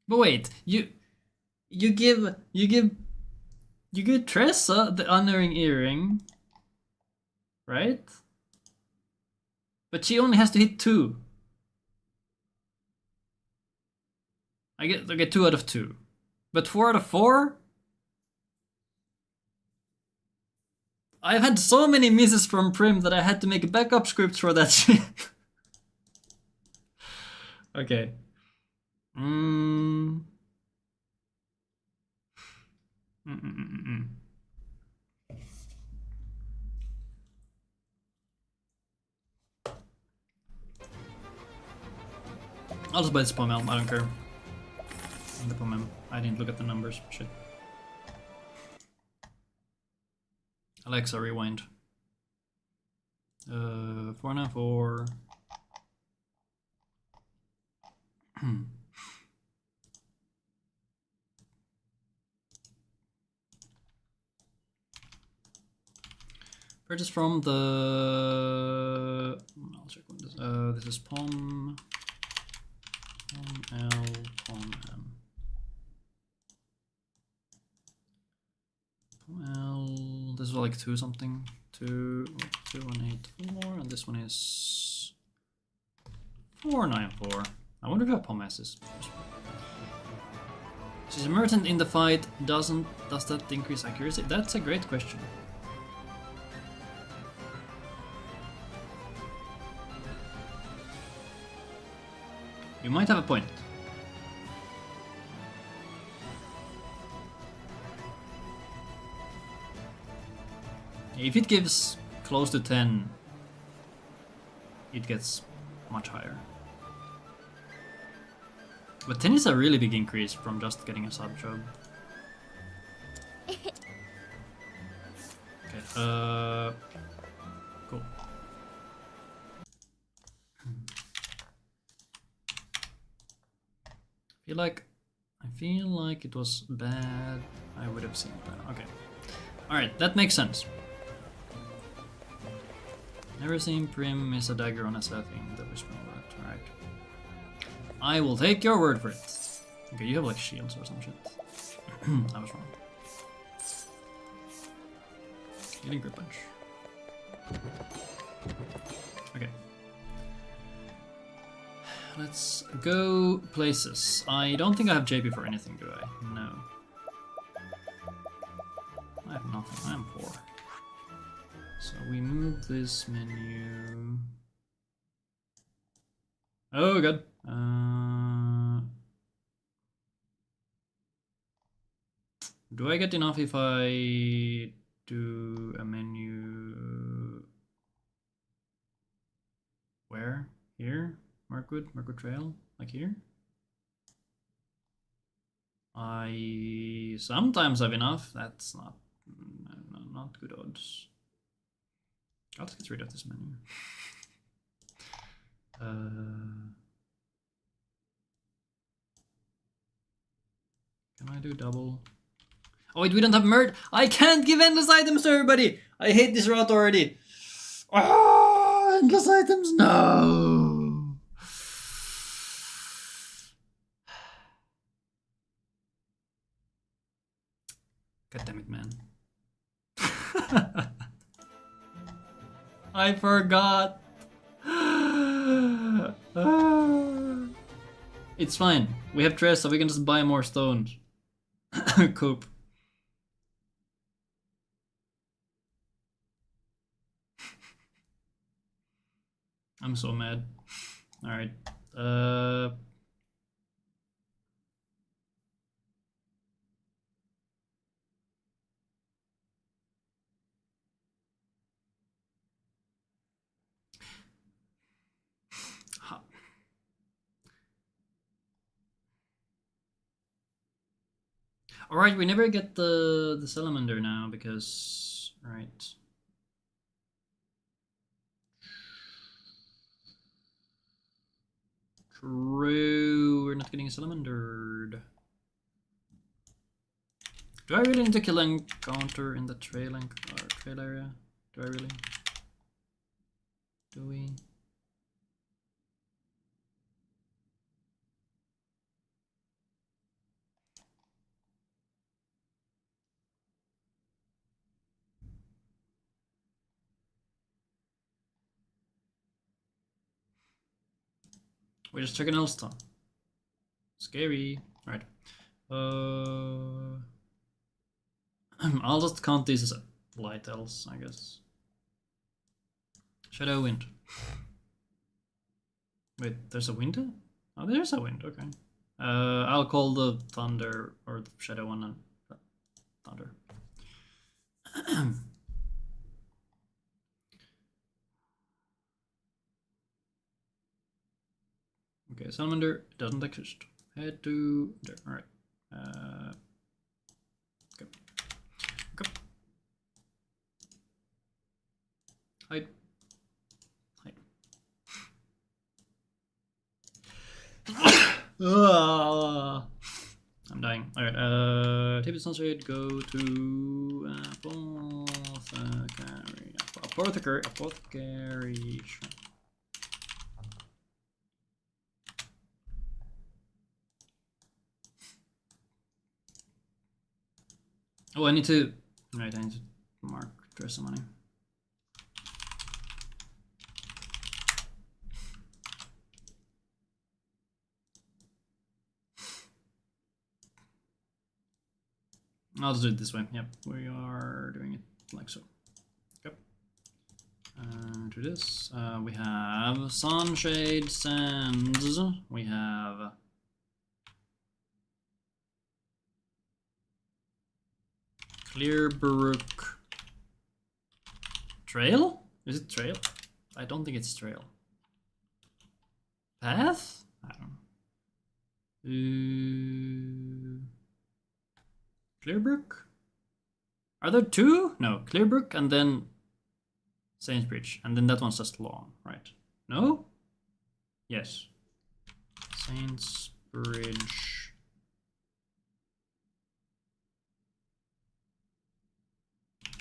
[SPEAKER 1] But wait, you give Tressa the unearring earring, right? But she only has to hit 2. I get 2 out of 2. But 4 out of 4? I've had so many misses from Prim that I had to make backup scripts for that shit. Okay. I'll just buy this Pomel, I don't care. The Pomel. I didn't look at the numbers, shit. Alexa, rewind. 494. Purchase from the. I'll check what this. This is Pom L Pom M. Pom L. This is like 2 something. 2184, and this one is 494. I wonder if Pom S is. She's a merchant in the fight. Does that increase accuracy? That's a great question. You might have a point. If it gives close to 10, it gets much higher. But 10 is a really big increase from just getting a sub job. Okay, cool. I feel like it was bad. I would have seen that. Okay. Alright, that makes sense. Never seen Prim miss a dagger on a setting that was worked. Alright. I will take your word for it. Okay, you have like shields or some shit. I was wrong. Healing grip punch. Okay. Let's go places. I don't think I have JP for anything, do I? No. I have nothing. I'm poor. So we move this menu. Oh god. Do I get enough if I do a menu? Where? Here? Mirkwood Trail? Like here? I sometimes have enough. That's not good odds. I'll just get rid of this menu. Can I do double? Oh wait, we don't have Mert. I can't give endless items to everybody. I hate this route already. Oh, endless items, no. God damn it, man. I forgot. It's fine. We have Tress, so we can just buy more stones. Coop. I'm so mad. Alright. Alright, we never get the salamander now because right. True, we're not getting a salamander. Do I really need to kill an encounter in the trail area? Do I really? Do we? We're just checking Elsta. Scary. Alright. I'll just count these as light elves, I guess. Shadow wind. Wait, there's a wind? Oh, there's a wind, okay. I'll call the thunder or the shadow one and thunder. Okay, salamander doesn't exist. Head to there. Alright. Go. Go. Hide. Hide. I'm dying. Alright, tip is sunset, go to apothecary. Apothecary. Sure. Oh, I need to. Right, I need to mark dress some money. I'll just do it this way. Yep, we are doing it like so. Yep. Do this. We have Sunshade Sands. We have Clearbrook Trail? Is it trail? I don't think it's trail. Path? I don't know. Clearbrook? Are there two? No, Clearbrook and then Sainsbridge. And then that one's just long, right? No? Yes. Sainsbridge.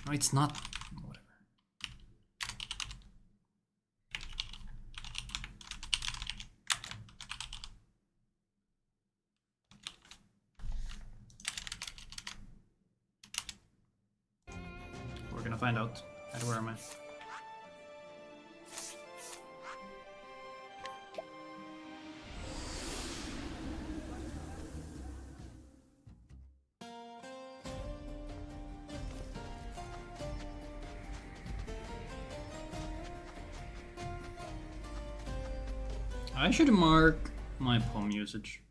[SPEAKER 1] No, it's not. Whatever. We're gonna find out. And where am I? I should mark my POM usage.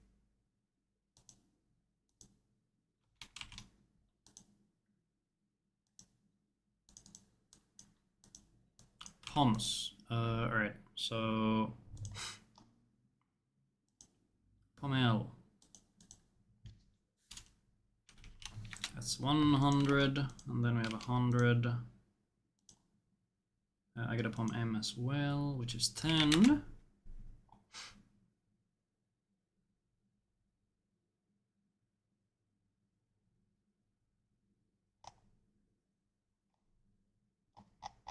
[SPEAKER 1] POMs. Alright, so POML. That's 100, and then we have 100. I get a POM M as well, which is 10.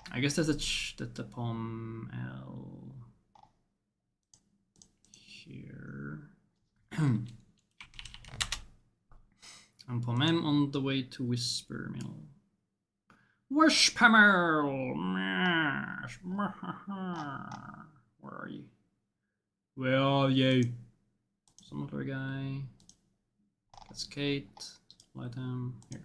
[SPEAKER 1] I guess that's the POM L here. And POM M on the way to Whisper Mill. Whisper Mill! Where are you? Where are you? Some other guy. Cascade. Light him. Here.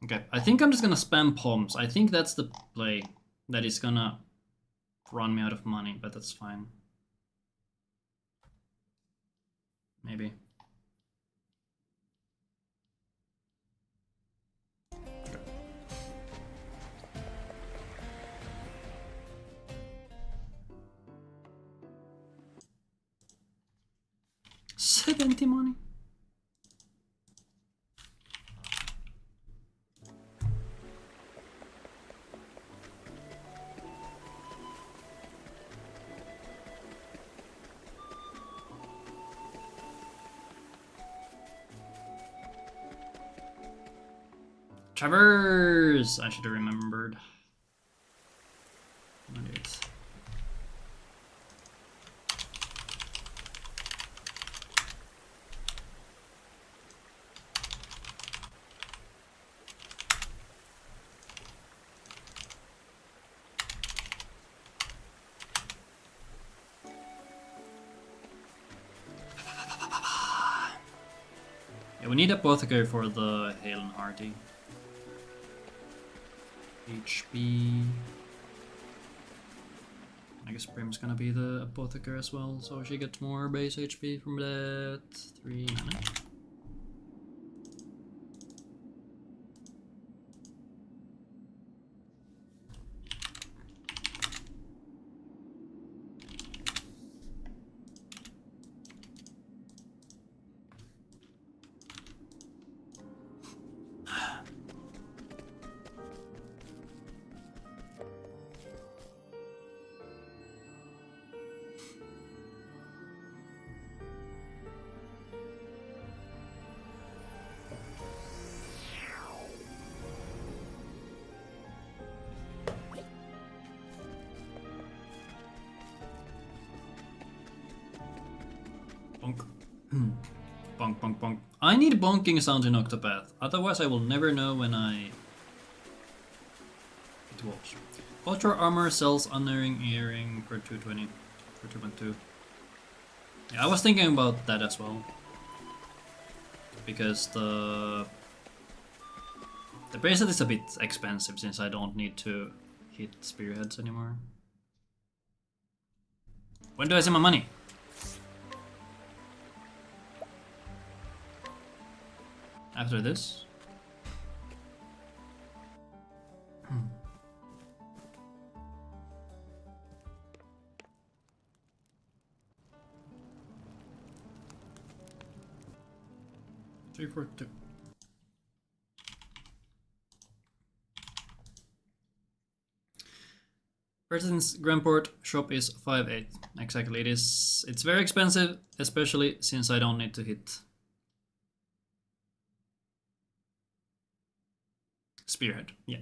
[SPEAKER 1] Okay, I think I'm just gonna spam POMs. I think that's the play that is gonna run me out of money, but that's fine. Maybe. Okay. 70 money. Traverse! I should have remembered. Yeah, we need Apothecary for the Hale and Hearty. HP. I guess Prim's gonna be the Apothecary as well, so she gets more base HP from that. 3 mana. Bonk, bonk, bonk. I need bonking sounds in Octopath, otherwise I will never know when it was. Ultra armor sells unerring earring for 220, for 2.2. Yeah, I was thinking about that as well. Because the bracelet is a bit expensive since I don't need to hit spearheads anymore. When do I see my money? After this? Three, four, two. President's Grandport shop is 5.8. Exactly, it is. It's very expensive, especially since I don't need to hit spearhead. Yeah.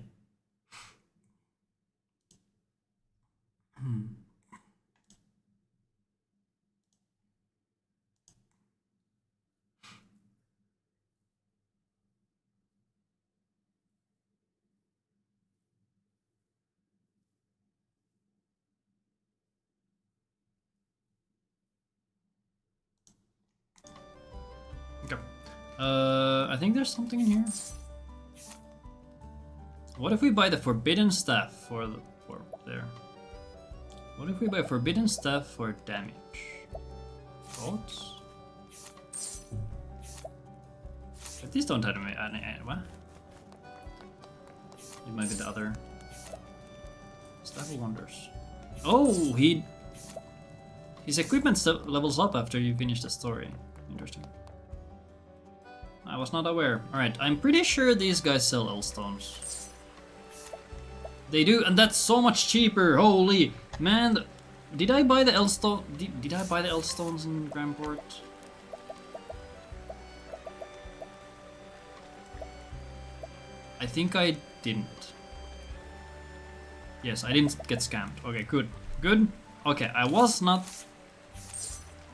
[SPEAKER 1] Okay. I think there's something in here. What if we buy the Forbidden Staff for there? What if we buy Forbidden Staff for damage? Thoughts? But these don't have any what? It might be the other. Staff of Wonders. Oh, his equipment levels up after you finish the story. Interesting. I was not aware. Alright, I'm pretty sure these guys sell L-stones. They do, and that's so much cheaper. Holy man, did I buy the L-stone? Did I buy the L-stones in Grandport? I think I didn't. Yes, I didn't get scammed. Okay, good. Good. Okay, I was not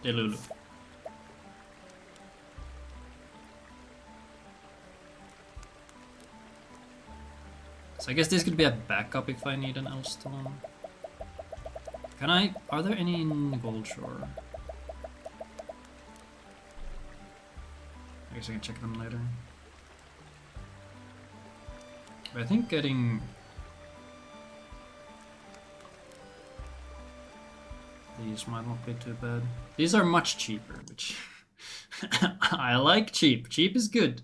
[SPEAKER 1] Delulu. So I guess this could be a backup if I need an L-stone. Can I... Are there any in Goldshore? I guess I can check them later. But I think getting... These might not be too bad. These are much cheaper, which... I like cheap. Cheap is good.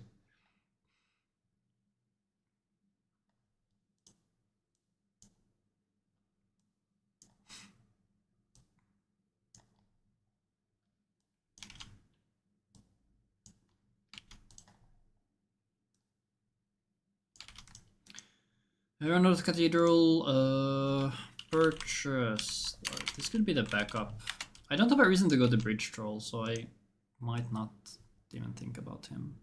[SPEAKER 1] North Cathedral, purchase. This could be the backup. I don't have a reason to go to Bridge Troll, so I might not even think about him.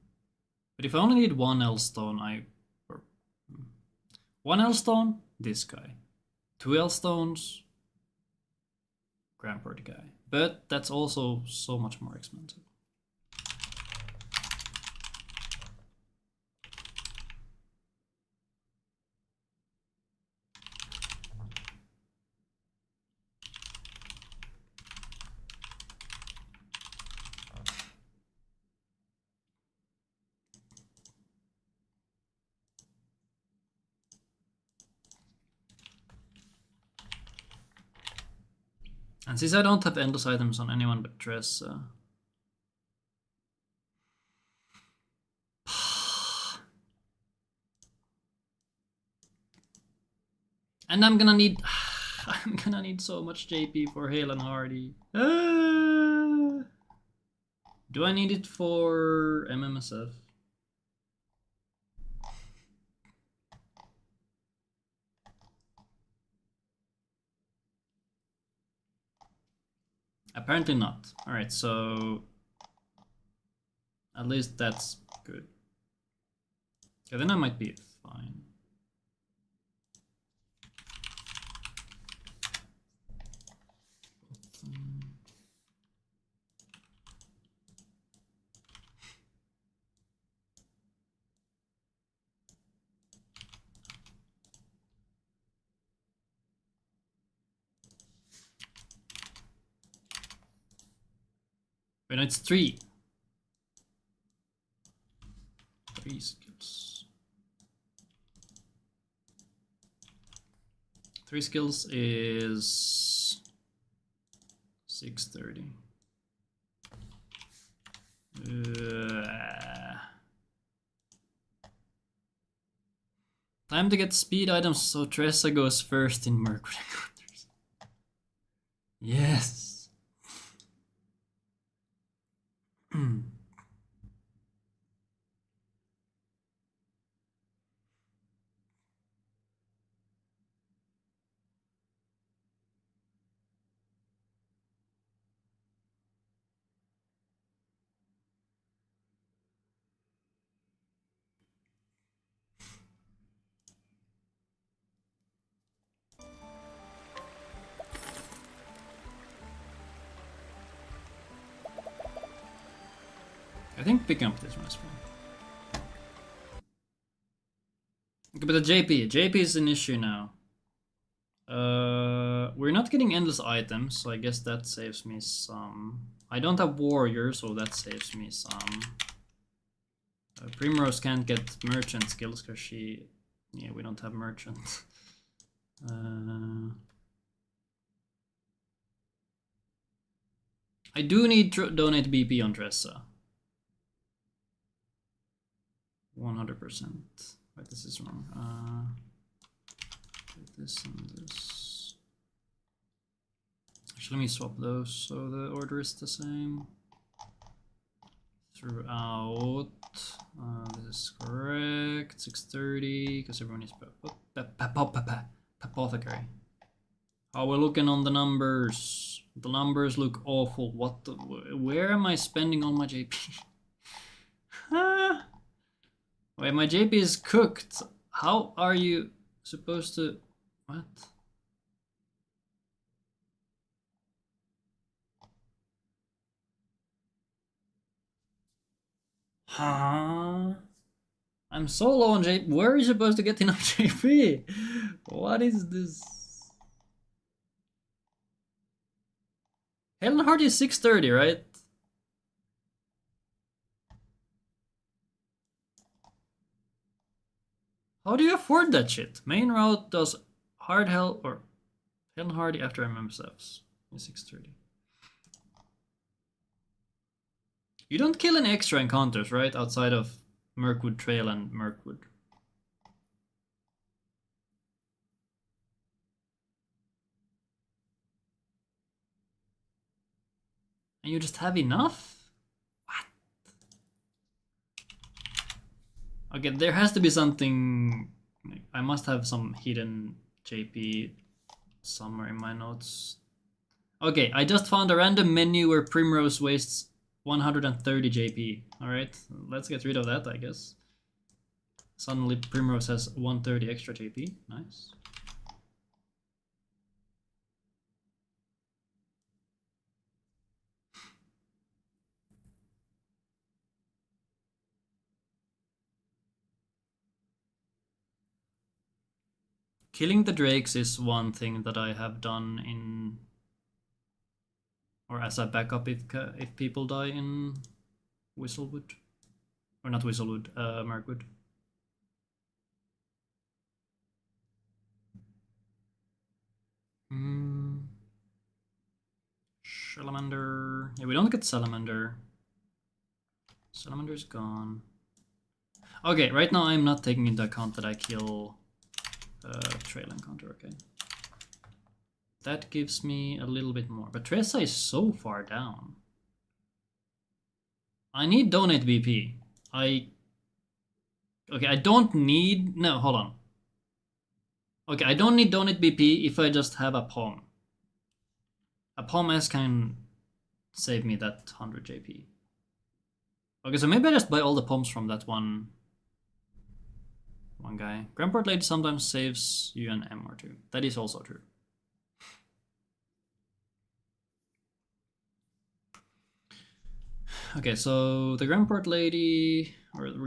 [SPEAKER 1] But if I only need one L-stone, one L-stone, this guy. 2 L-stones, Grandport guy. But that's also so much more expensive. And since I don't have endless items on anyone but Tressa... And I'm gonna need... I'm gonna need so much JP for Hale and Hardy. Do I need it for MMSF? Apparently not. Alright, so... At least that's good. Okay, then I might be fine. Wait, no, it's 3. 3 skills. 3 skills is 630. Time to get speed items, so Tressa goes first in Mercury encounters. Yes. I think picking up this one is fine. Okay, but the JP is an issue now. We're not getting endless items, so I guess that saves me some. I don't have warrior, so that saves me some. Primrose can't get merchant skills because she... Yeah, we don't have merchant. I do need to donate BP on Tressa. 100%. Wait, this is wrong. This and this. Actually, let me swap those so the order is the same. Throughout. This is correct. 630, because everyone is apothecary. How are we looking on the numbers? The numbers look awful. What the, where am I spending all my JP? Wait, my JP is cooked. How are you supposed to... What? Huh? I'm so low on JP. Where are you supposed to get enough JP? What is this? Helen Hardy is 630, right? How do you afford that shit? Main route does hard hell or Helen Hardy after MMSFs in 630. You don't kill any extra encounters, right? Outside of Mirkwood Trail and Mirkwood. And you just have enough? What? Okay, there has to be something... I must have some hidden JP somewhere in my notes. Okay, I just found a random menu where Primrose wastes 130 JP. Alright, let's get rid of that, I guess. Suddenly Primrose has 130 extra JP. Nice. Killing the drakes is one thing that I have done in... Or as a backup if people die in Whistlewood. Or not Whistlewood, Mirkwood. Salamander. Yeah, we don't get Salamander. Salamander's gone. Okay, right now I'm not taking into account that I kill Trail Encounter, okay. That gives me a little bit more. But Tressa is so far down. I need donate BP. Okay, I don't need... No, hold on. Okay, I don't need donate BP if I just have a POM. A POM S can save me that 100 JP. Okay, so maybe I just buy all the POMs from that one guy. Grandport Lady sometimes saves you an M or two. That is also true. Okay, so the Grandport Lady, or the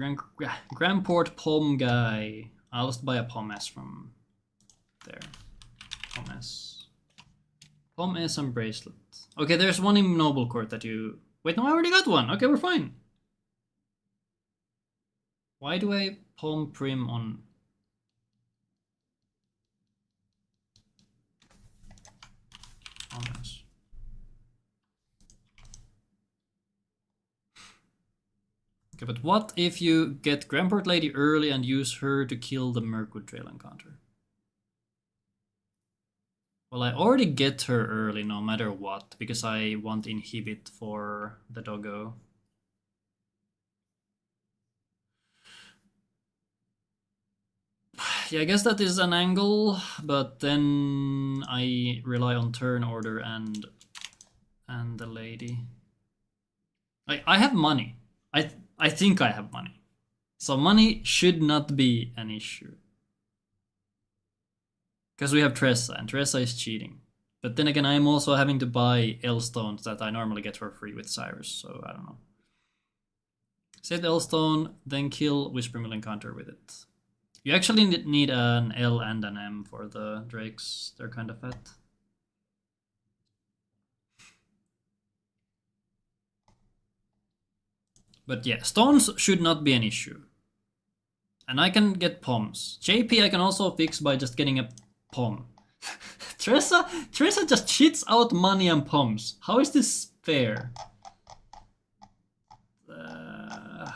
[SPEAKER 1] Grandport POM guy. I'll just buy a POM S from there. POM S. POM S and bracelet. Okay, there's one in Noble Court that you... Wait, no, I already got one. Okay, we're fine. Why do I palm prim on... this? Okay, but what if you get Grandport Lady early and use her to kill the Mirkwood Trail encounter? Well, I already get her early no matter what, because I want inhibit for the doggo. Yeah, I guess that is an angle, but then I rely on turn order and the lady. I have money. I think I have money. So money should not be an issue. Because we have Tressa, and Tressa is cheating. But then again, I'm also having to buy L-stones that I normally get for free with Cyrus, so I don't know. Set L-stone, then kill Whispermill encounter with it. You actually need an L and an M for the drakes. They're kind of fat. But yeah, stones should not be an issue. And I can get poms. JP I can also fix by just getting a pom. Tressa just cheats out money and poms. How is this fair?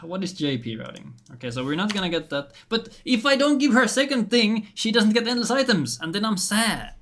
[SPEAKER 1] What is JP routing? Okay, so we're not gonna get that. But if I don't give her a second thing, she doesn't get endless items, and then I'm sad.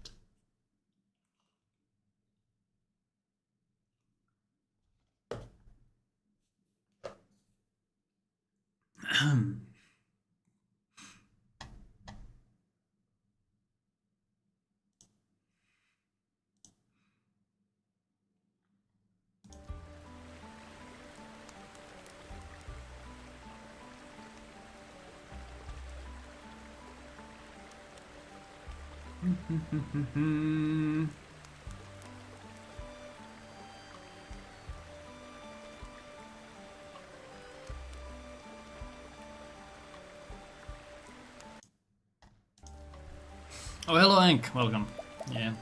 [SPEAKER 1] Oh, hello, Ank. Welcome. Yeah,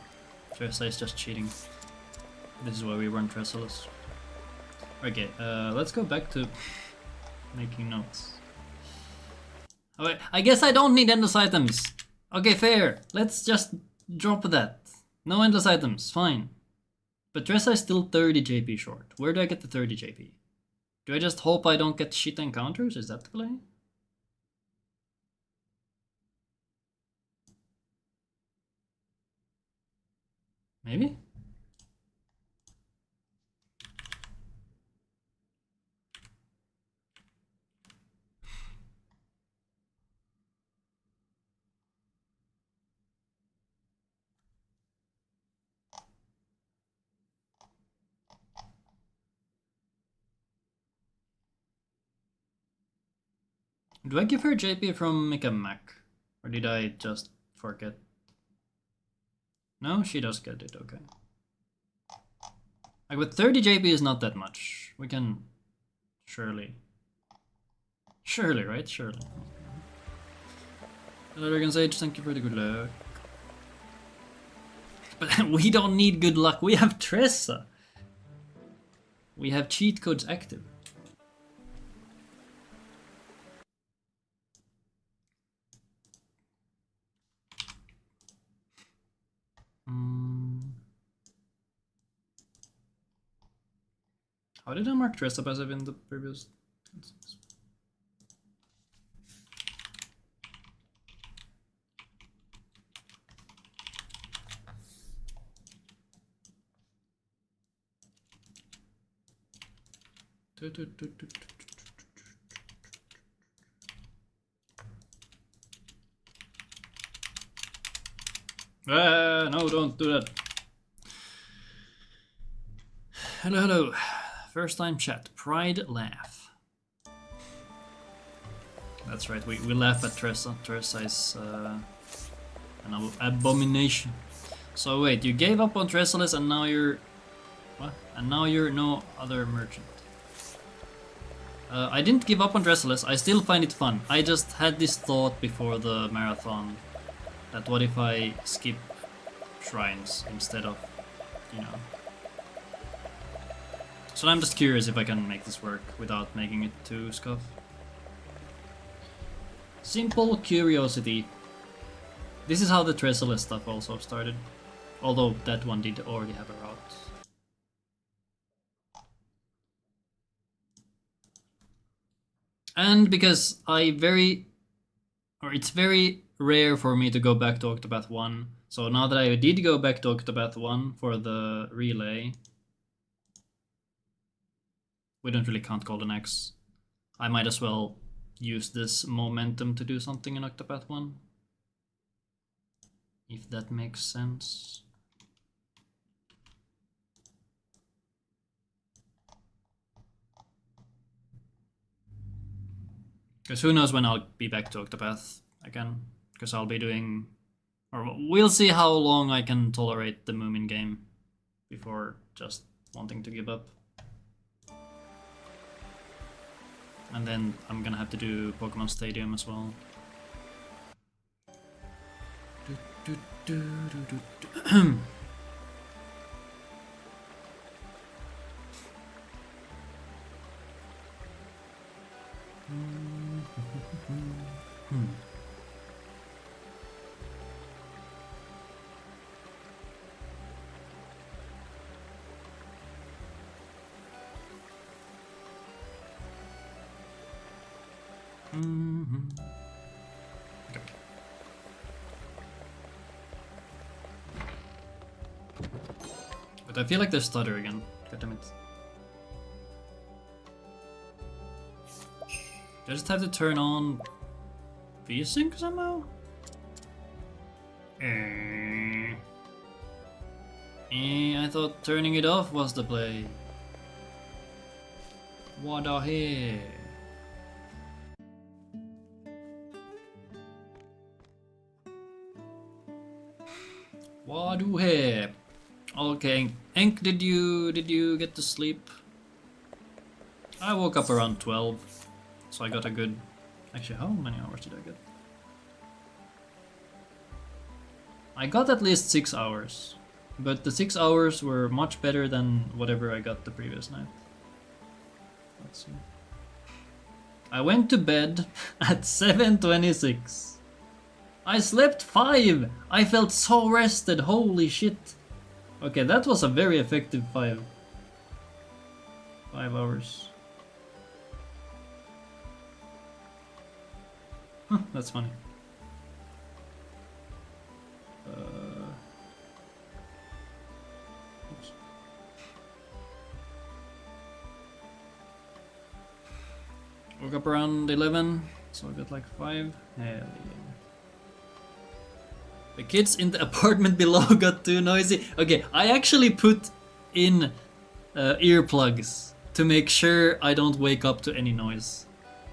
[SPEAKER 1] Tressa is just cheating. This is why we run Tressalus. Okay, let's go back to making notes. Alright, I guess I don't need endless items. Okay, fair. Let's just drop that. No endless items, fine. But Tressa is still 30 JP short. Where do I get the 30 JP? Do I just hope I don't get shit encounters? Is that the play? Maybe? Do I give her JP from Mika Mac? Or did I just forget? No, she does get it, okay. Like with 30 JP is not that much. We can surely. Surely, right? Surely. Hello Dragon Sage, thank you for the good luck. But we don't need good luck, we have Tressa. We have cheat codes active. How did I mark Tressa passive in the previous instance? No, don't do that. Hello, hello. First time chat. Pride laugh. That's right, we laugh at Tressa. Tressa is an abomination. So wait, you gave up on Tressalus and now you're... What? And now you're no other merchant. I didn't give up on Tressalus, I still find it fun. I just had this thought before the marathon that what if I skip shrines instead of, you know... So I'm just curious if I can make this work without making it too scuff. Simple curiosity. This is how the Trestle stuff also started. Although that one did already have a route. And because it's very rare for me to go back to Octopath 1. So now that I did go back to Octopath 1 for the relay, we don't really count Golden Axe. I might as well use this momentum to do something in Octopath 1. If that makes sense. Because who knows when I'll be back to Octopath again. Because I'll be doing... Or we'll see how long I can tolerate the Moomin game before just wanting to give up. And then I'm gonna have to do Pokemon Stadium as well. Okay. But I feel like they stutter again. God damn it. Do I just have to turn on VSync somehow? I thought turning it off was the play. What the hell? What do we? Okay, Enk, did you get to sleep? I woke up around 12, so I got a good... Actually, how many hours did I get? I got at least 6 hours, but the 6 hours were much better than whatever I got the previous night. Let's see. I went to bed at 7:26. I slept 5! I felt so rested, holy shit. Okay, that was a very effective 5 hours. Huh, that's funny. Oops. Woke up around 11, so I got like 5. Hell yeah. The kids in the apartment below got too noisy. Okay, I actually put in earplugs to make sure I don't wake up to any noise.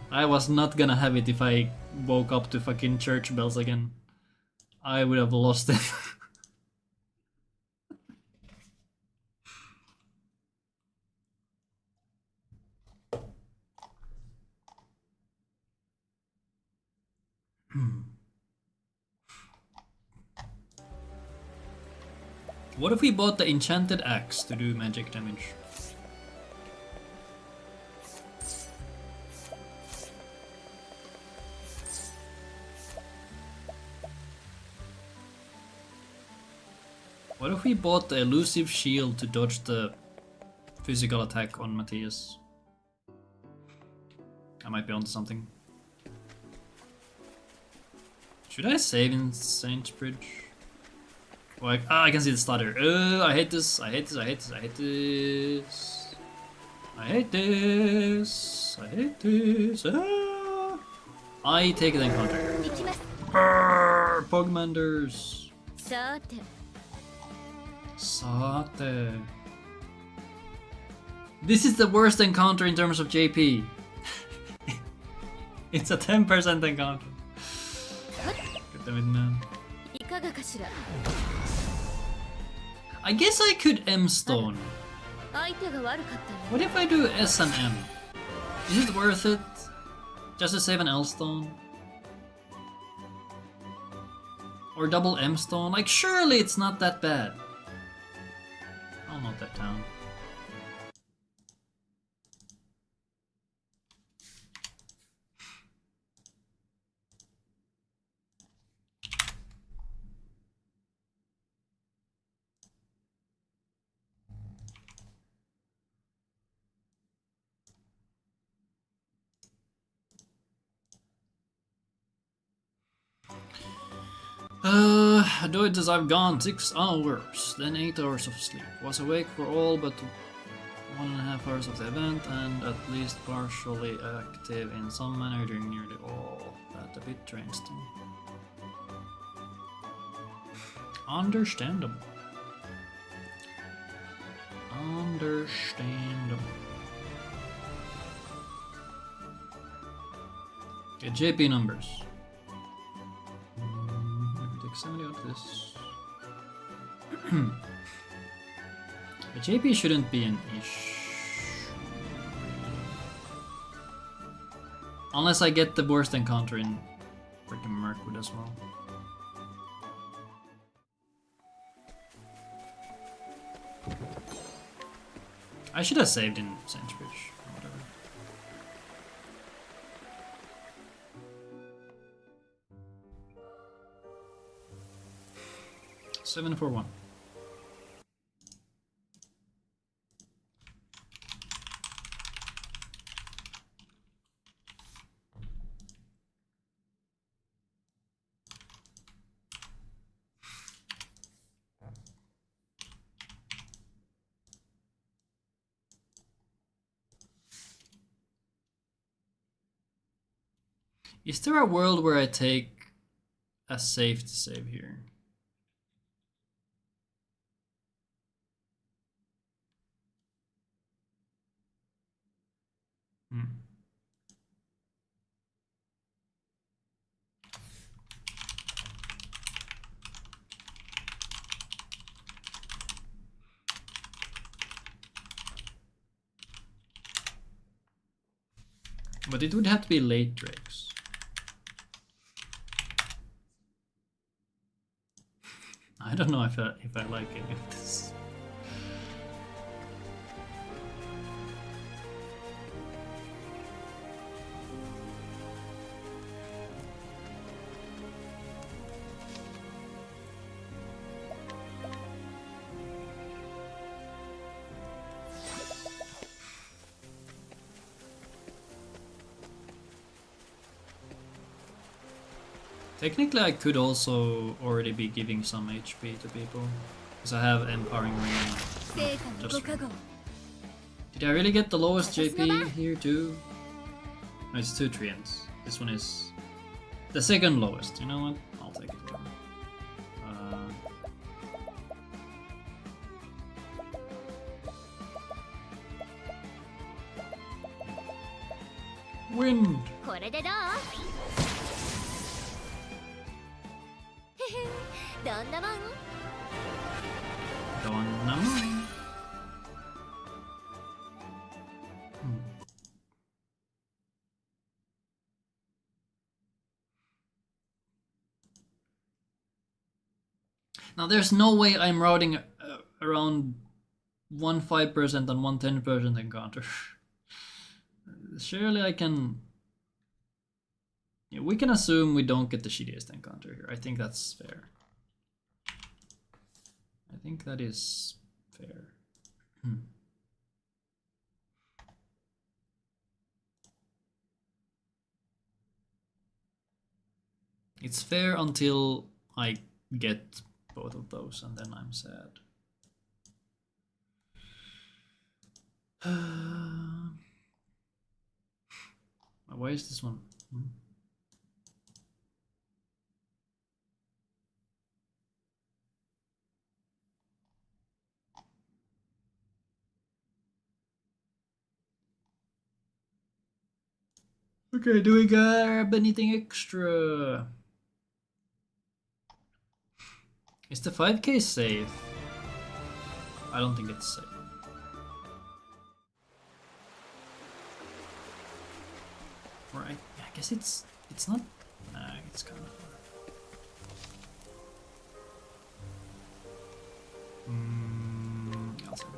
[SPEAKER 1] I was not gonna have it if I woke up to fucking church bells again. I would have lost it. What if we bought the enchanted axe to do magic damage? What if we bought the elusive shield to dodge the physical attack on Matthias? I might be onto something. Should I save in Saint Bridge? Like, I can see the stutter. I hate this. I hate this. I hate this. I hate this. I hate this. I hate this. Ah. I take the encounter. Pogmanders. Sate. This is the worst encounter in terms of JP. It's a 10% encounter. God damn it, man. I guess I could M Stone. What if I do S and M? Is it worth it? Just to save an L Stone? Or double M Stone? Like, surely it's not that bad. I'll note that down. Doid says I've gone 6 hours, then 8 hours of sleep. Was awake for all but 1.5 hours of the event and at least partially active in some manner during nearly all. That a bit drains them. Understandable. Understandable. Okay, JP numbers. Let me take 70 out of this. The JP shouldn't be an issue. Unless I get the worst encounter in freaking Mirkwood as well. I should have saved in Sainsbridge or whatever. Seven for one. Is there a world where I take a safe to save here? But it would have to be late Drakes. I don't know if I like any of this. Technically, I could also already be giving some HP to people, because I have Empowering Ring. Did I really get the lowest JP here too? No, it's 2 Treants. This one is the second lowest. You know what? I'll take it. Wind! Now there's no way I'm routing around 1 5% and 1 10% encounter. Surely I can... Yeah, we can assume we don't get the shittiest encounter here. I think that's fair. I think that is fair. It's fair until I get both of those, and then I'm sad. Why is this one? Okay, do we grab anything extra? Is the 5k safe? I don't think it's safe. Or I guess it's not. Nah, it's kind of. I'll save it.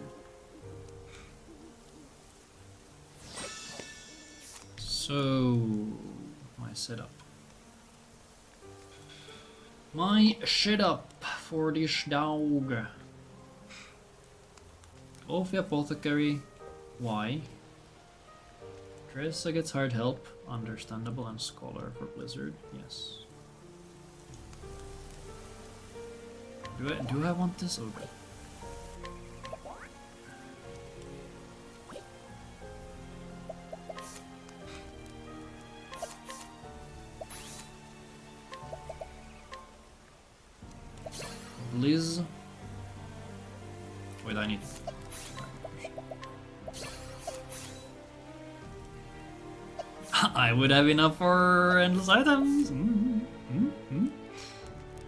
[SPEAKER 1] So my setup. My setup for this dog. Ophi Apothecary. Why? Tressa gets hard help. Understandable. And Scholar for Blizzard. Yes. Do I want this? Oh god. Liz. Wait, I need. I would have enough for endless items.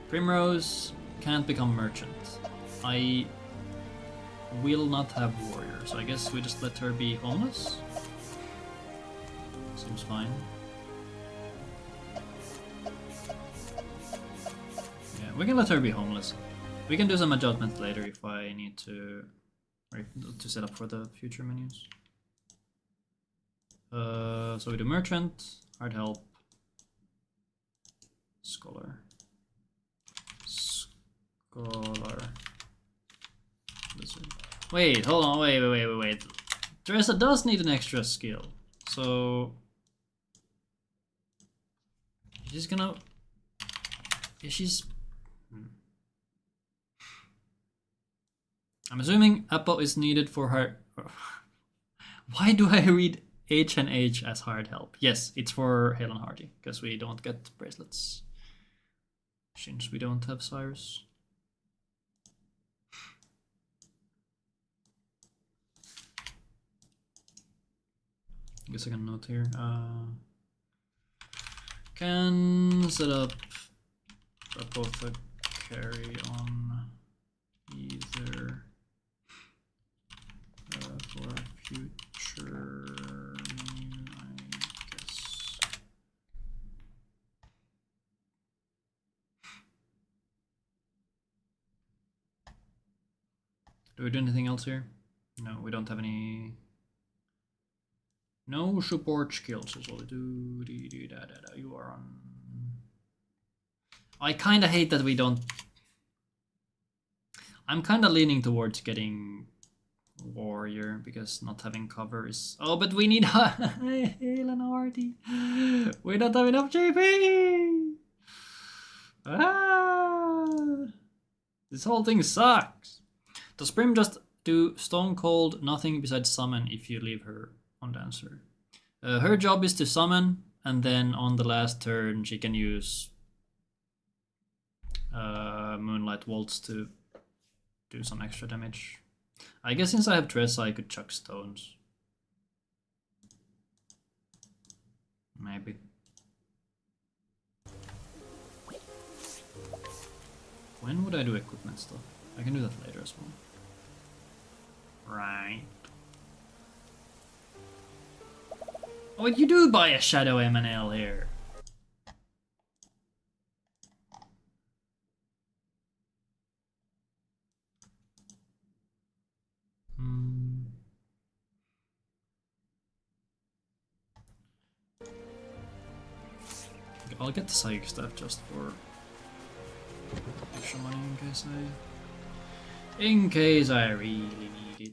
[SPEAKER 1] Primrose can't become merchant. I will not have warrior, so I guess we just let her be homeless. Seems fine. Yeah, we can let her be homeless. We can do some adjustments later if I need to, or to set up for the future menus. So we do merchant, hard help, scholar, wizard. Wait, hold on, wait. Teresa does need an extra skill, so she's gonna. Yeah, she's. I'm assuming Apple is needed for her. Why do I read H and H as hard help? Yes, it's for Hale and Hardy, because we don't get bracelets. Since we don't have Cyrus. I guess I can note here. Can set up apothecary on either for a future menu, I guess. Do we do anything else here? No, we don't have any. No support skills is all we do. You are on. I kind of hate that we don't. I'm kind of leaning towards getting warrior because not having cover is. Oh, but we need Hale and Hardy. We don't have enough JP. This whole thing sucks. Does Prim just do Stone Cold nothing besides summon if you leave her on dancer? Her job is to summon, and then on the last turn she can use Moonlight Waltz to do some extra damage. I guess since I have Tressa I could chuck stones. Maybe. When would I do equipment stuff? I can do that later as well. Right. Oh, you do buy a Shadow MNL here. I'll get the psychic stuff just for extra money in case I really need it.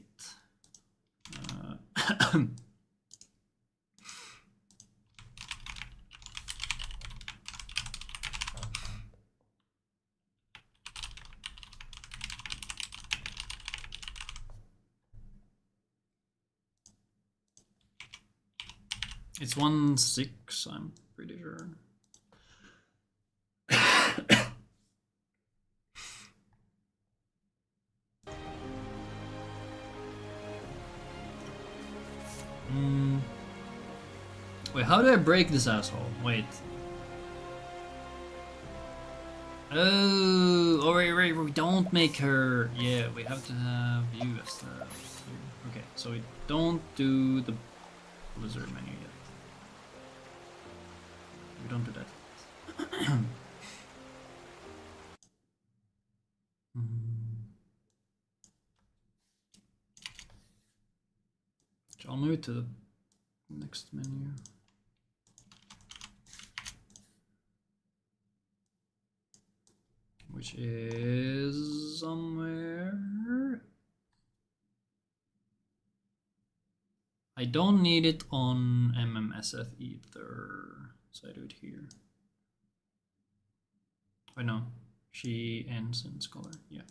[SPEAKER 1] It's 1-6, I'm pretty sure. Wait, how do I break this asshole? Wait. Oh, wait, we don't make her. Yeah, we have to have you as the. Okay, so we don't do the Blizzard menu yet. We don't do that. I'll move it to the next menu. Which is somewhere. I don't need it on MMSF either, so I do it here. I know. She ends in Scholar, yeah.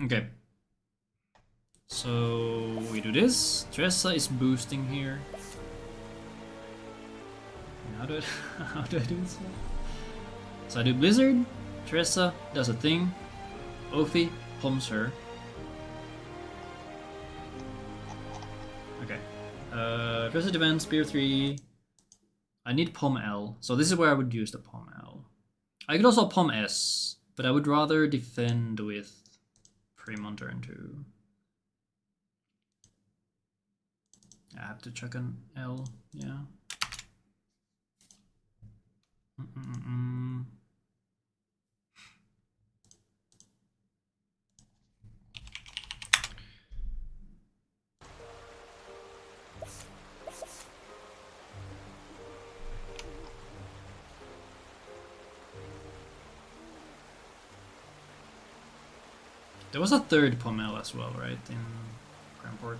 [SPEAKER 1] Okay. So we do this. Tressa is boosting here. How do how do I do this? So I do Blizzard. Tressa does a thing. Ophi pumps her. Okay. Tressa defends, Spear 3. I need Pom L. So this is where I would use the Pom L. I could also Pom S, but I would rather defend with Prim on turn 2. I have to check an L, yeah. There was a third Pommel as well, right, in Cramport?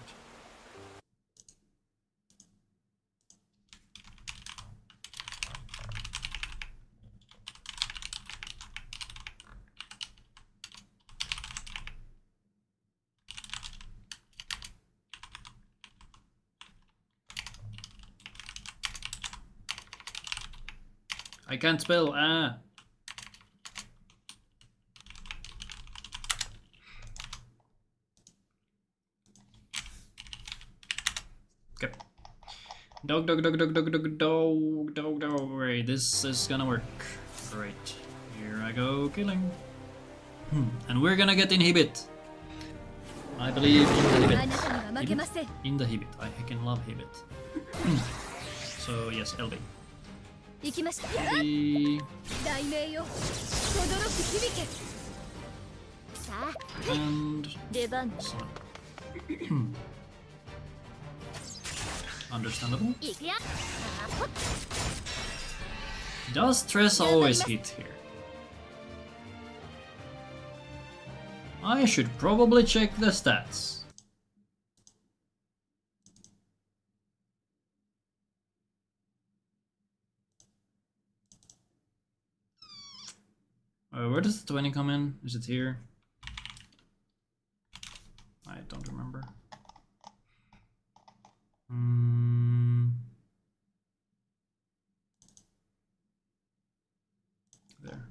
[SPEAKER 1] I can't spell, ah! Okay. Dog. Right, this is gonna work. Great. Here I go, killing. And we're gonna get inhibit. I believe in the Hibit. In the Hibit. I heckin' love Hibit. So, yes, LB. LB. And... Understandable. Does Tressa always hit here? I should probably check the stats. Where does the 20 come in? Is it here? I don't remember. There.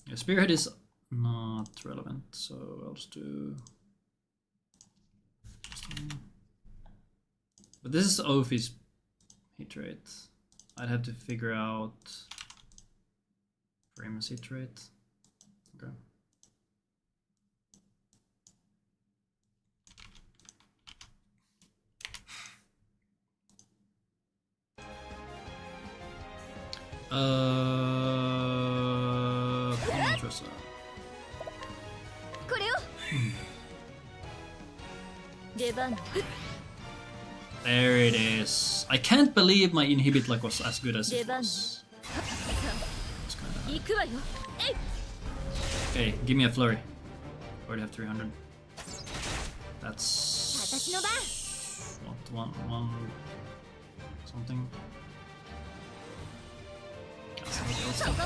[SPEAKER 1] Yeah, Spearhead is not relevant, so I'll just do... But this is Ophi's hit rate. I'd have to figure out Frame's hit rate. Okay. Tressa. There it is. I can't believe my inhibit luck was as good as it was. It's kinda high. Okay, give me a flurry. Already have 300. That's what, one something. That's not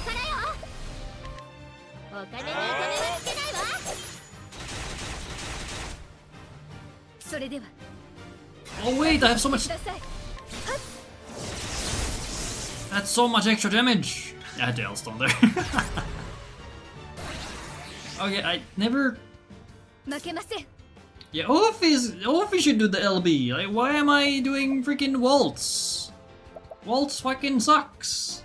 [SPEAKER 1] oh wait, I have so much. That's so much extra damage. I had the L-Stone there. Okay, I never. Yeah, Ophi should do the LB. Like, why am I doing freaking Waltz? Waltz fucking sucks.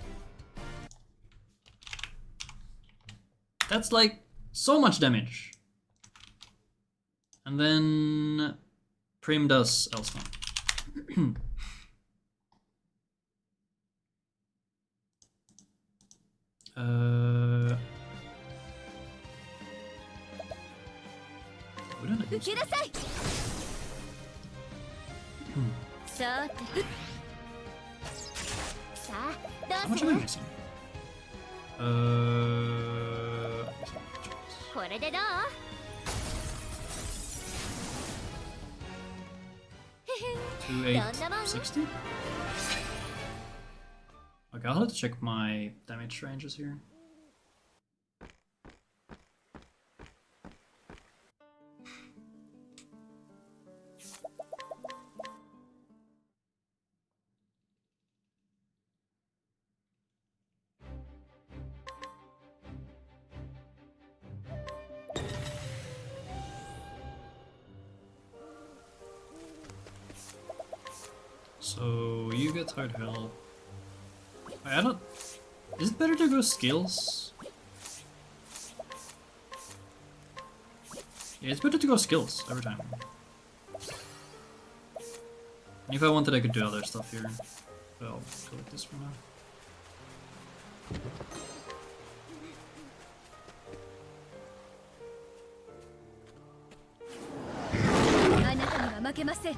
[SPEAKER 1] That's like so much damage. And then Prim does L-Stone. seconds.
[SPEAKER 2] 受けなさい。さて。さあ、
[SPEAKER 1] How
[SPEAKER 2] どう
[SPEAKER 1] much
[SPEAKER 2] す
[SPEAKER 1] am I
[SPEAKER 2] る？
[SPEAKER 1] missing?
[SPEAKER 2] これでどう？
[SPEAKER 1] 2860? Okay, I'll have to check my damage ranges here. So you get hard health. I don't. Is it better to go skills? Yeah, it's better to go skills every time. And if I wanted, I could do other stuff here. But I'll go with this for now.
[SPEAKER 2] あなたには負けません。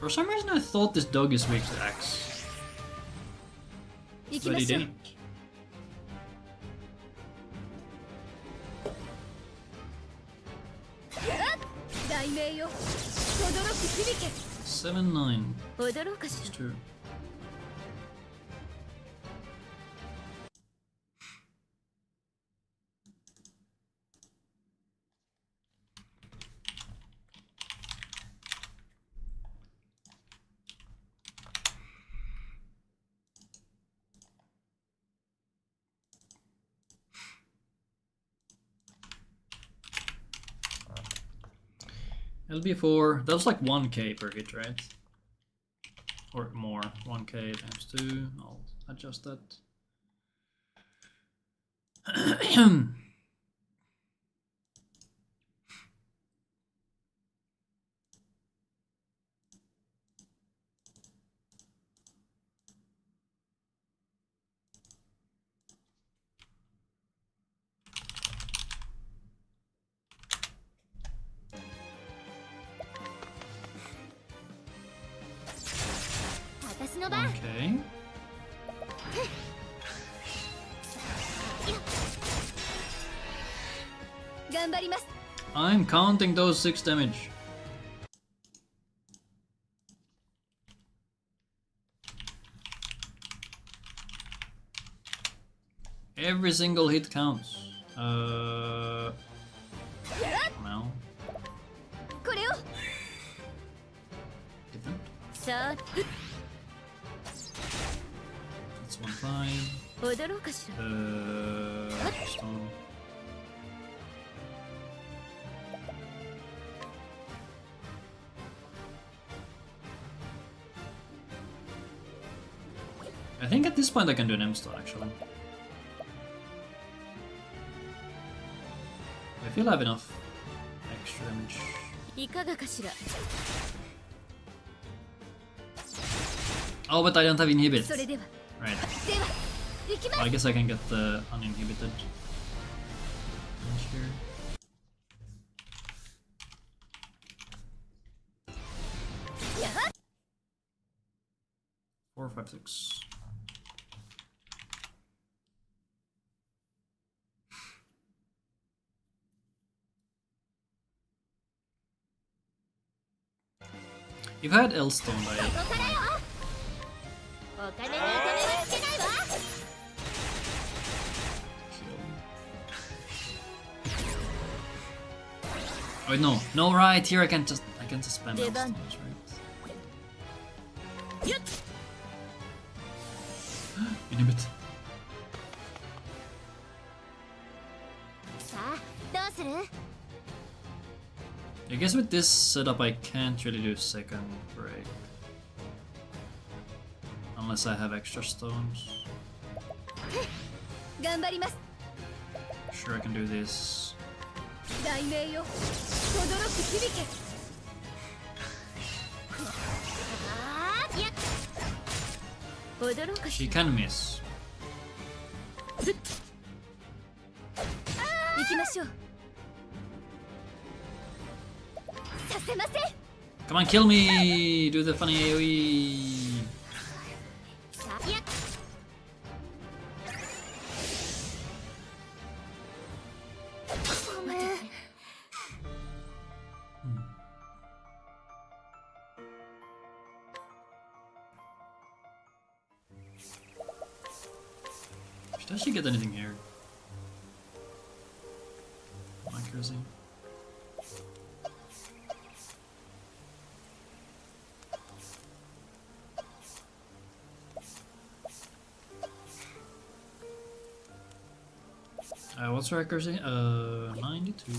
[SPEAKER 1] For some reason, I thought this dog is weak to axe,
[SPEAKER 2] 行き
[SPEAKER 1] but
[SPEAKER 2] ま
[SPEAKER 1] he
[SPEAKER 2] しょう。
[SPEAKER 1] didn't.
[SPEAKER 2] 雷鳴よ。轟く響け。
[SPEAKER 1] 7-9.
[SPEAKER 2] 踊ろうかし
[SPEAKER 1] It's
[SPEAKER 2] ら。
[SPEAKER 1] 2. LB4, that was like 1k per hit, right? Or more, 1k times 2, I'll adjust that. Okay. I'm counting those 6 damage. Every single hit counts. Well. Didn't. That's 1-5. Stone. I think at this point I can do an M-Stone actually. I feel I have enough extra damage.
[SPEAKER 2] いかがかしら。
[SPEAKER 1] Oh, but I don't have inhibit.
[SPEAKER 2] それでは。
[SPEAKER 1] Right.
[SPEAKER 2] では、行きま
[SPEAKER 1] Well, I guess I can get the uninhibited damage here. Four, 5, 6. If I had L-Stone, I
[SPEAKER 2] ここからよ。お金にお金はつけないわ。
[SPEAKER 1] kill. Wait, no, no, right here I can just spam
[SPEAKER 2] Devan.
[SPEAKER 1] L-Stones, right?
[SPEAKER 2] よっ。
[SPEAKER 1] Inhibit.
[SPEAKER 2] さあ、どうする？
[SPEAKER 1] I guess with this setup I can't really do second break. Unless I have extra stones.
[SPEAKER 2] 頑張ります。
[SPEAKER 1] Sure, I can do this.
[SPEAKER 2] 雷鳴よ。轟く響け。ああ、やっ。驚か
[SPEAKER 1] She
[SPEAKER 2] し。
[SPEAKER 1] can miss.
[SPEAKER 2] 行きましょう。せません。
[SPEAKER 1] Come on, kill me! Do the funny AoE!
[SPEAKER 2] さいや ごめん。
[SPEAKER 1] Does she get anything here? Accuracy. What's her accuracy? 92.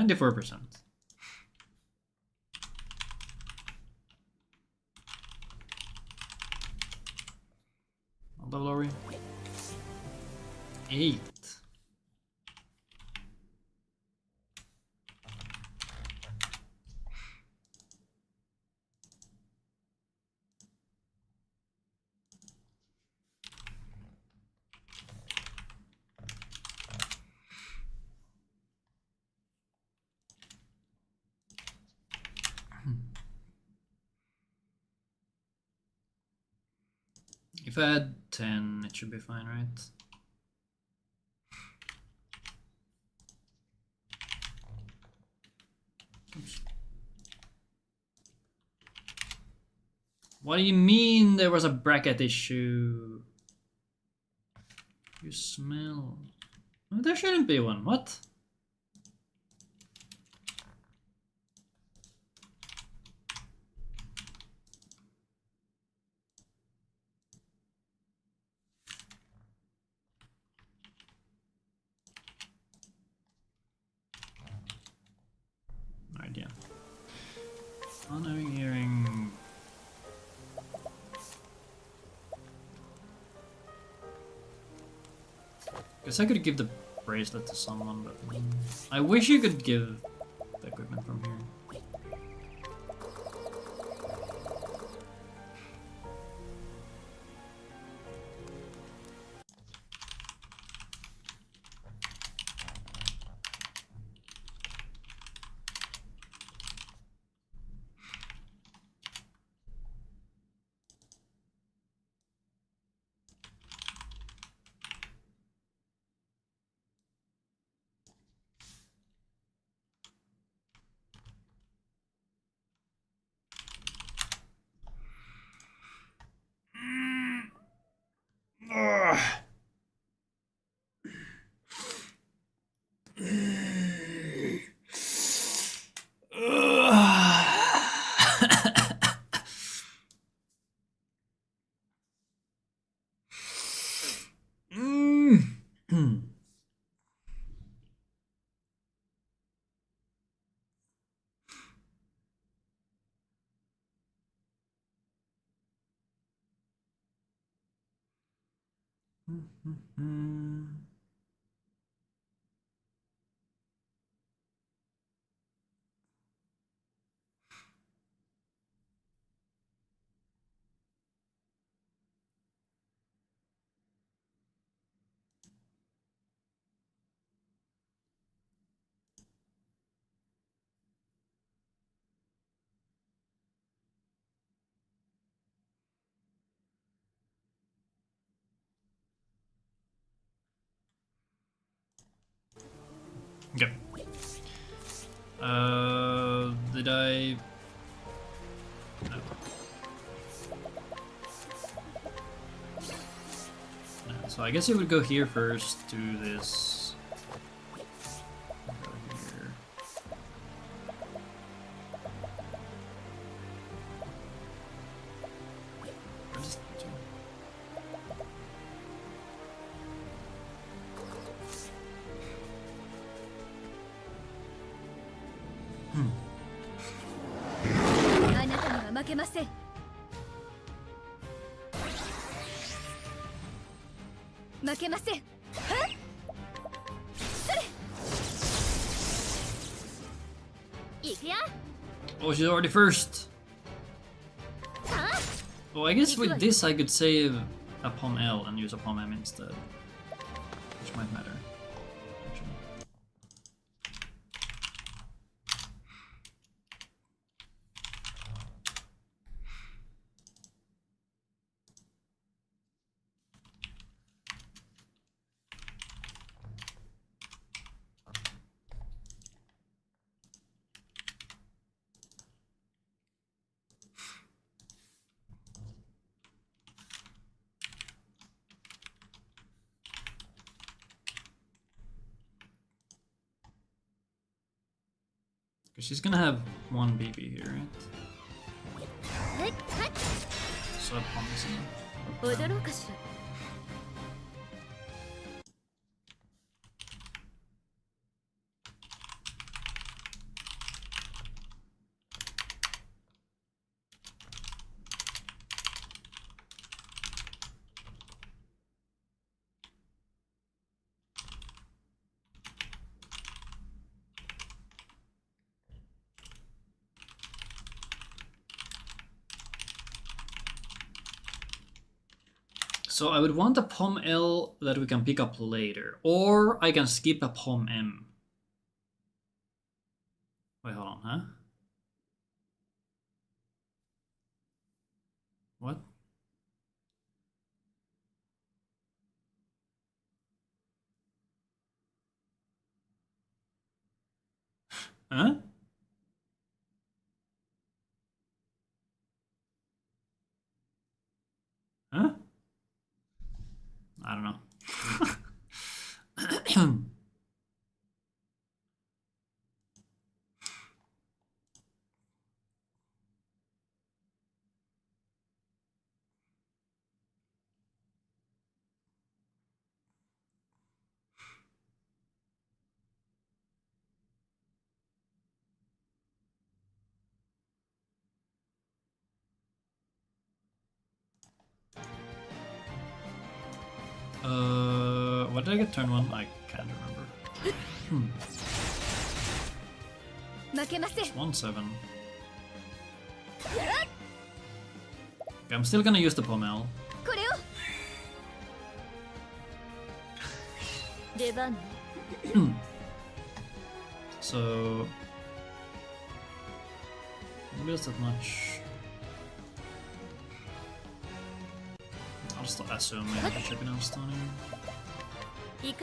[SPEAKER 1] %. What level are we? 8. If I add 10, it should be fine, right? Oops. What do you mean there was a bracket issue? You smell... Oh, there shouldn't be one. What? No idea. Honoring hearing. Guess I could give the bracelet to someone, but I wish you could give the equipment from here. Okay. Did I? No. No. So I guess it would go here first. Do this. Go here. Oh, she's already first. Oh, I guess with this I could save a Pom L and use a Pom M instead. Which might matter. Actually. She's gonna have one BB here, right? So a Pom is enough. So I would want a Pom L that we can pick up later, or I can skip a Pom M. Wait, hold on, huh? What? Huh? Huh? I don't know. What did I get turn 1? I can't remember. It's 1-7. Okay, I'm still gonna use the Pom L. So maybe that's that much. I'll just assume maybe the chicken else on here. Okay,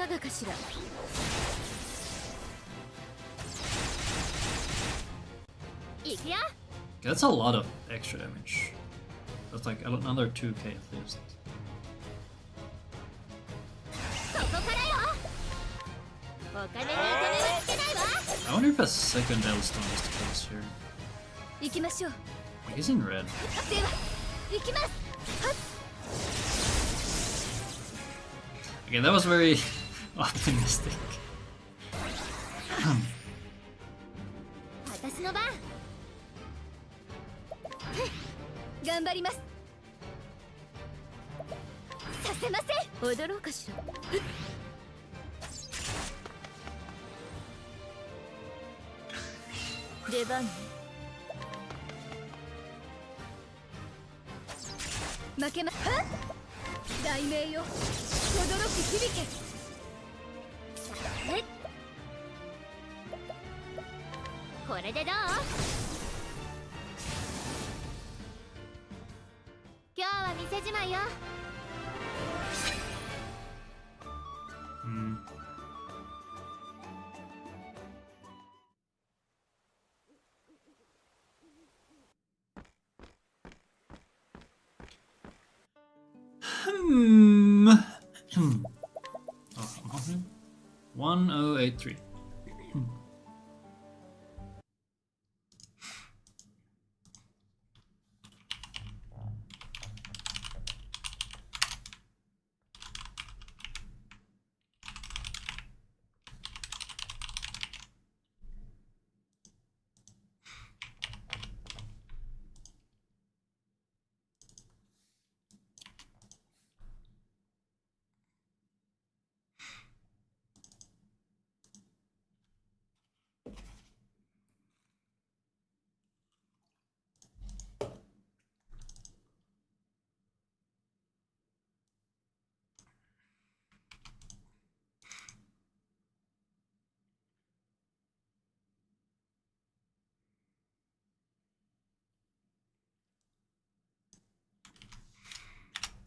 [SPEAKER 1] that's a lot of extra damage. That's like another 2k at least. I wonder if a second L stone is the case here. Like, he's in red. Okay, that was very optimistic. Oh, I'm hoping. 1083.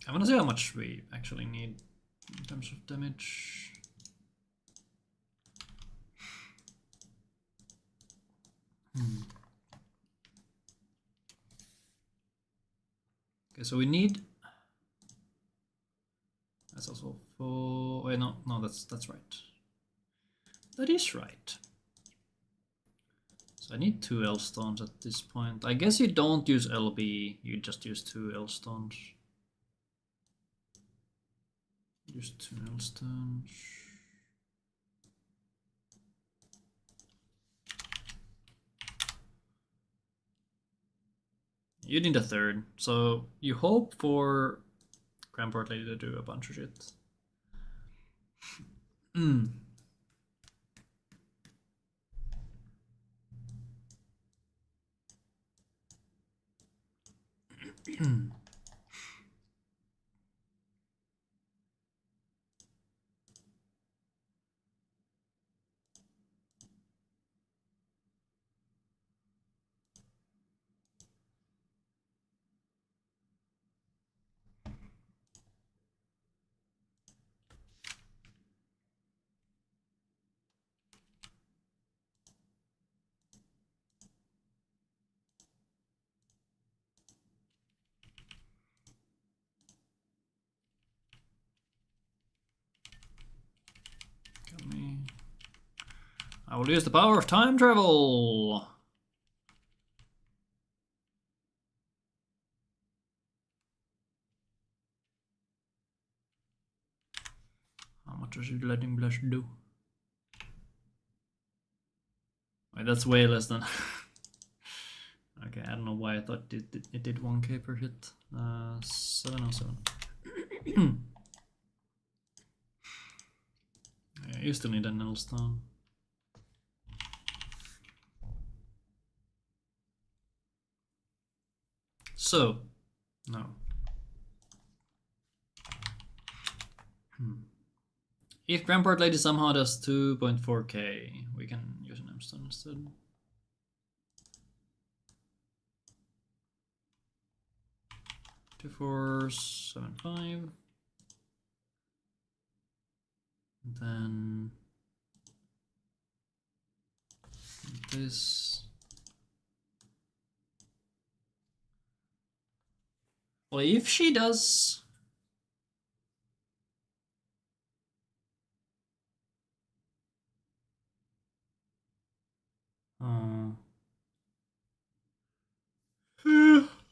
[SPEAKER 1] I wanna see how much we actually need in terms of damage. Okay, so we need. That's also for. Wait, no, that's right. That is right. So I need 2 L stones at this point. I guess you don't use LB, you just use 2 L stones. Use 2 L stones. You need a 3rd, so you hope for Grandport Lady to do a bunch of shit. I will use the power of time travel. How much does your Lightning Blush do? Wait, that's way less than. Okay, I don't know why I thought it did 1k per hit. 707. Yeah, you still need a Null Stone. So, no. If Grandport Lady somehow does 2.4k, we can use an M-Stone instead. Two, 4, 7, 5. Then this. Well, if she does.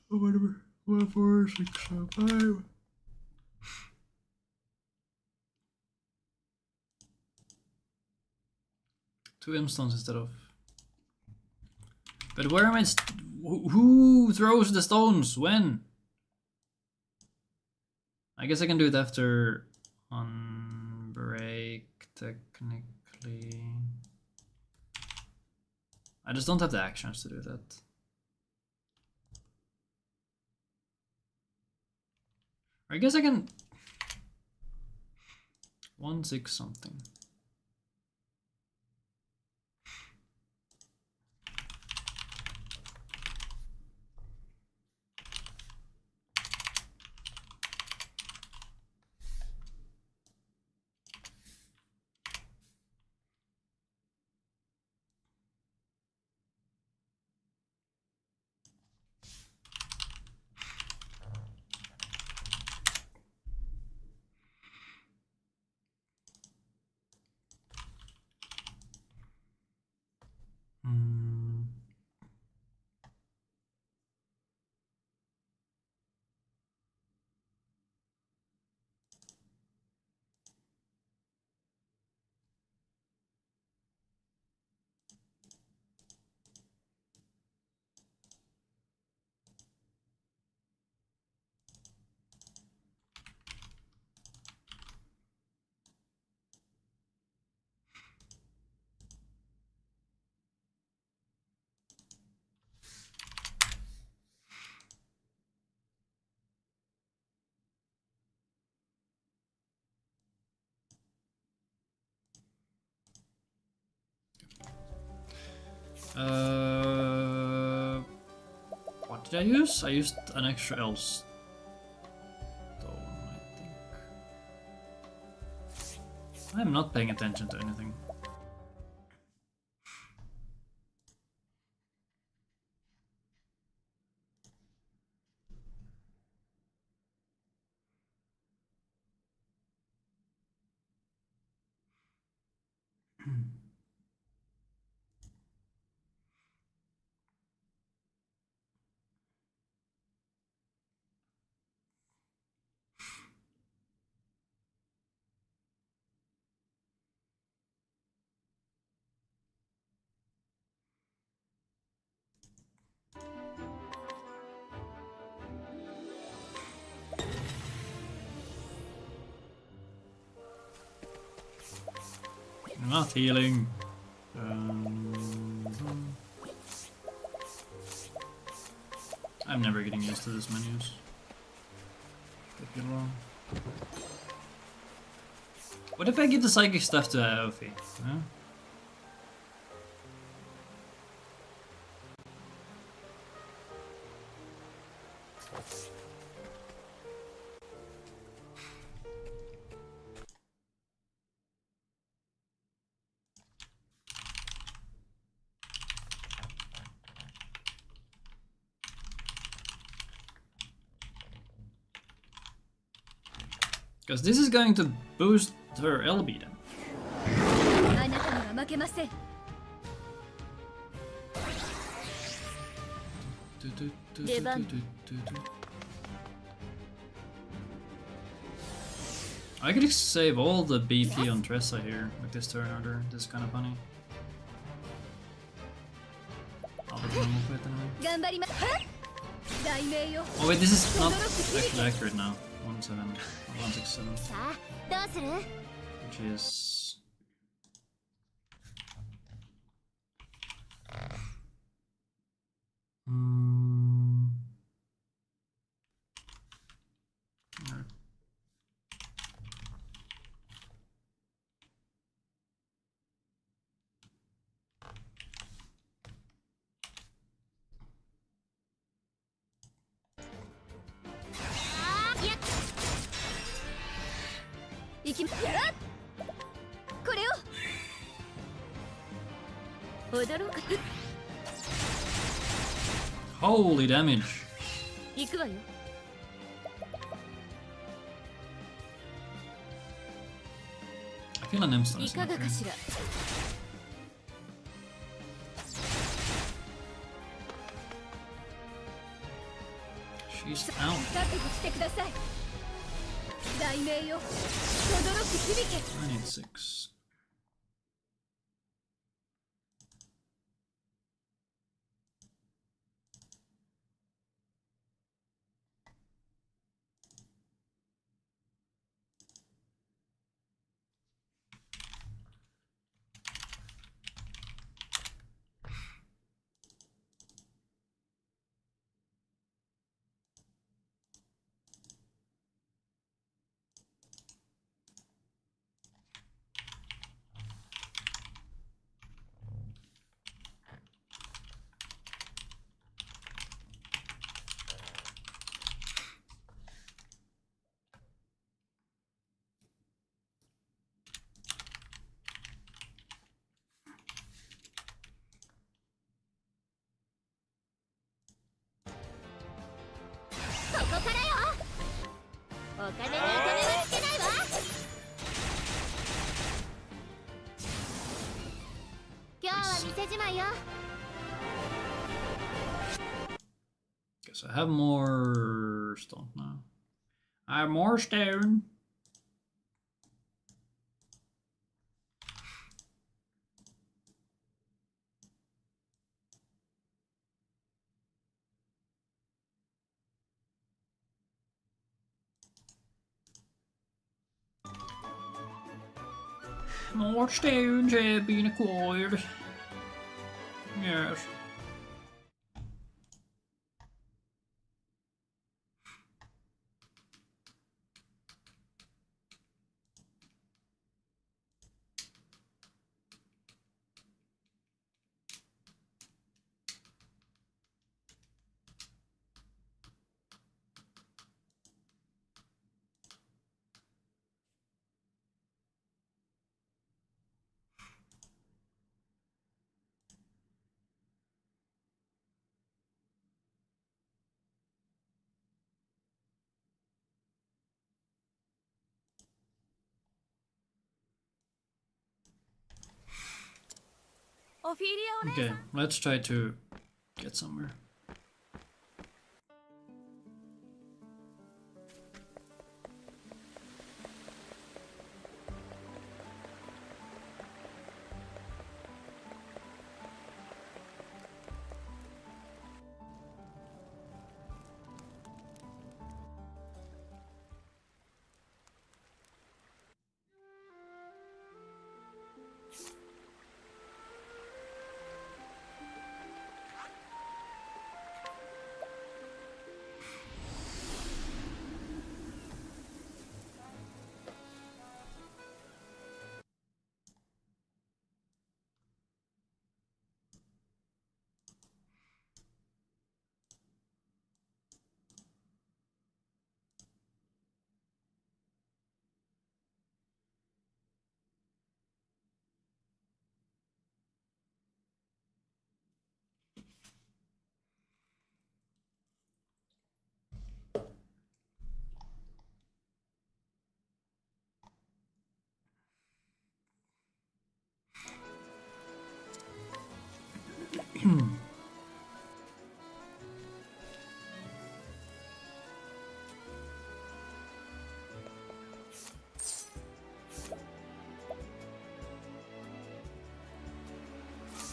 [SPEAKER 1] Whatever. 1, 4, 6, 7, 5. Two M-Stones instead of. But where am I? Who throws the stones? When? I guess I can do it after on break, technically. I just don't have the actions to do that. I guess I can 1/6 something. What did I use? I used an extra L stone. I'm not paying attention to anything. I'm not healing. I'm never getting used to these menus. Could be wrong. What if I give the psychic stuff to Ophi? Huh? Because this is going to boost her LB then. I could save all the BP on Tressa here with this turn order. This is kind of funny. I'll be going with it anyway. Oh wait, this is not actually accurate now. 167. Which is... Holy damage! I feel an instant. She's out. I need 6. Guess I have more stone now. I have more stone. More stones have been acquired. Yes.
[SPEAKER 2] オフィリアお姉
[SPEAKER 1] Okay,
[SPEAKER 2] さん
[SPEAKER 1] let's try to get somewhere.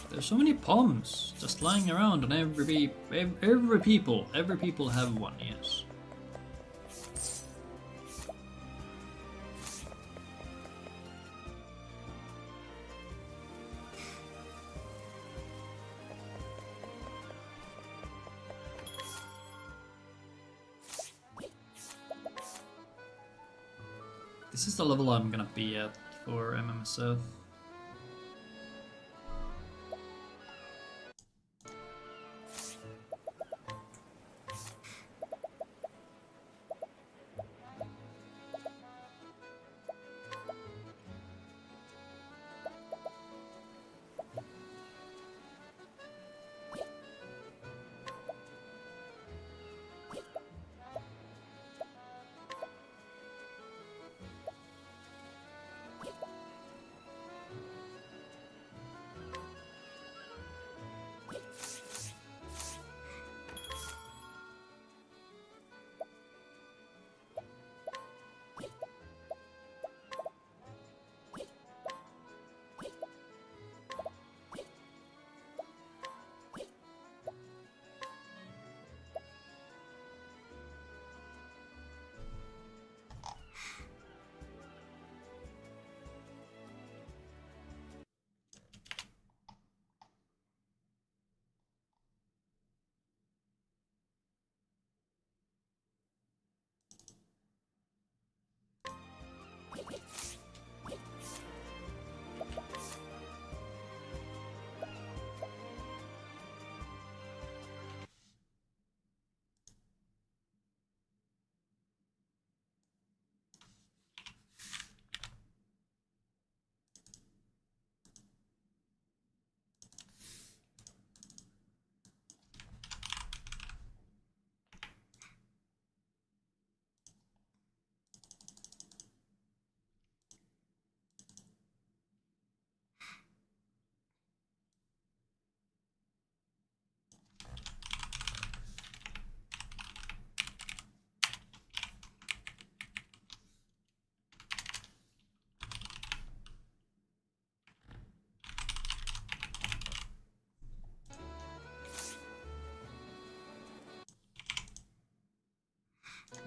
[SPEAKER 1] There's so many palms just lying around, and every people have one. Yes. This is the level I'm gonna be at for MMSF.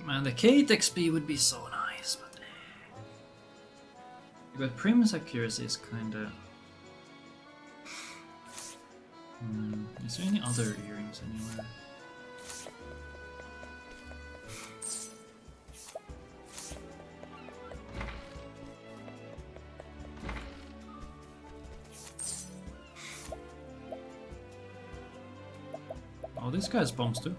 [SPEAKER 1] Man, the Kate XP would be so nice, but Prim's accuracy is kinda... Is there any other earrings anywhere? Oh, this guy has bombs too.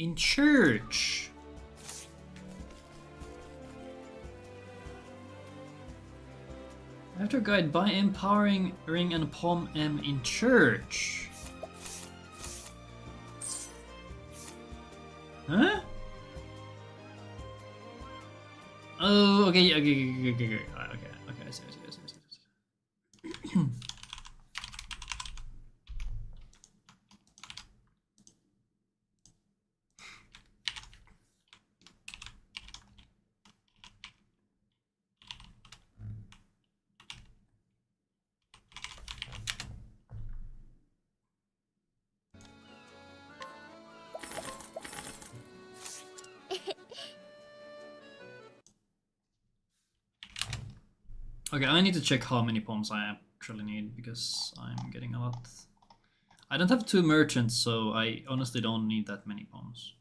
[SPEAKER 1] in church. After guide by empowering ring and palm M in church. Huh? Oh, okay, okay, I see. Okay, I need to check how many poems I actually need because I'm getting a lot. I don't have 2 merchants, so I honestly don't need that many poems.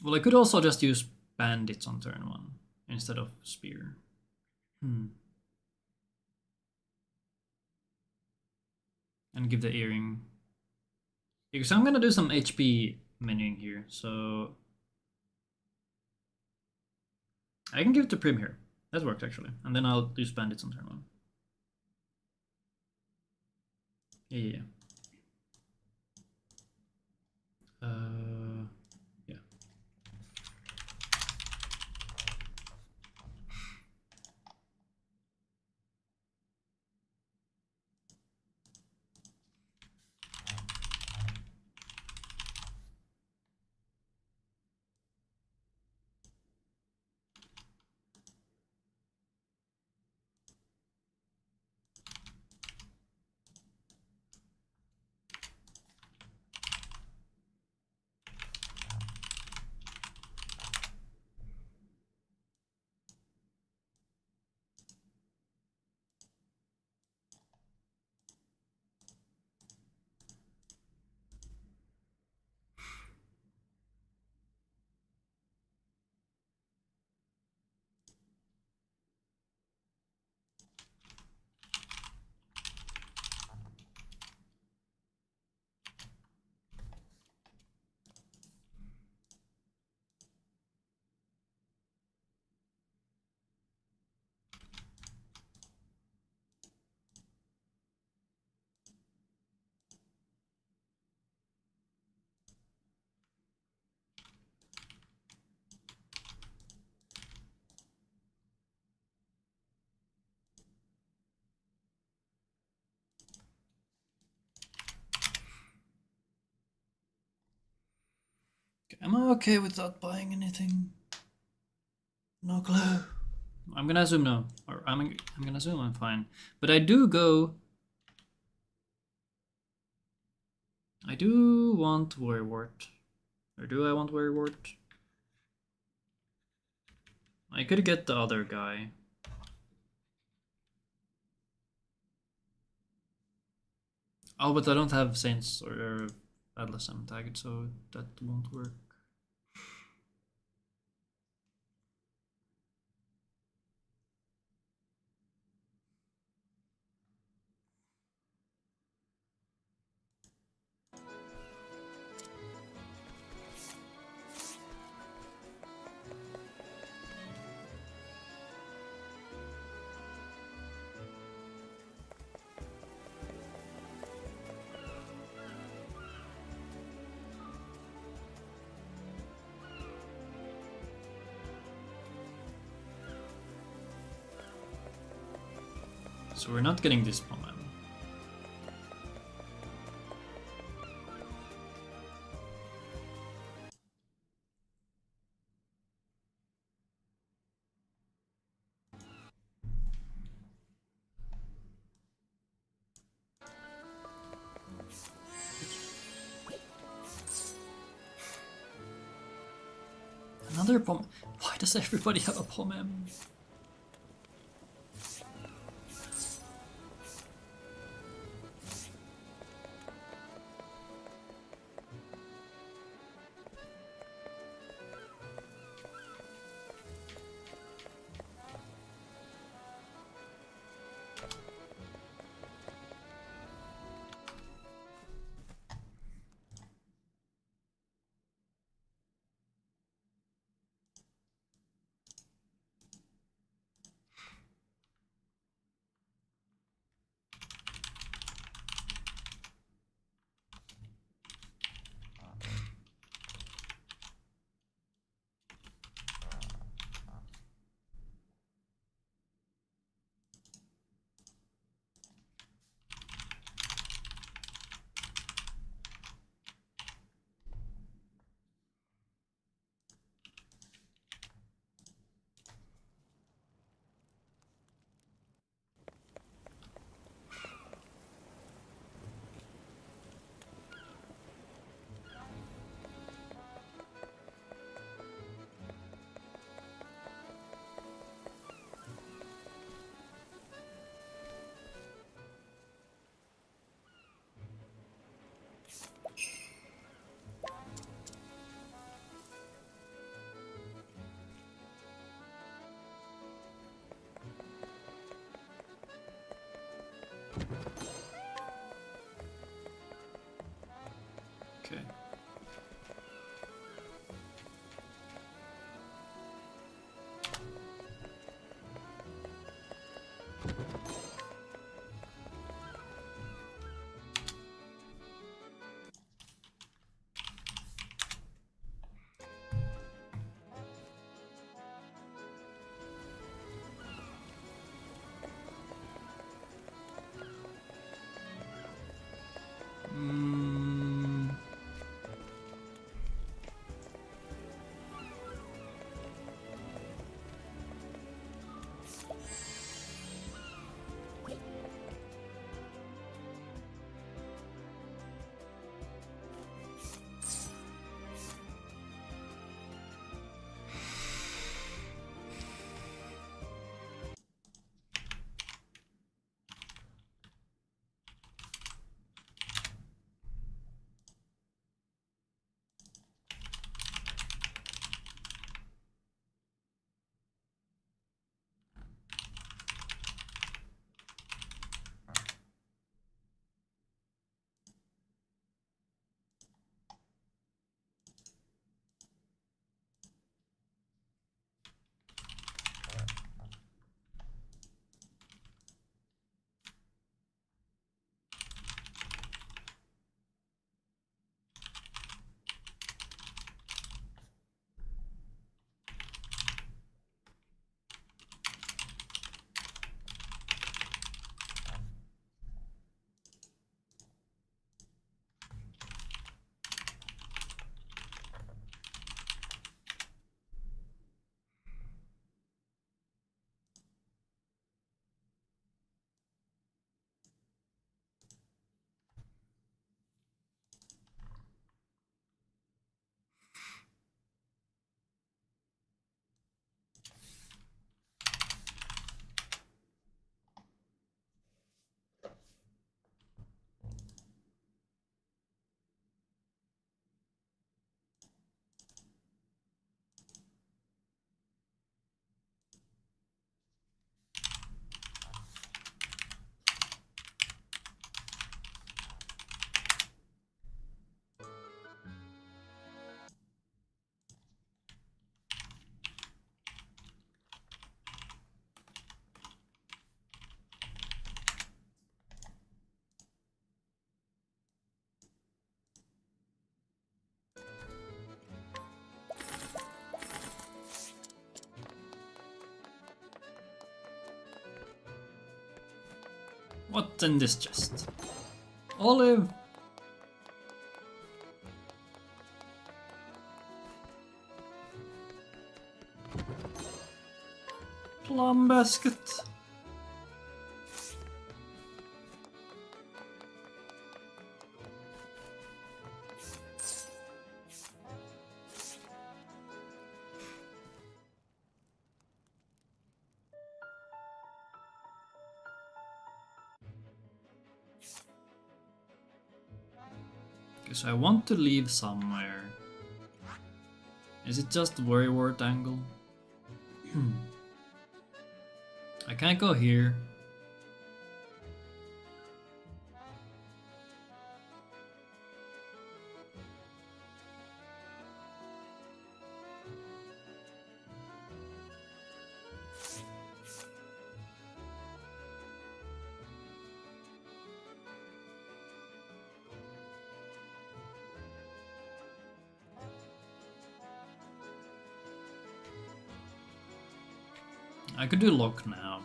[SPEAKER 1] Well, I could also just use bandits on turn 1 instead of spear. And give the earring. Because I'm gonna do some HP menuing here, so I can give it to Prim here. That worked actually. And then I'll use bandits on turn 1. Yeah. Yeah. Am I okay without buying anything? No clue. I'm gonna assume no. Or I'm gonna assume I'm fine. But I do go... I do want Warwart. Or do I want Warwart? I could get the other guy. Oh, but I don't have Saints or Adlesem tagged, so that won't work. So we're not getting this moment. Another pom. Why does everybody have a pom? Okay. What in this chest? Olive! Plum basket. Okay, so I want to leave somewhere. Is it just the Worrywart angle? I can't go here. I could do lock now.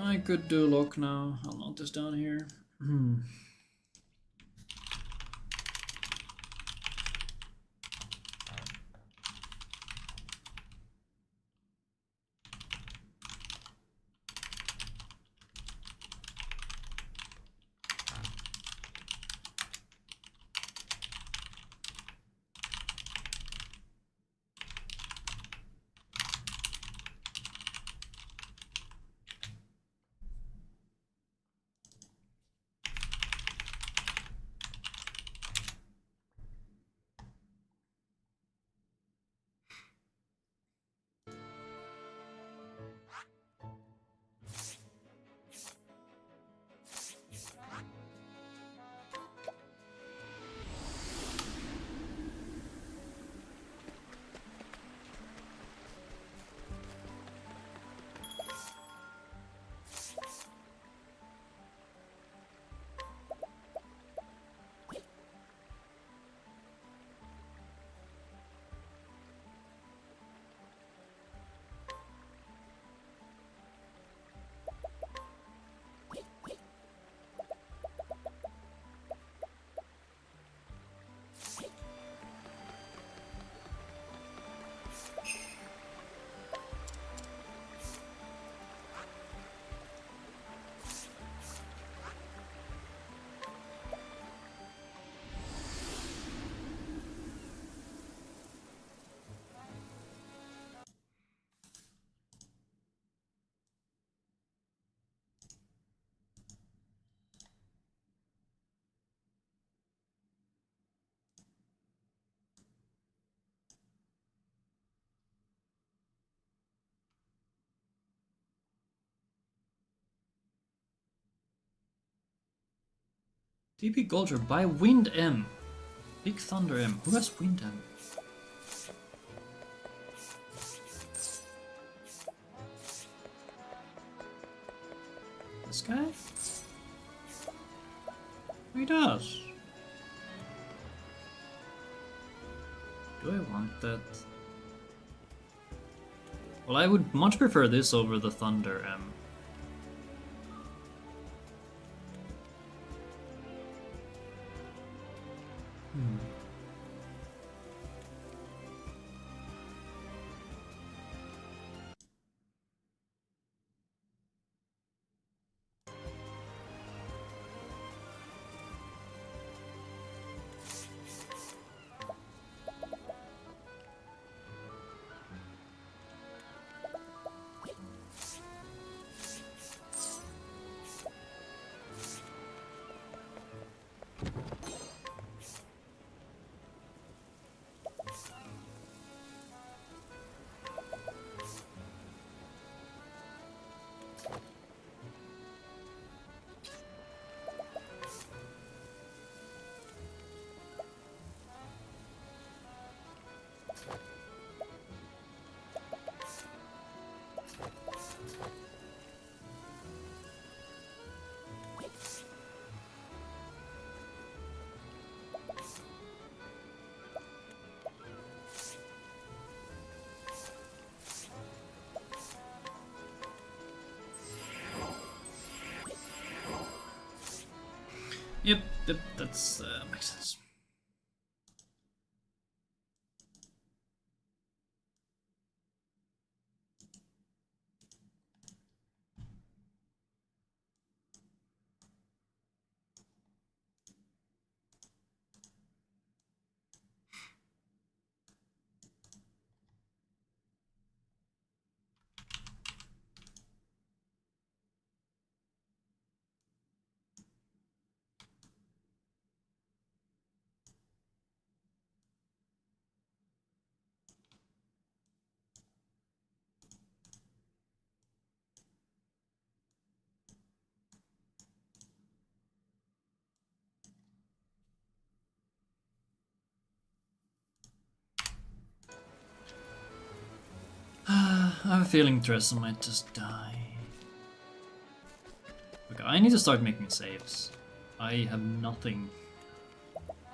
[SPEAKER 1] I could do lock now. I'll note this down here. DP Golger by Wind M. Big Thunder M. Who has Wind M? This guy? He does. Do I want that? Well, I would much prefer this over the Thunder M. Yep, that's makes sense. I have a feeling Tressa might just die. Okay, I need to start making saves. I have nothing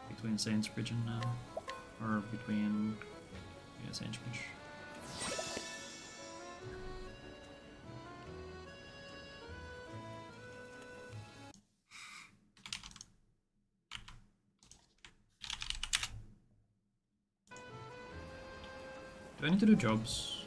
[SPEAKER 1] between Saints Bridge and now. Or between... yeah, Saints Bridge. Do I need to do jobs?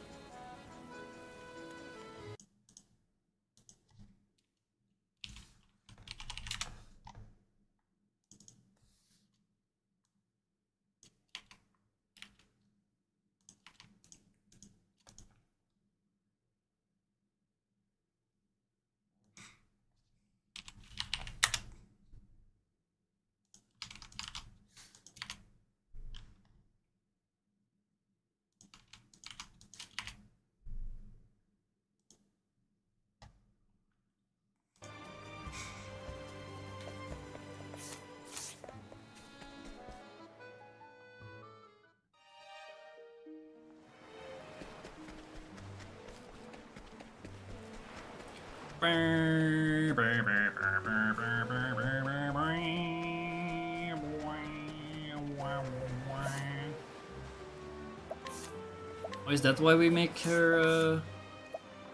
[SPEAKER 1] Oh, is that why we make her,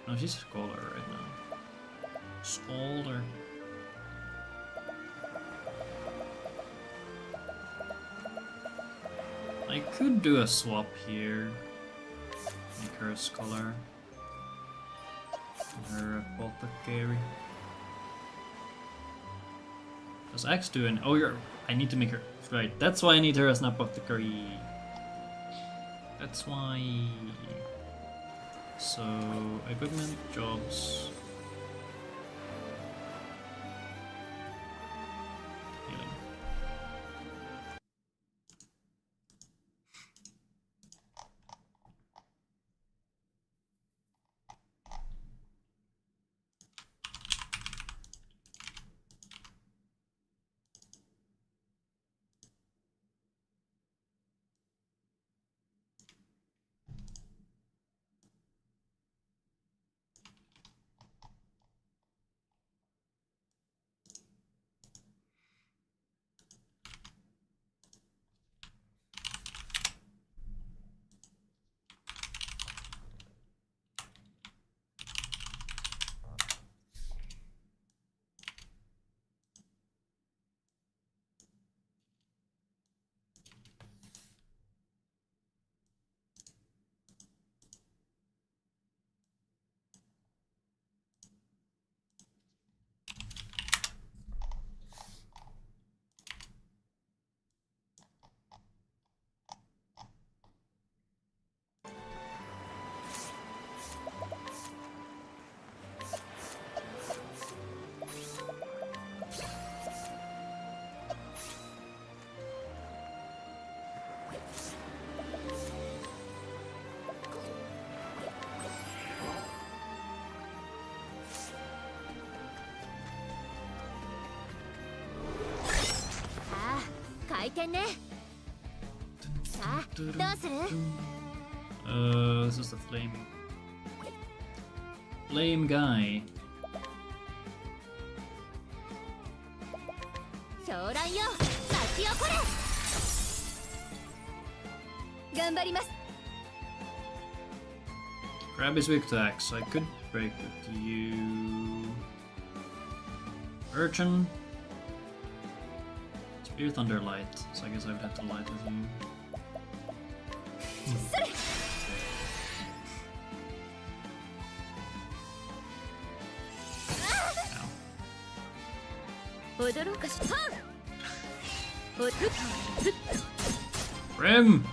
[SPEAKER 1] no, she's a scholar right now. Scholar. I could do a swap here. Make her a scholar. Her apothecary. Does Axe do an... oh, I need to make her... right, that's why I need her as an apothecary. That's why... so... equipment, jobs... healing. This is the flame guy. Crab is weak to axe, so I could break it to you. Urchin. Spear Thunder Light, so I guess I would have to light with you. Rim!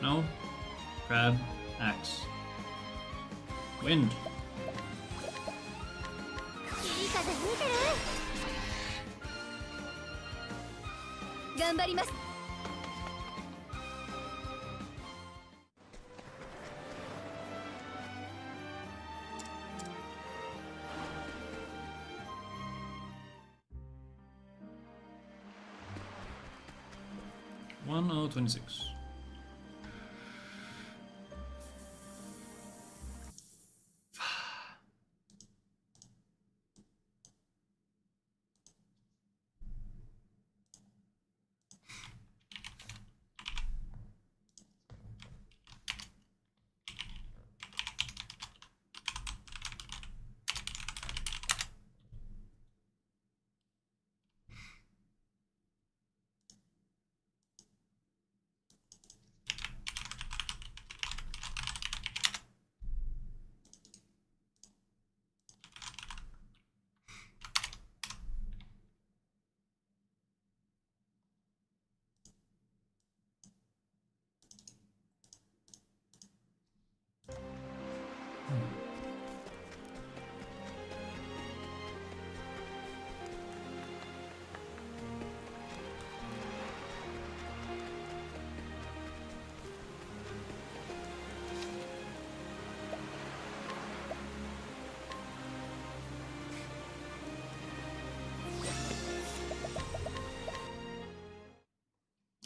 [SPEAKER 1] No? Crab, axe. Wind. 1026.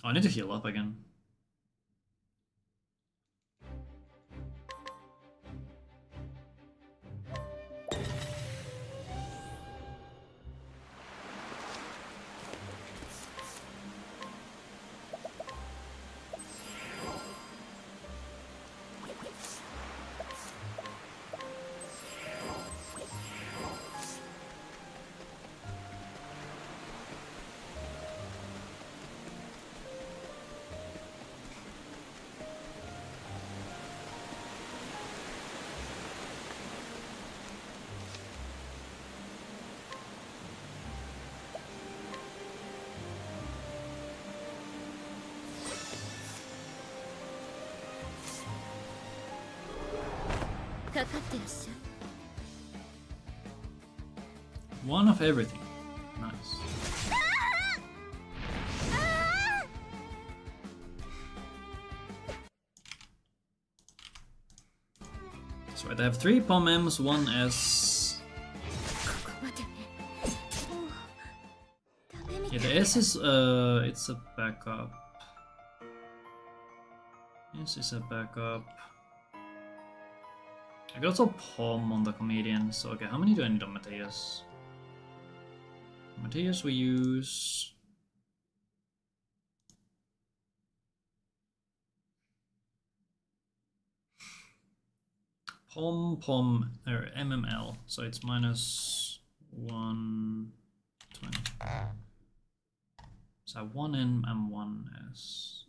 [SPEAKER 1] Oh, I need to heal up again. One of everything. Nice. So I have 3 Pom Ms, 1 S. Yeah, the S is it's a backup. S is a backup. I got also Pom on the comedian, so okay, how many do I need on Matthias? Matthias we use... Pom, or MML, so it's minus 120. So 1N and 1S.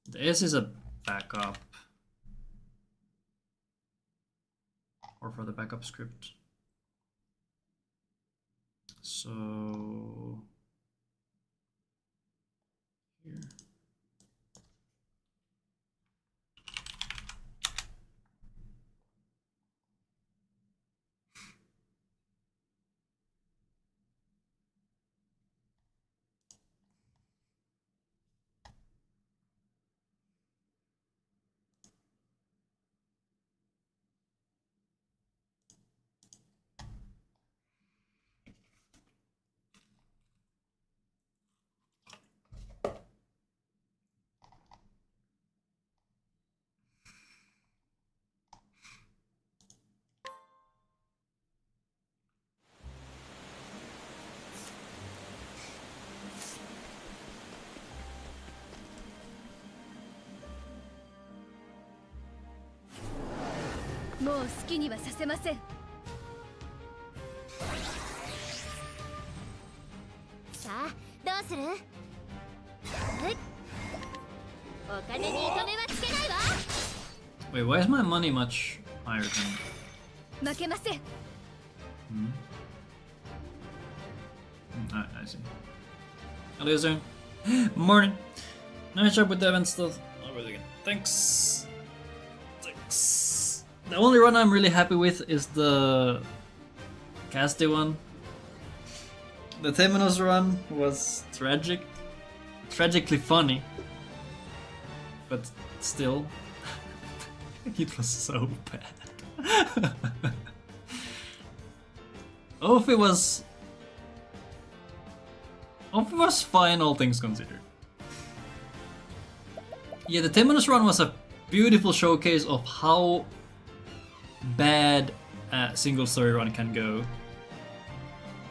[SPEAKER 1] The S is a backup. Or for the backup script. So here. Wait, why is my money much higher than... I see. Hello, sir. Morning. Nice job with the event stuff. Oh, really good. Thanks. Thanks. The only run I'm really happy with is the Casty one. The Temenos run was tragic. Tragically funny. But still, it was so bad. Ophi was fine, all things considered. Yeah, the 10 minutes run was a beautiful showcase of how bad a single story run can go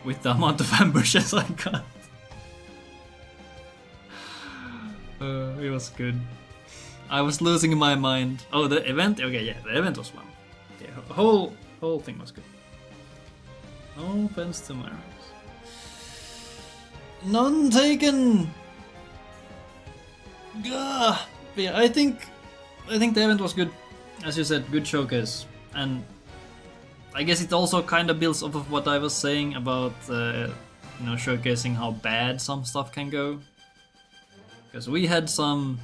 [SPEAKER 1] with the amount of ambushes I got. It was good. I was losing my mind. Oh, the event? Okay, yeah, the event was fun. Yeah, the whole thing was good. No offense to my rounds. None taken! Gah! Yeah, I think the event was good. As you said, good showcase. And I guess it also kind of builds off of what I was saying about showcasing how bad some stuff can go. Because we had some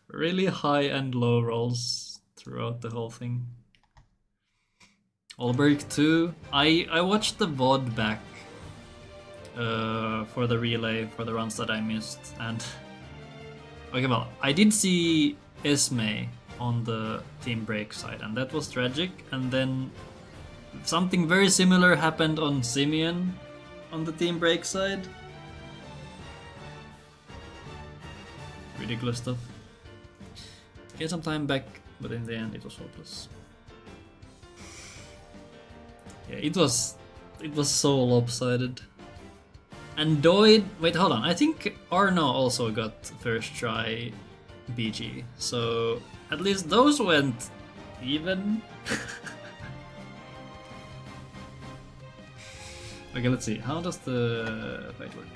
[SPEAKER 1] really high and low rolls throughout the whole thing. Olberg 2. I watched the VOD back for the relay for the runs that I missed, and okay, well, I did see Esme on the team break side, and that was tragic. And then something very similar happened on Simeon on the team break side. Ridiculous stuff. Get some time back, but in the end it was hopeless. Yeah, it was so lopsided. And Doid, wait, hold on. I think Arno also got first try BG, so at least those went even. Okay, let's see. How does the fight work?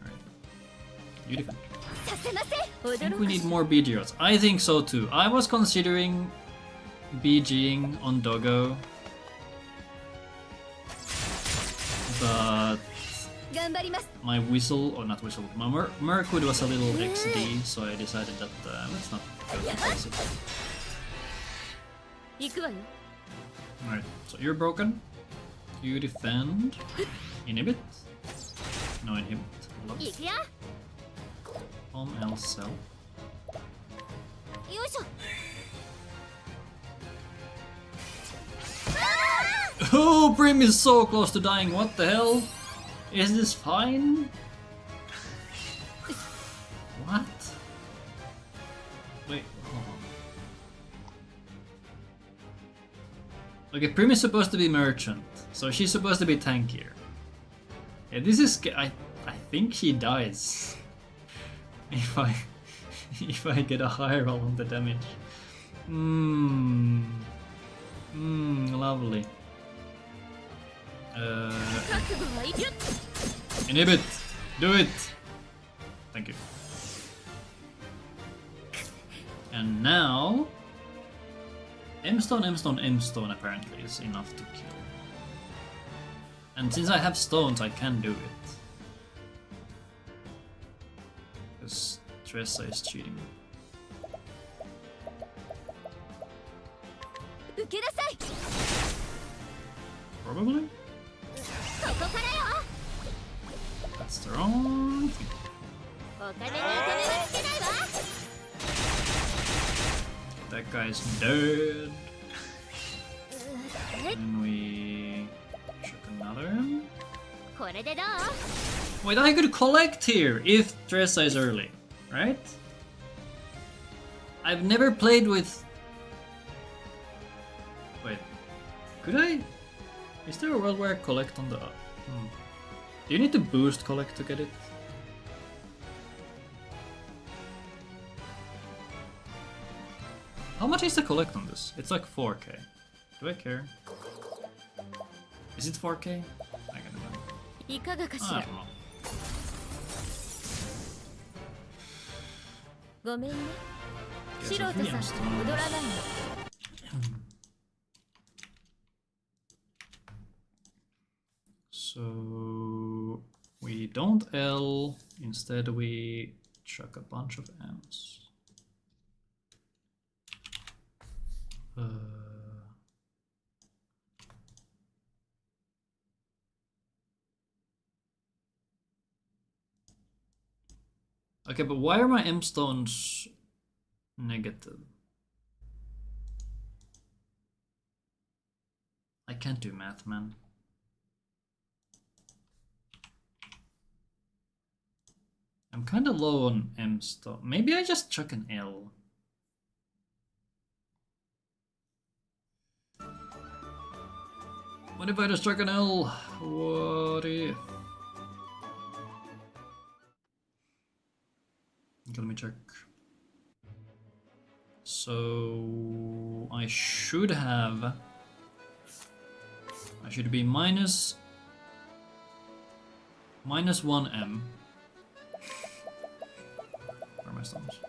[SPEAKER 1] Alright. You defend. I think we need more BG rods. I think so too. I was considering BGing on Doggo, but my whistle, or not whistle, my Merkwood was a little XD, so I decided that let's not go crazy. Alright, so you're broken. You defend. Inhibit. No inhibit. Love. Home L cell. Oh, Prim is so close to dying. What the hell? Is this fine? What? Wait, hold on. Okay, Prim is supposed to be merchant, so she's supposed to be tankier. Yeah, this is. I think she dies if I get a high roll on the damage. Lovely. Inhibit! Do it! Thank you. And now... M-stone apparently is enough to kill. And since I have stones, I can do it. Because Tressa is cheating. Probably? That's the wrong thing. That guy's dead. And we chuck another. Wait, I could collect here if Tressa is early, right? I've never played with... Wait, could I? Is there a world where I collect on the... Do you need to boost collect to get it? How much is the collect on this? It's like 4k. Do I care? Is it 4k? I can't remember. I don't know. So we don't L, instead we chuck a bunch of M's. Okay, but why are my M stones negative? can't do math, man. I'm kind of low on M stuff. Maybe I just chuck an L. What if I just chuck an L? What if? Okay, let me check. So I should be minus 1M. Where are my stones?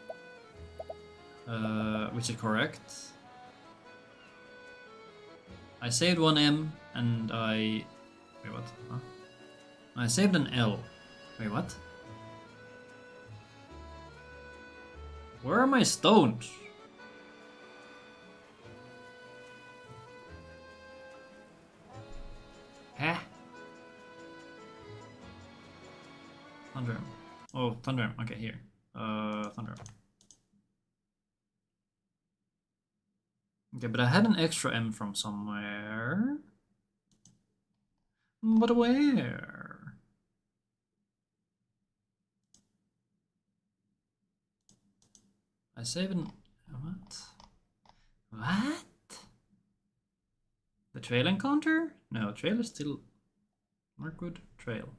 [SPEAKER 1] Which is correct. I saved 1M and I... Wait, what? Huh? I saved an L. Wait, what? Where are my stones? Huh? Thunder. Oh, Thunder. Okay, here. Thunder. Okay, but I had an extra M from somewhere. But where? I saved an... What? What? The trail encounter? No, trail is still... Mirkwood Trail.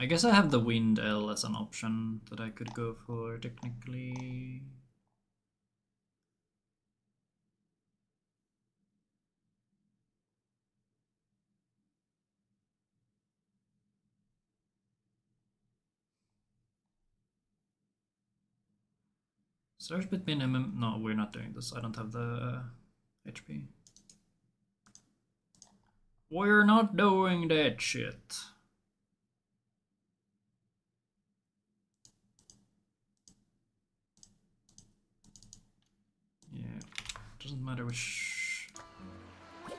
[SPEAKER 1] I guess I have the Wind L as an option that I could go for technically. Search between MM. No, we're not doing this. I don't have the HP. We're not doing that shit. Yeah, doesn't matter which. Okay,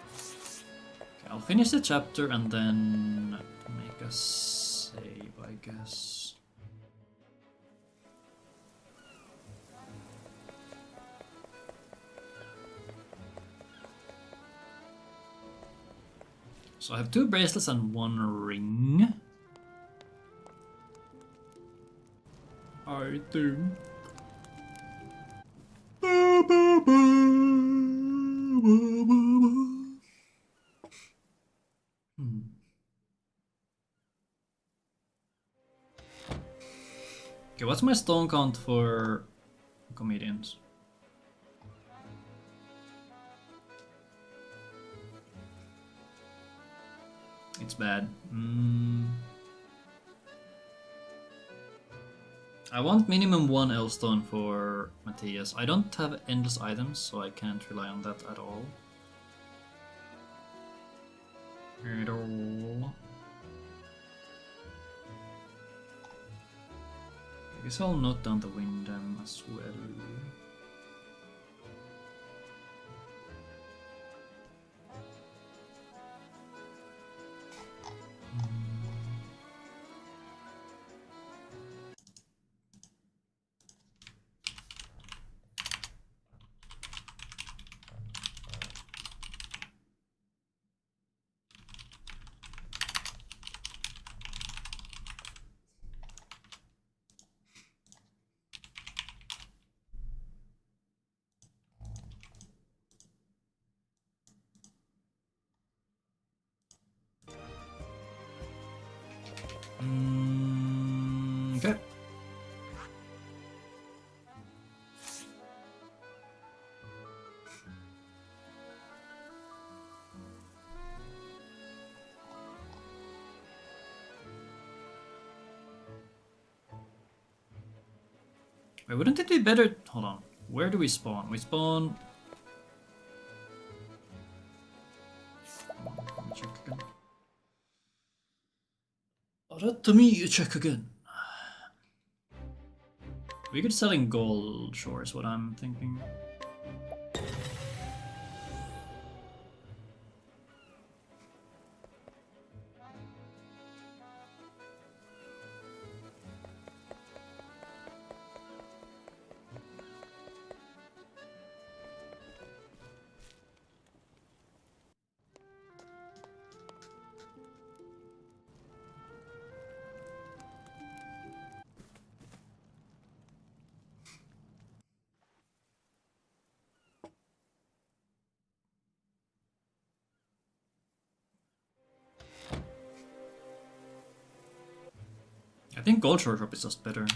[SPEAKER 1] I'll finish the chapter and then make a save, I guess. So I have 2 bracelets and 1 ring. I think. Okay, what's my stone count for comedians? It's bad. I want minimum 1 L stone for Matthias. I don't have endless items, so I can't rely on that at all. At all. I guess I'll note down the Windham as well. Okay. Wait, wouldn't it be better? Hold on. Where do we spawn? We spawn. Let me check again. Let me check again. We could sell in gold, sure, is what I'm thinking. I think gold short drop is just better.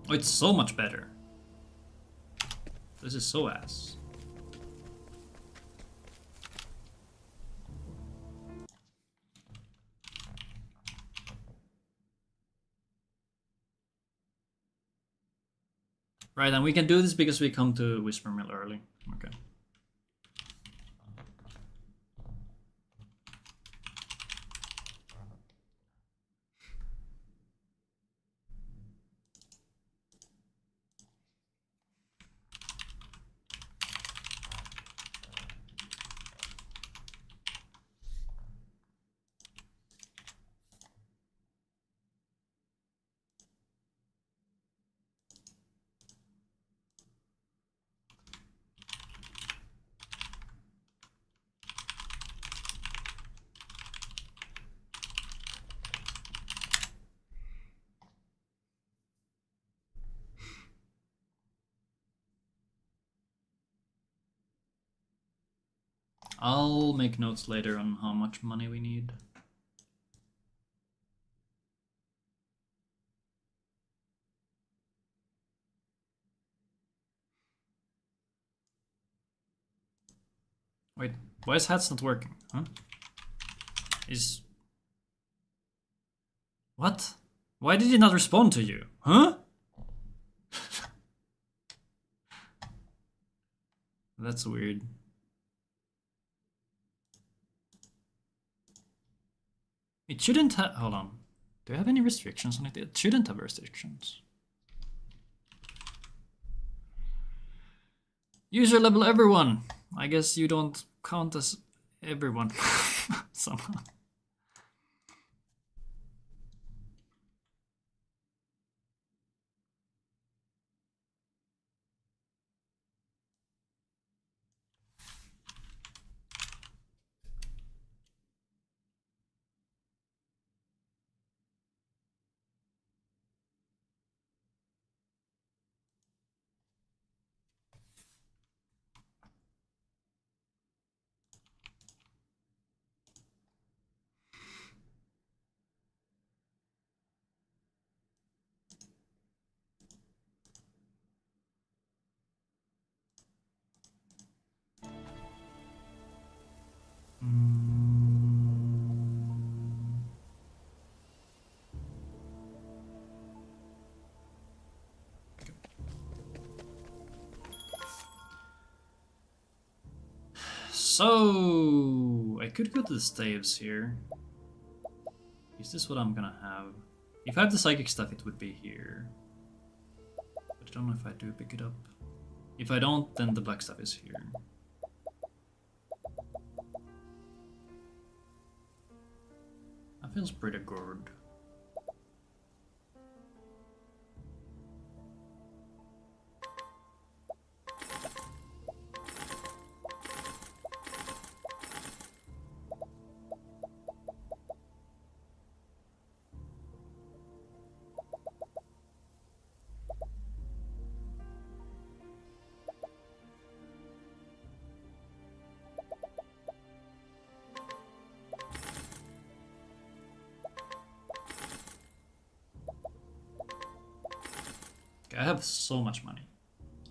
[SPEAKER 1] Oh, it's so much better. This is so ass. Right, and we can do this because we come to Whisper Mill early. Okay. I'll make notes later on how much money we need. Wait, why is hats not working? Huh? Is... What? Why did he not respond to you? Huh? That's weird. It shouldn't have... Hold on. Do I have any restrictions on it? It shouldn't have restrictions. User level everyone. I guess you don't count as everyone somehow. So I could go to the staves here. Is this what I'm gonna have? If I have the psychic stuff, it would be here. But I don't know if I do pick it up. If I don't, then the black stuff is here. That feels pretty good. I have so much money.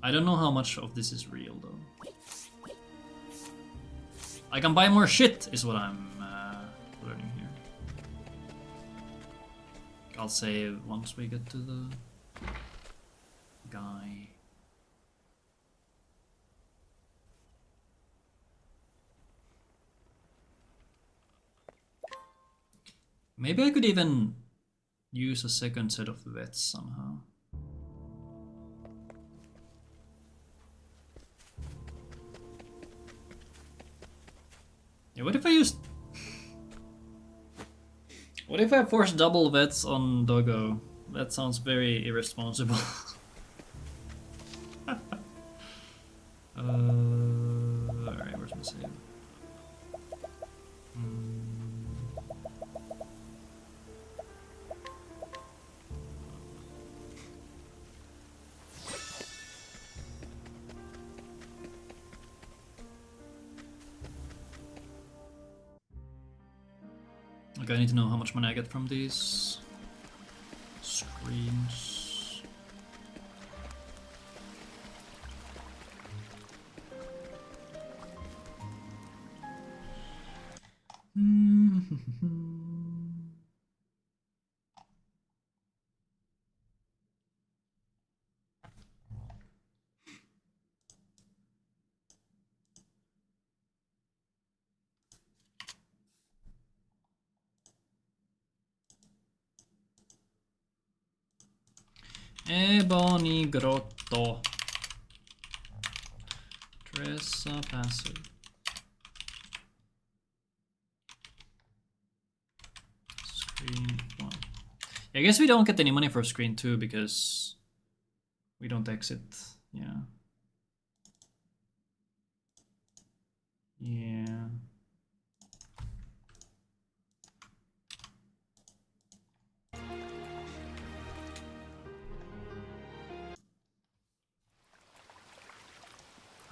[SPEAKER 1] I don't know how much of this is real though. I can buy more shit is what I'm learning here. I'll save once we get to the guy. Maybe I could even use a second set of vets somehow. Yeah, what if I used... What if I force double vets on Doggo? That sounds very irresponsible. Alright, where's my save? Okay, I need to know how much money I get from these screens. Ebony Grotto. Tressa passive. Screen 1. I guess we don't get any money for screen 2 because we don't exit. Yeah. Yeah.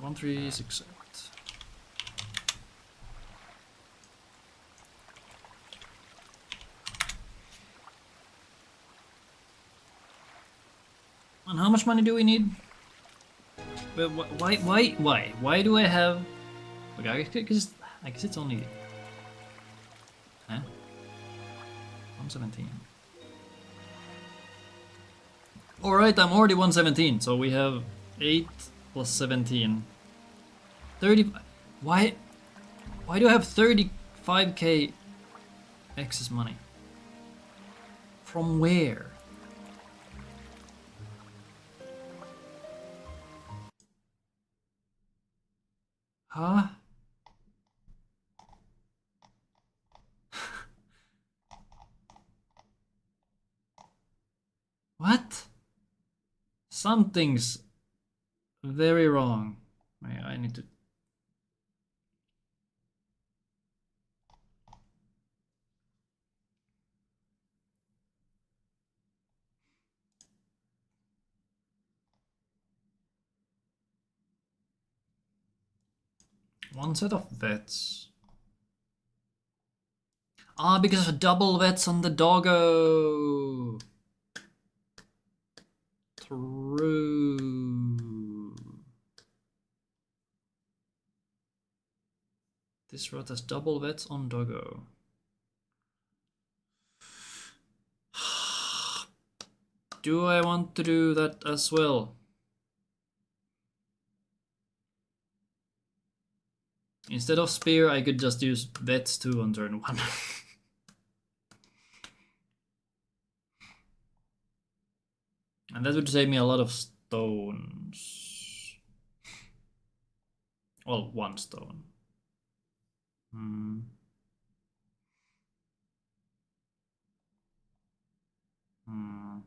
[SPEAKER 1] One, 3, 6, 8. And how much money do we need? But why do I have? Okay, I guess it's only. Huh? 117. All right, I'm already 117, so we have 8 plus 17. 30. Why do I have 35k excess money? From where? Huh? What? Something's very wrong. I need to... One set of vets. Ah, because of double vets on the doggo. True. This rot has double vets on doggo. Do I want to do that as well? Instead of spear, I could just use vets 2 on turn 1. And that would save me a lot of stones. Well, 1 stone. Hmm. Hmm.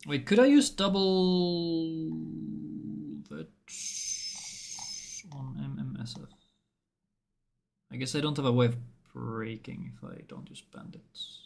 [SPEAKER 1] Wait, could I use double that on MMSF? I guess I don't have a way of breaking if I don't use bandits.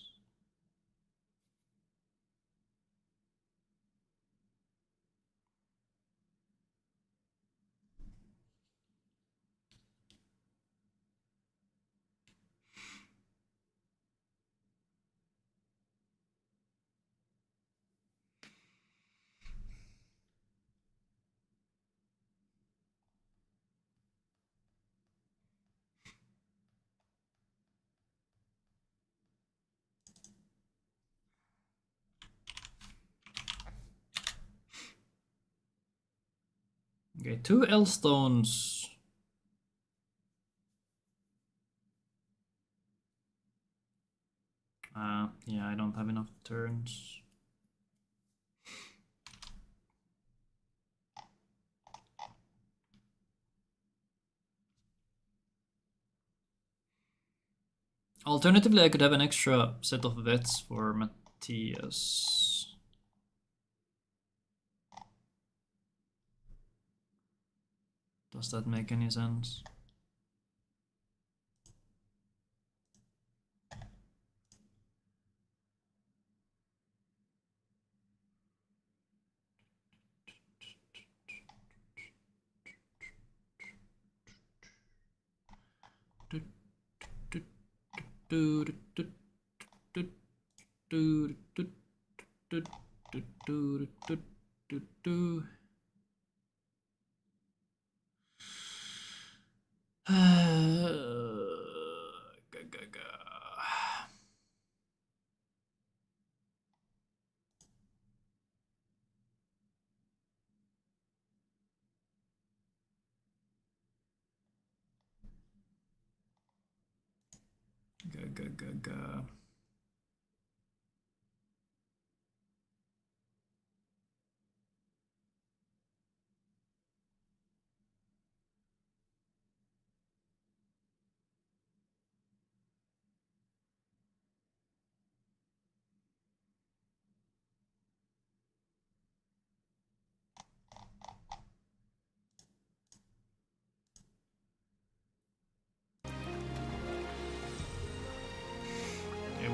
[SPEAKER 1] Okay, 2 L stones. Yeah, I don't have enough turns. Alternatively, I could have an extra set of vets for Matthias. Does that make any sense?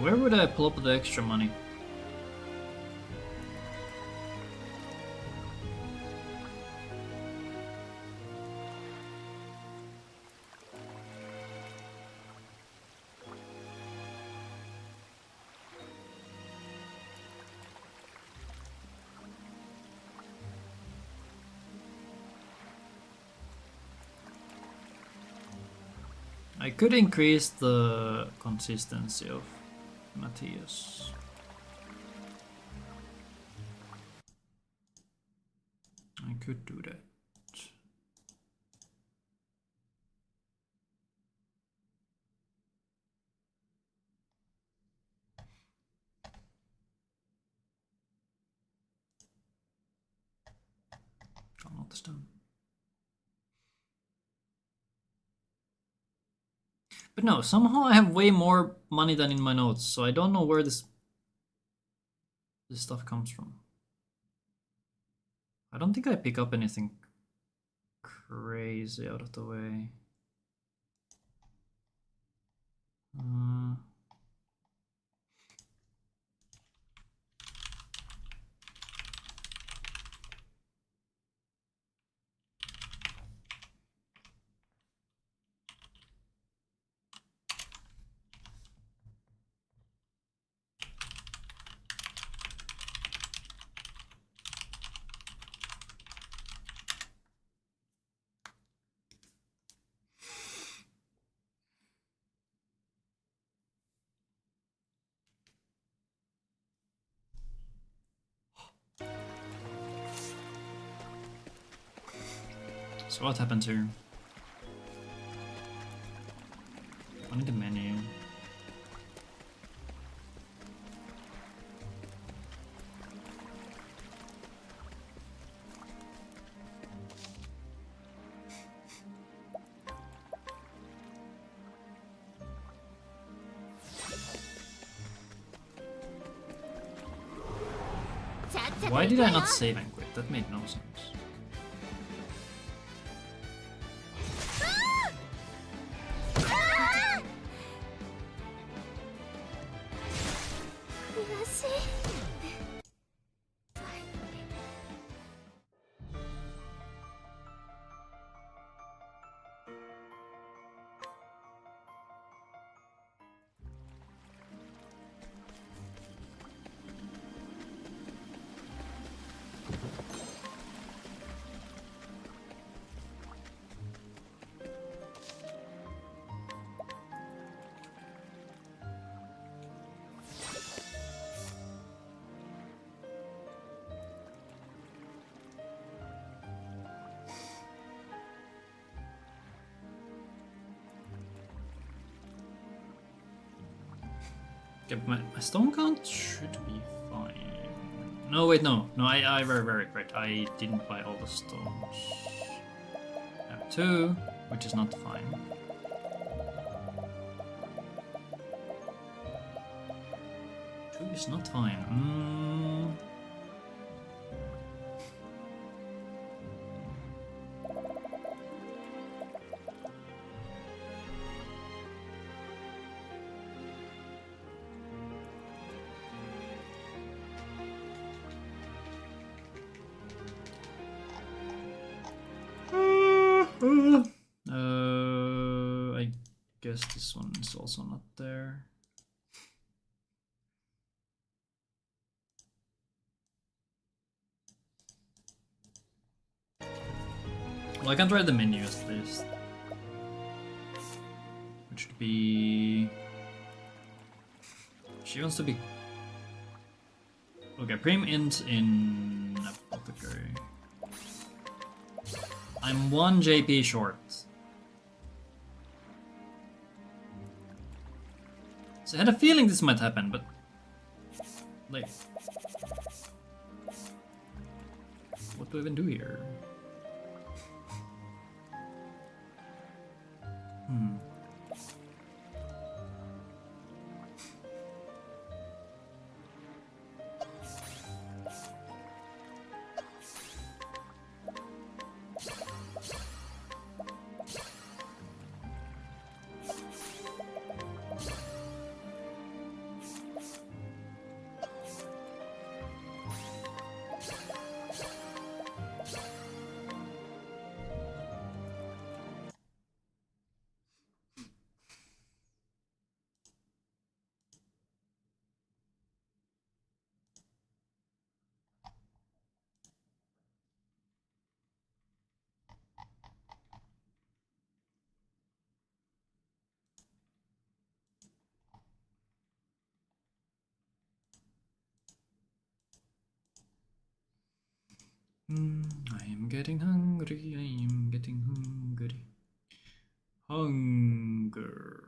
[SPEAKER 1] Where would I pull up the extra money? I could increase the consistency of Matthias. I could do that. Oh, not this time. But no, somehow I have way more money than in my notes, so I don't know where this stuff comes from. I don't think I pick up anything crazy out of the way. So what happens here? On the menu. Why did I not save and quit? That made no sense. Okay, my stone count should be fine. No, wait, no. No, I very right. I didn't buy all the stones. I have 2, which is not fine. 2 is not fine. I guess this one is also not there. Well, I can try the menu at least. Which would be... She wants to be... Okay, Prim int in Apothecary. I'm 1 JP short. So I had a feeling this might happen, but... Like... What do I even do here? I am getting hungry, I am getting hungry. Hunger.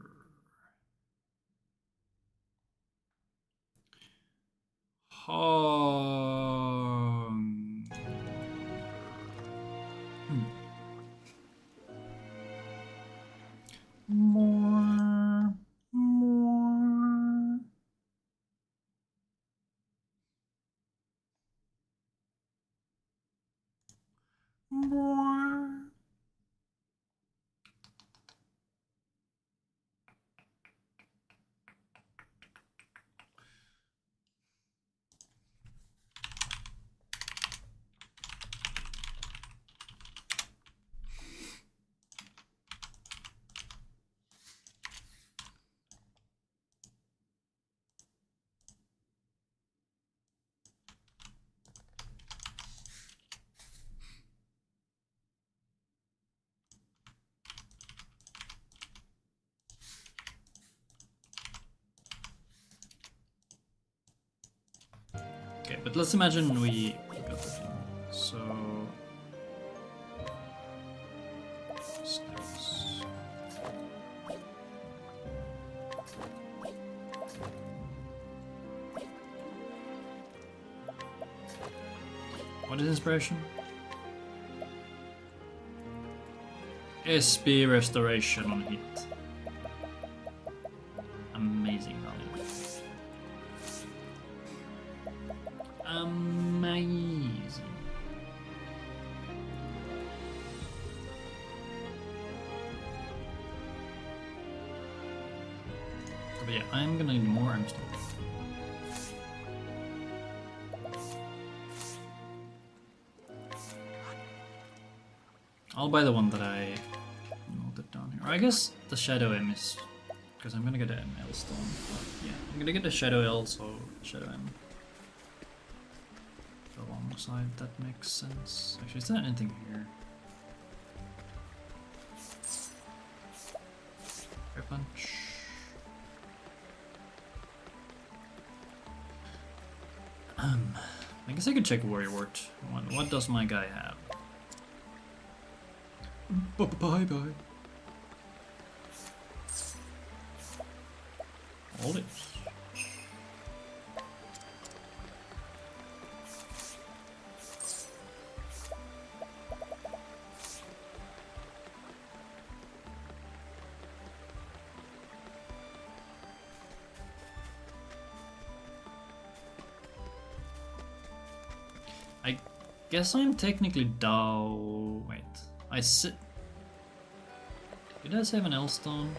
[SPEAKER 1] More. Okay, but let's imagine we got the thing. So What is inspiration? SB restoration on hit. Amazing value. Amazing. But yeah, I'm gonna need more M-Stone. I'll buy the one that I noted down here. Or I guess the Shadow M is... because I'm gonna get an ML stone. But yeah, I'm gonna get the Shadow L, so Shadow M. Alongside, that makes sense. Actually, is there anything here? Air punch. I guess I could check Warrior Wart. What does my guy have? Bye. All this. I guess I'm technically Dao. Wait, I sit. Did I save an L stone?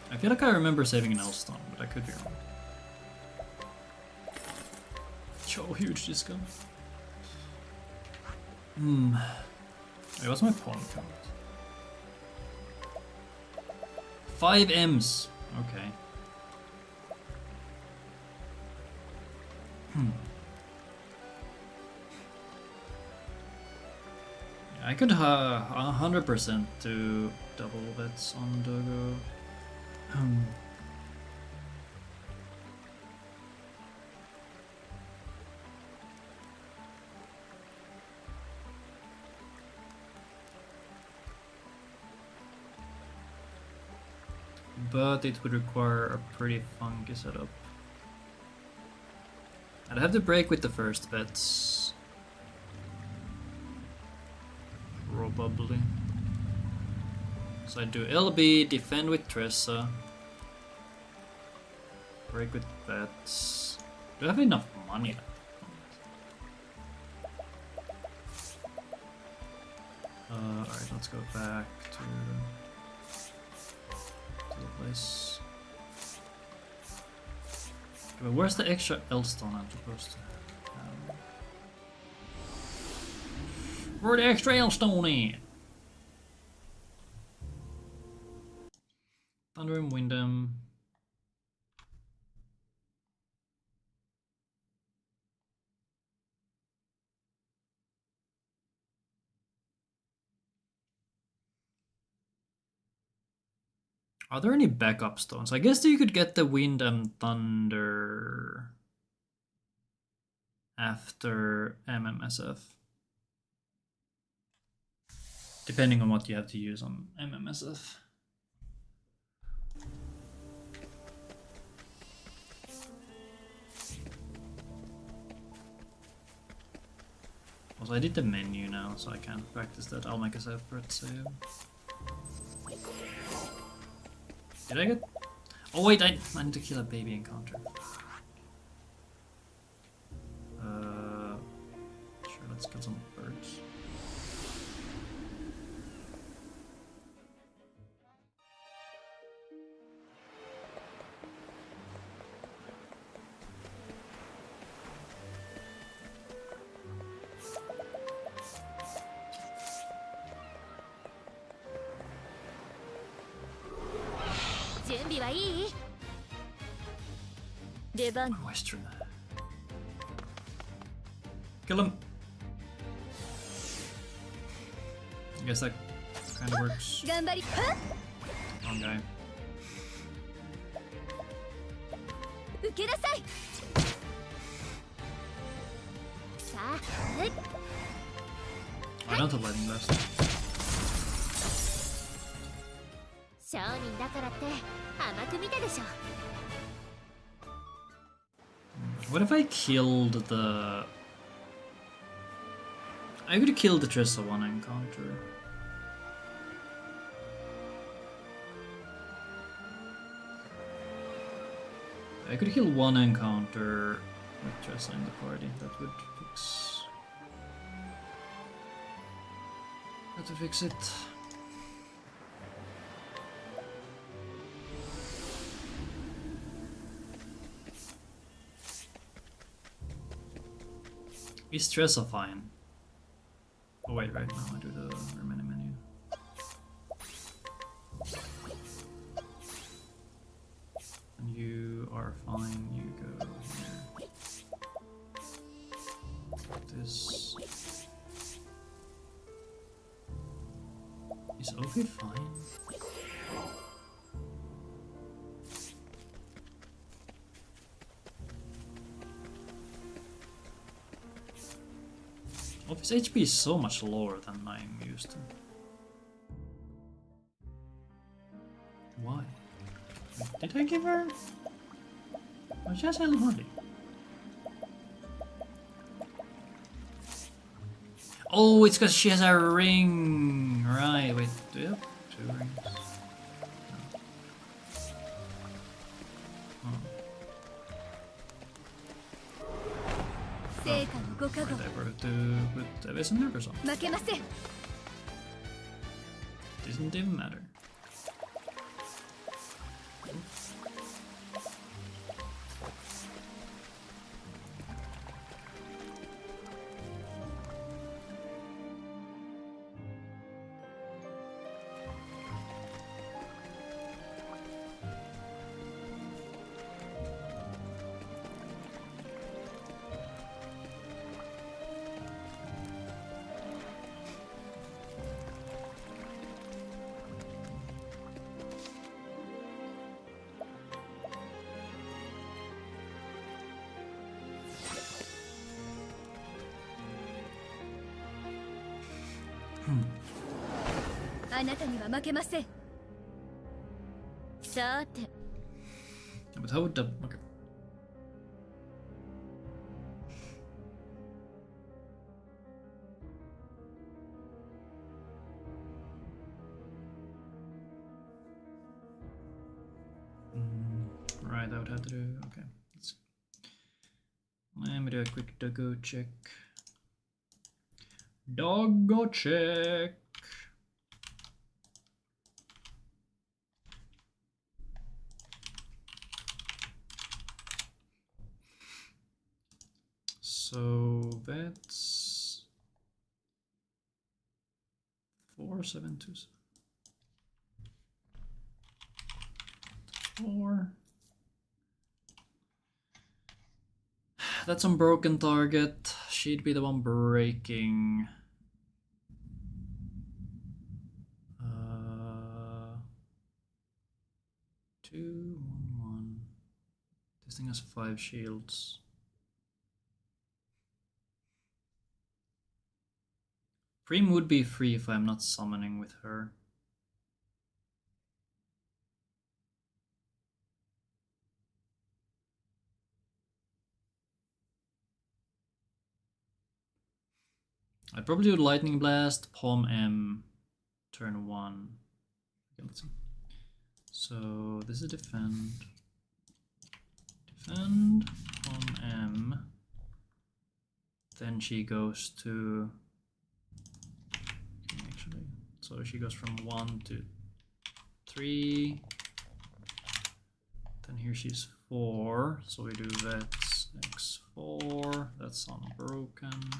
[SPEAKER 1] I feel like I remember saving an L stone, but I could be wrong. Yo, huge discount. Wait, what's my pawn count? 5 M's. Okay. I could 100% do double bets on Dogo. But it would require a pretty funky setup. I'd have to break with the first bets. Probably. So I do LB, defend with Tressa. Break with bets. Do I have enough money left? Alright, let's go back to the place. But where's the extra L stone I'm supposed to have? Where the extra L stone in? Thunder and Windham. Are there any backup stones? I guess you could get the Wind and Thunder after MMSF. Depending on what you have to use on MMSF. Also, I did the menu now, so I can't practice that. I'll make a separate save. Did I get... Oh wait, I need to kill a baby encounter. Sure, let's kill some birds. Western. Kill him. I guess that kind of works. Wrong guy. Why not a lightning blast?
[SPEAKER 2] 商人だからって甘く見たでしょ。
[SPEAKER 1] What if I killed the... I could kill the Tressa one encounter. I could kill one encounter with Tressa in the party. That would fix... That would fix it. Is Tressa fine? Oh wait, right now I do the remaining menu. And you are fine, you go here. This... Is Ophi fine? Ophi's HP is so much lower than I'm used to. Why? Did I give her? Oh, she has Hell Hardy. Oh, it's because she has a ring! Right, wait, do you have 2 rings? No. Oh. Right, I forgot to put evasion markers on. Doesn't even matter. But how would that... Okay. Right, I would have to do... Okay, let's see. Let me do a quick doggo check. Doggo check! So that's 4727. 4. That's on broken target. She'd be the one breaking. 2, 1, 1. This thing has 5 shields. Preem would be free if I'm not summoning with her. I'd probably do Lightning Blast, Palm M, turn 1. Okay, let's see. So this is defend. Defend, Palm M. Then she goes to... Actually, so she goes from 1 to 3. Then here she's 4. So we do Vets X4. That's unbroken.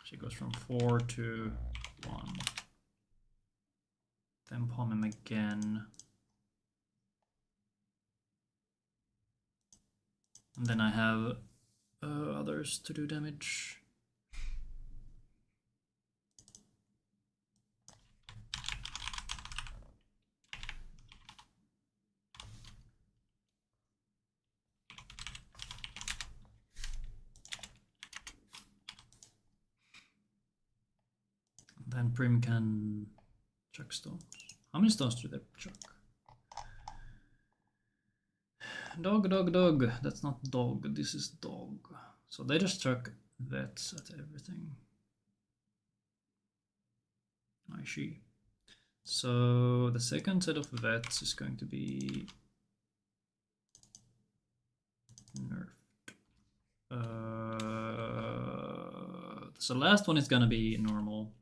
[SPEAKER 1] She goes from 4 to 1. Then palm him again. And then I have others to do damage. Then Prim can chuck stones. How many stones do they chuck? Dog, dog, dog. That's not dog, this is dog. So they just chuck vets at everything. I see. So the second set of vets is going to be nerfed. So last one is gonna be normal.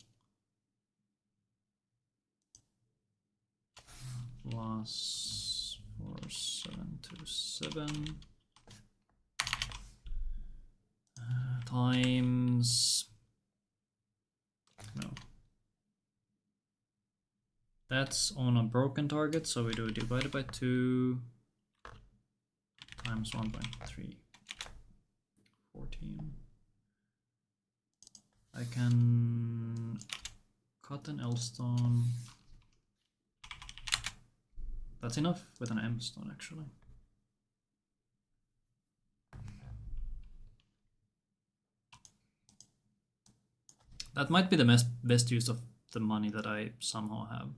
[SPEAKER 1] Plus 4727 times no. That's on a broken target, so we do divided by 2 times 1.3. 14. I can cut an L stone. That's enough with an M stone actually. That might be the best use of the money that I somehow have.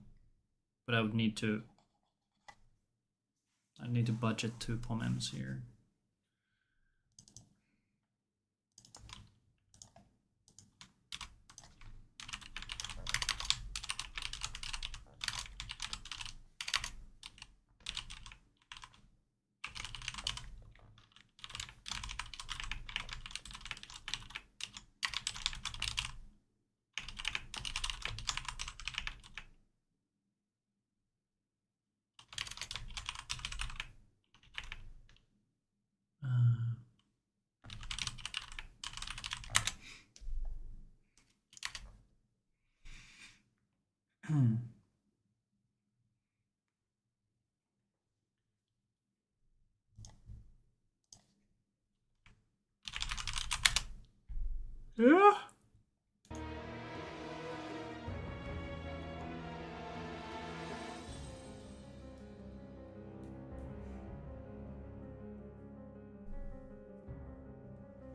[SPEAKER 1] But I would need to budget 2 POM-Ms here. Yeah.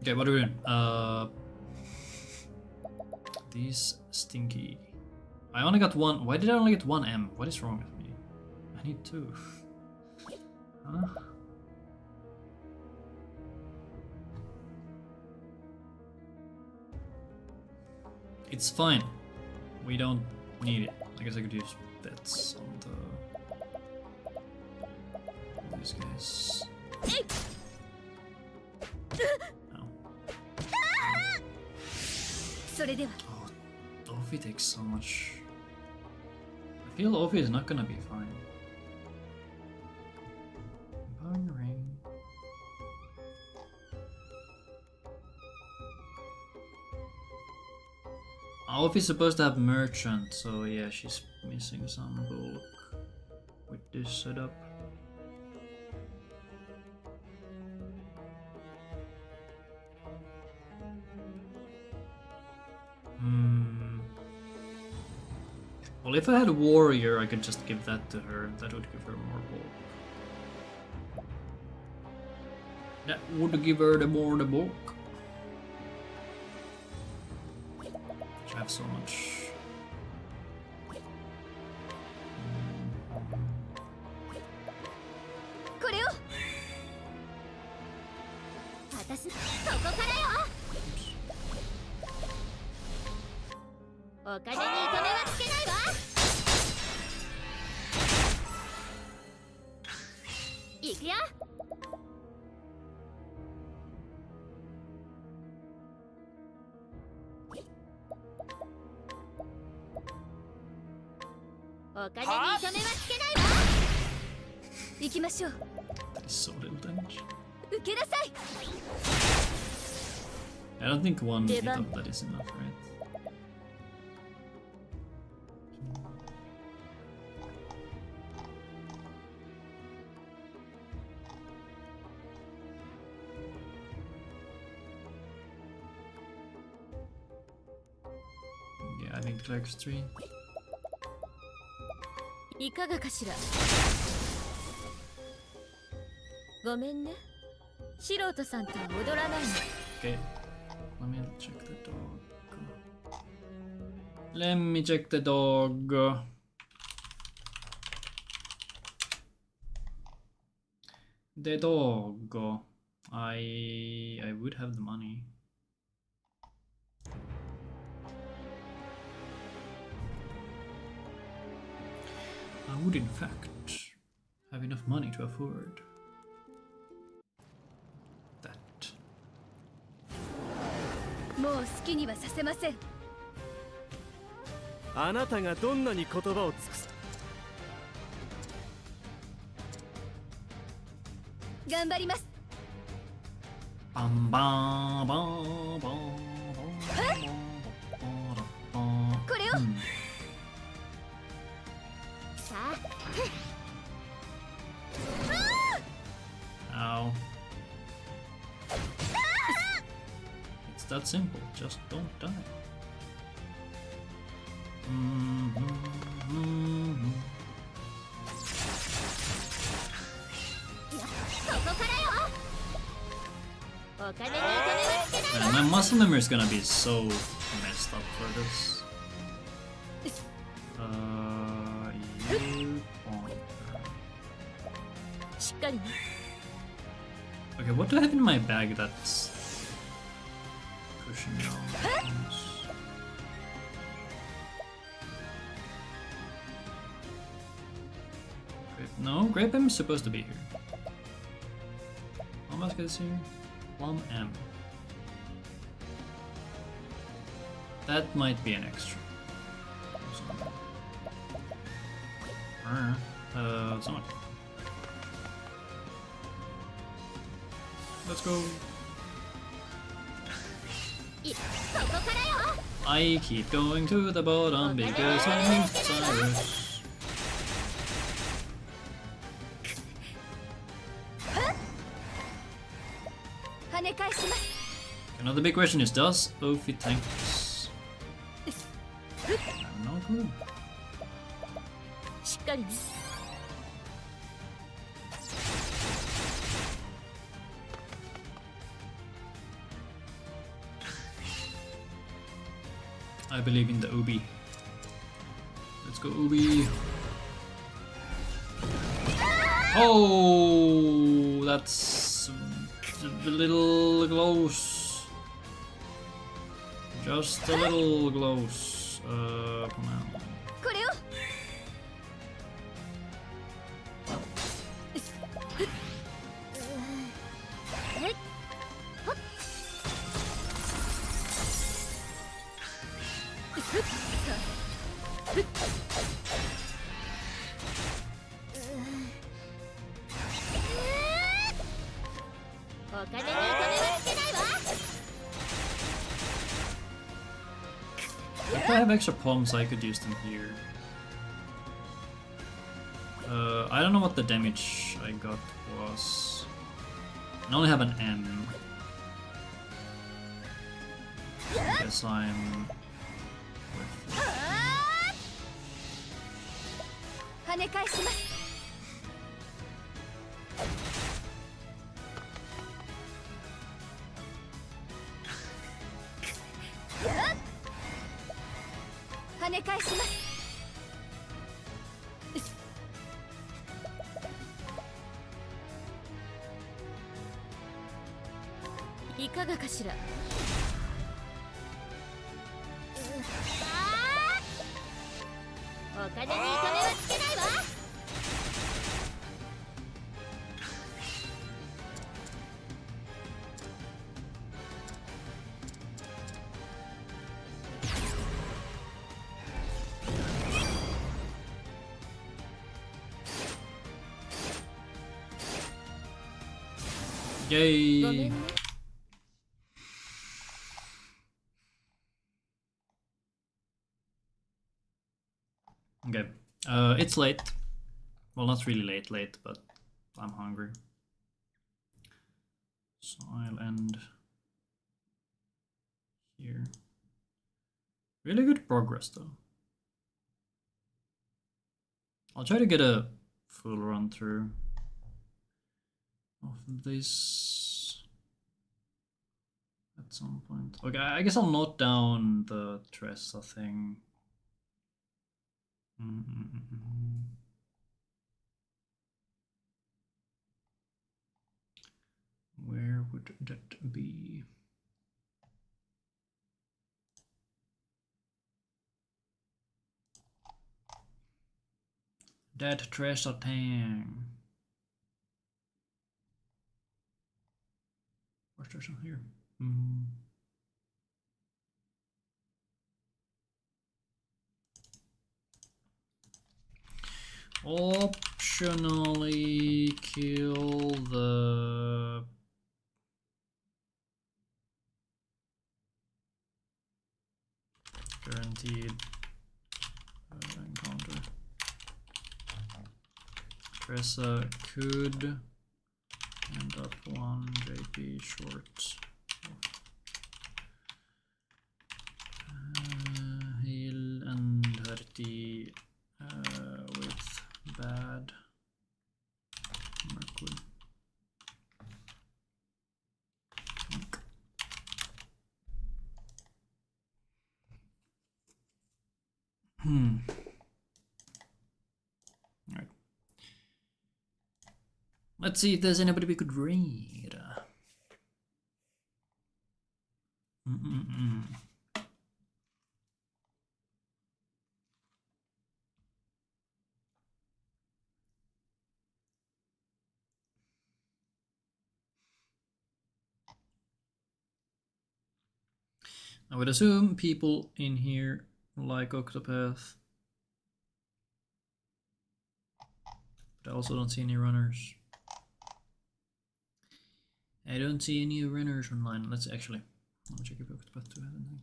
[SPEAKER 1] Okay, what are we doing? These stinky. I only got one. Why did I only get one M? What is wrong with me? I need 2. Huh? It's fine. We don't need it. I guess I could use bets on these guys. No. Oh, Ophi takes so much. I feel Ophi is not gonna be fine. Empowering ring. Ophi's supposed to have merchant, so yeah, she's missing some bulk with this setup. Well, if I had a warrior, I could just give that to her. That would give her more bulk. That would give her the bulk. I have so much. That is so little damage. I don't think one hit of that is enough, right? Yeah, I think Clerk's 3.
[SPEAKER 2] いかがかしら。ごめんね。素人さんとは踊らないの。
[SPEAKER 1] Okay, let me check the dog. Let me check the dog. the dog. I would have the money. I would in fact have enough money to afford that.
[SPEAKER 2] もう好きにはさせません。
[SPEAKER 3] あなたがどんなに言葉を尽くす。
[SPEAKER 2] 頑張ります。
[SPEAKER 1] バンバンバンバンバン
[SPEAKER 2] これを。さあ。
[SPEAKER 1] Ow. It's that simple, just don't die. Man, my muscle memory is gonna be so messed up for this. You on. Okay, what do I have in my bag that's pushing me on? No, Grape M is supposed to be here. Plum basket is here. Plum M. That might be an extra. Someone. Let's go. I keep going to the bottom because I'm Cyrus. Now the big question is, does Ophi tank this? I have no clue. I believe in the Obi. Let's go, Obi. Oh, that's a little close. Just a little close. Come on. If I have extra palms, I could use them here. I don't know what the damage I got was. I only have an M. I guess I'm with it.
[SPEAKER 2] 跳ね返します。跳ね返します。いかがかしら。お金に糸目はつけないわ。
[SPEAKER 1] Yay!
[SPEAKER 2] ごめんね。
[SPEAKER 1] Okay, it's late. Well, not really late, but I'm hungry. So I'll end here. Really good progress though. I'll try to get a full run through of this at some point. Okay, I guess I'll note down the Tressa thing. would that be? Dead treasure tang. Where's treasure here? Optionally kill the guaranteed encounter. Tressa could end up 1 JP short. Heal and Herti with bad Mercury. Alright. Let's see if there's anybody we could raid. I would assume people in here like Octopath. But I also don't see any runners. I don't see any runners online. Let's actually, let me check if Octopath 2 has anything.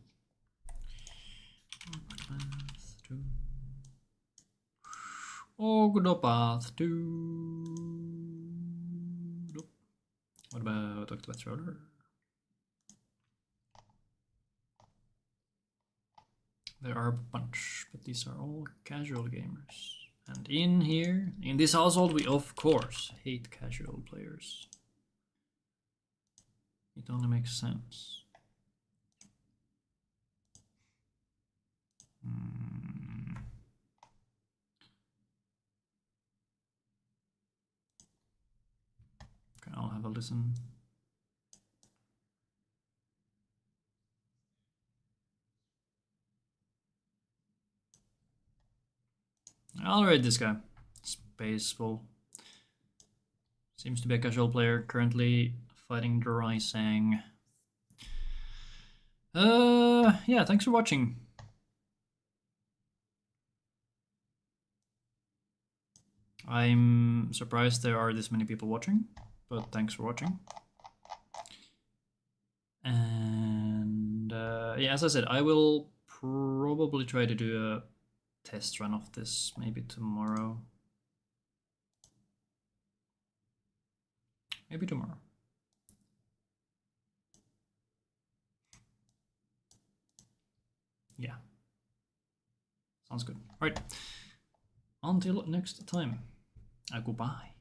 [SPEAKER 1] Octopath 2. Octopath 2. Nope. What about Octopath Traveler? There are a bunch, but these are all casual gamers. And in here, in this household, we of course hate casual players. It only makes sense. Okay, I'll have a listen. I'll raid this guy. Spaceful. Seems to be a casual player, currently fighting Drisang. Yeah, thanks for watching. I'm surprised there are this many people watching, but thanks for watching. And yeah, as I said, I will probably try to do a test run of this maybe tomorrow. Maybe tomorrow. Yeah. Sounds good. All right. Until next time. Goodbye.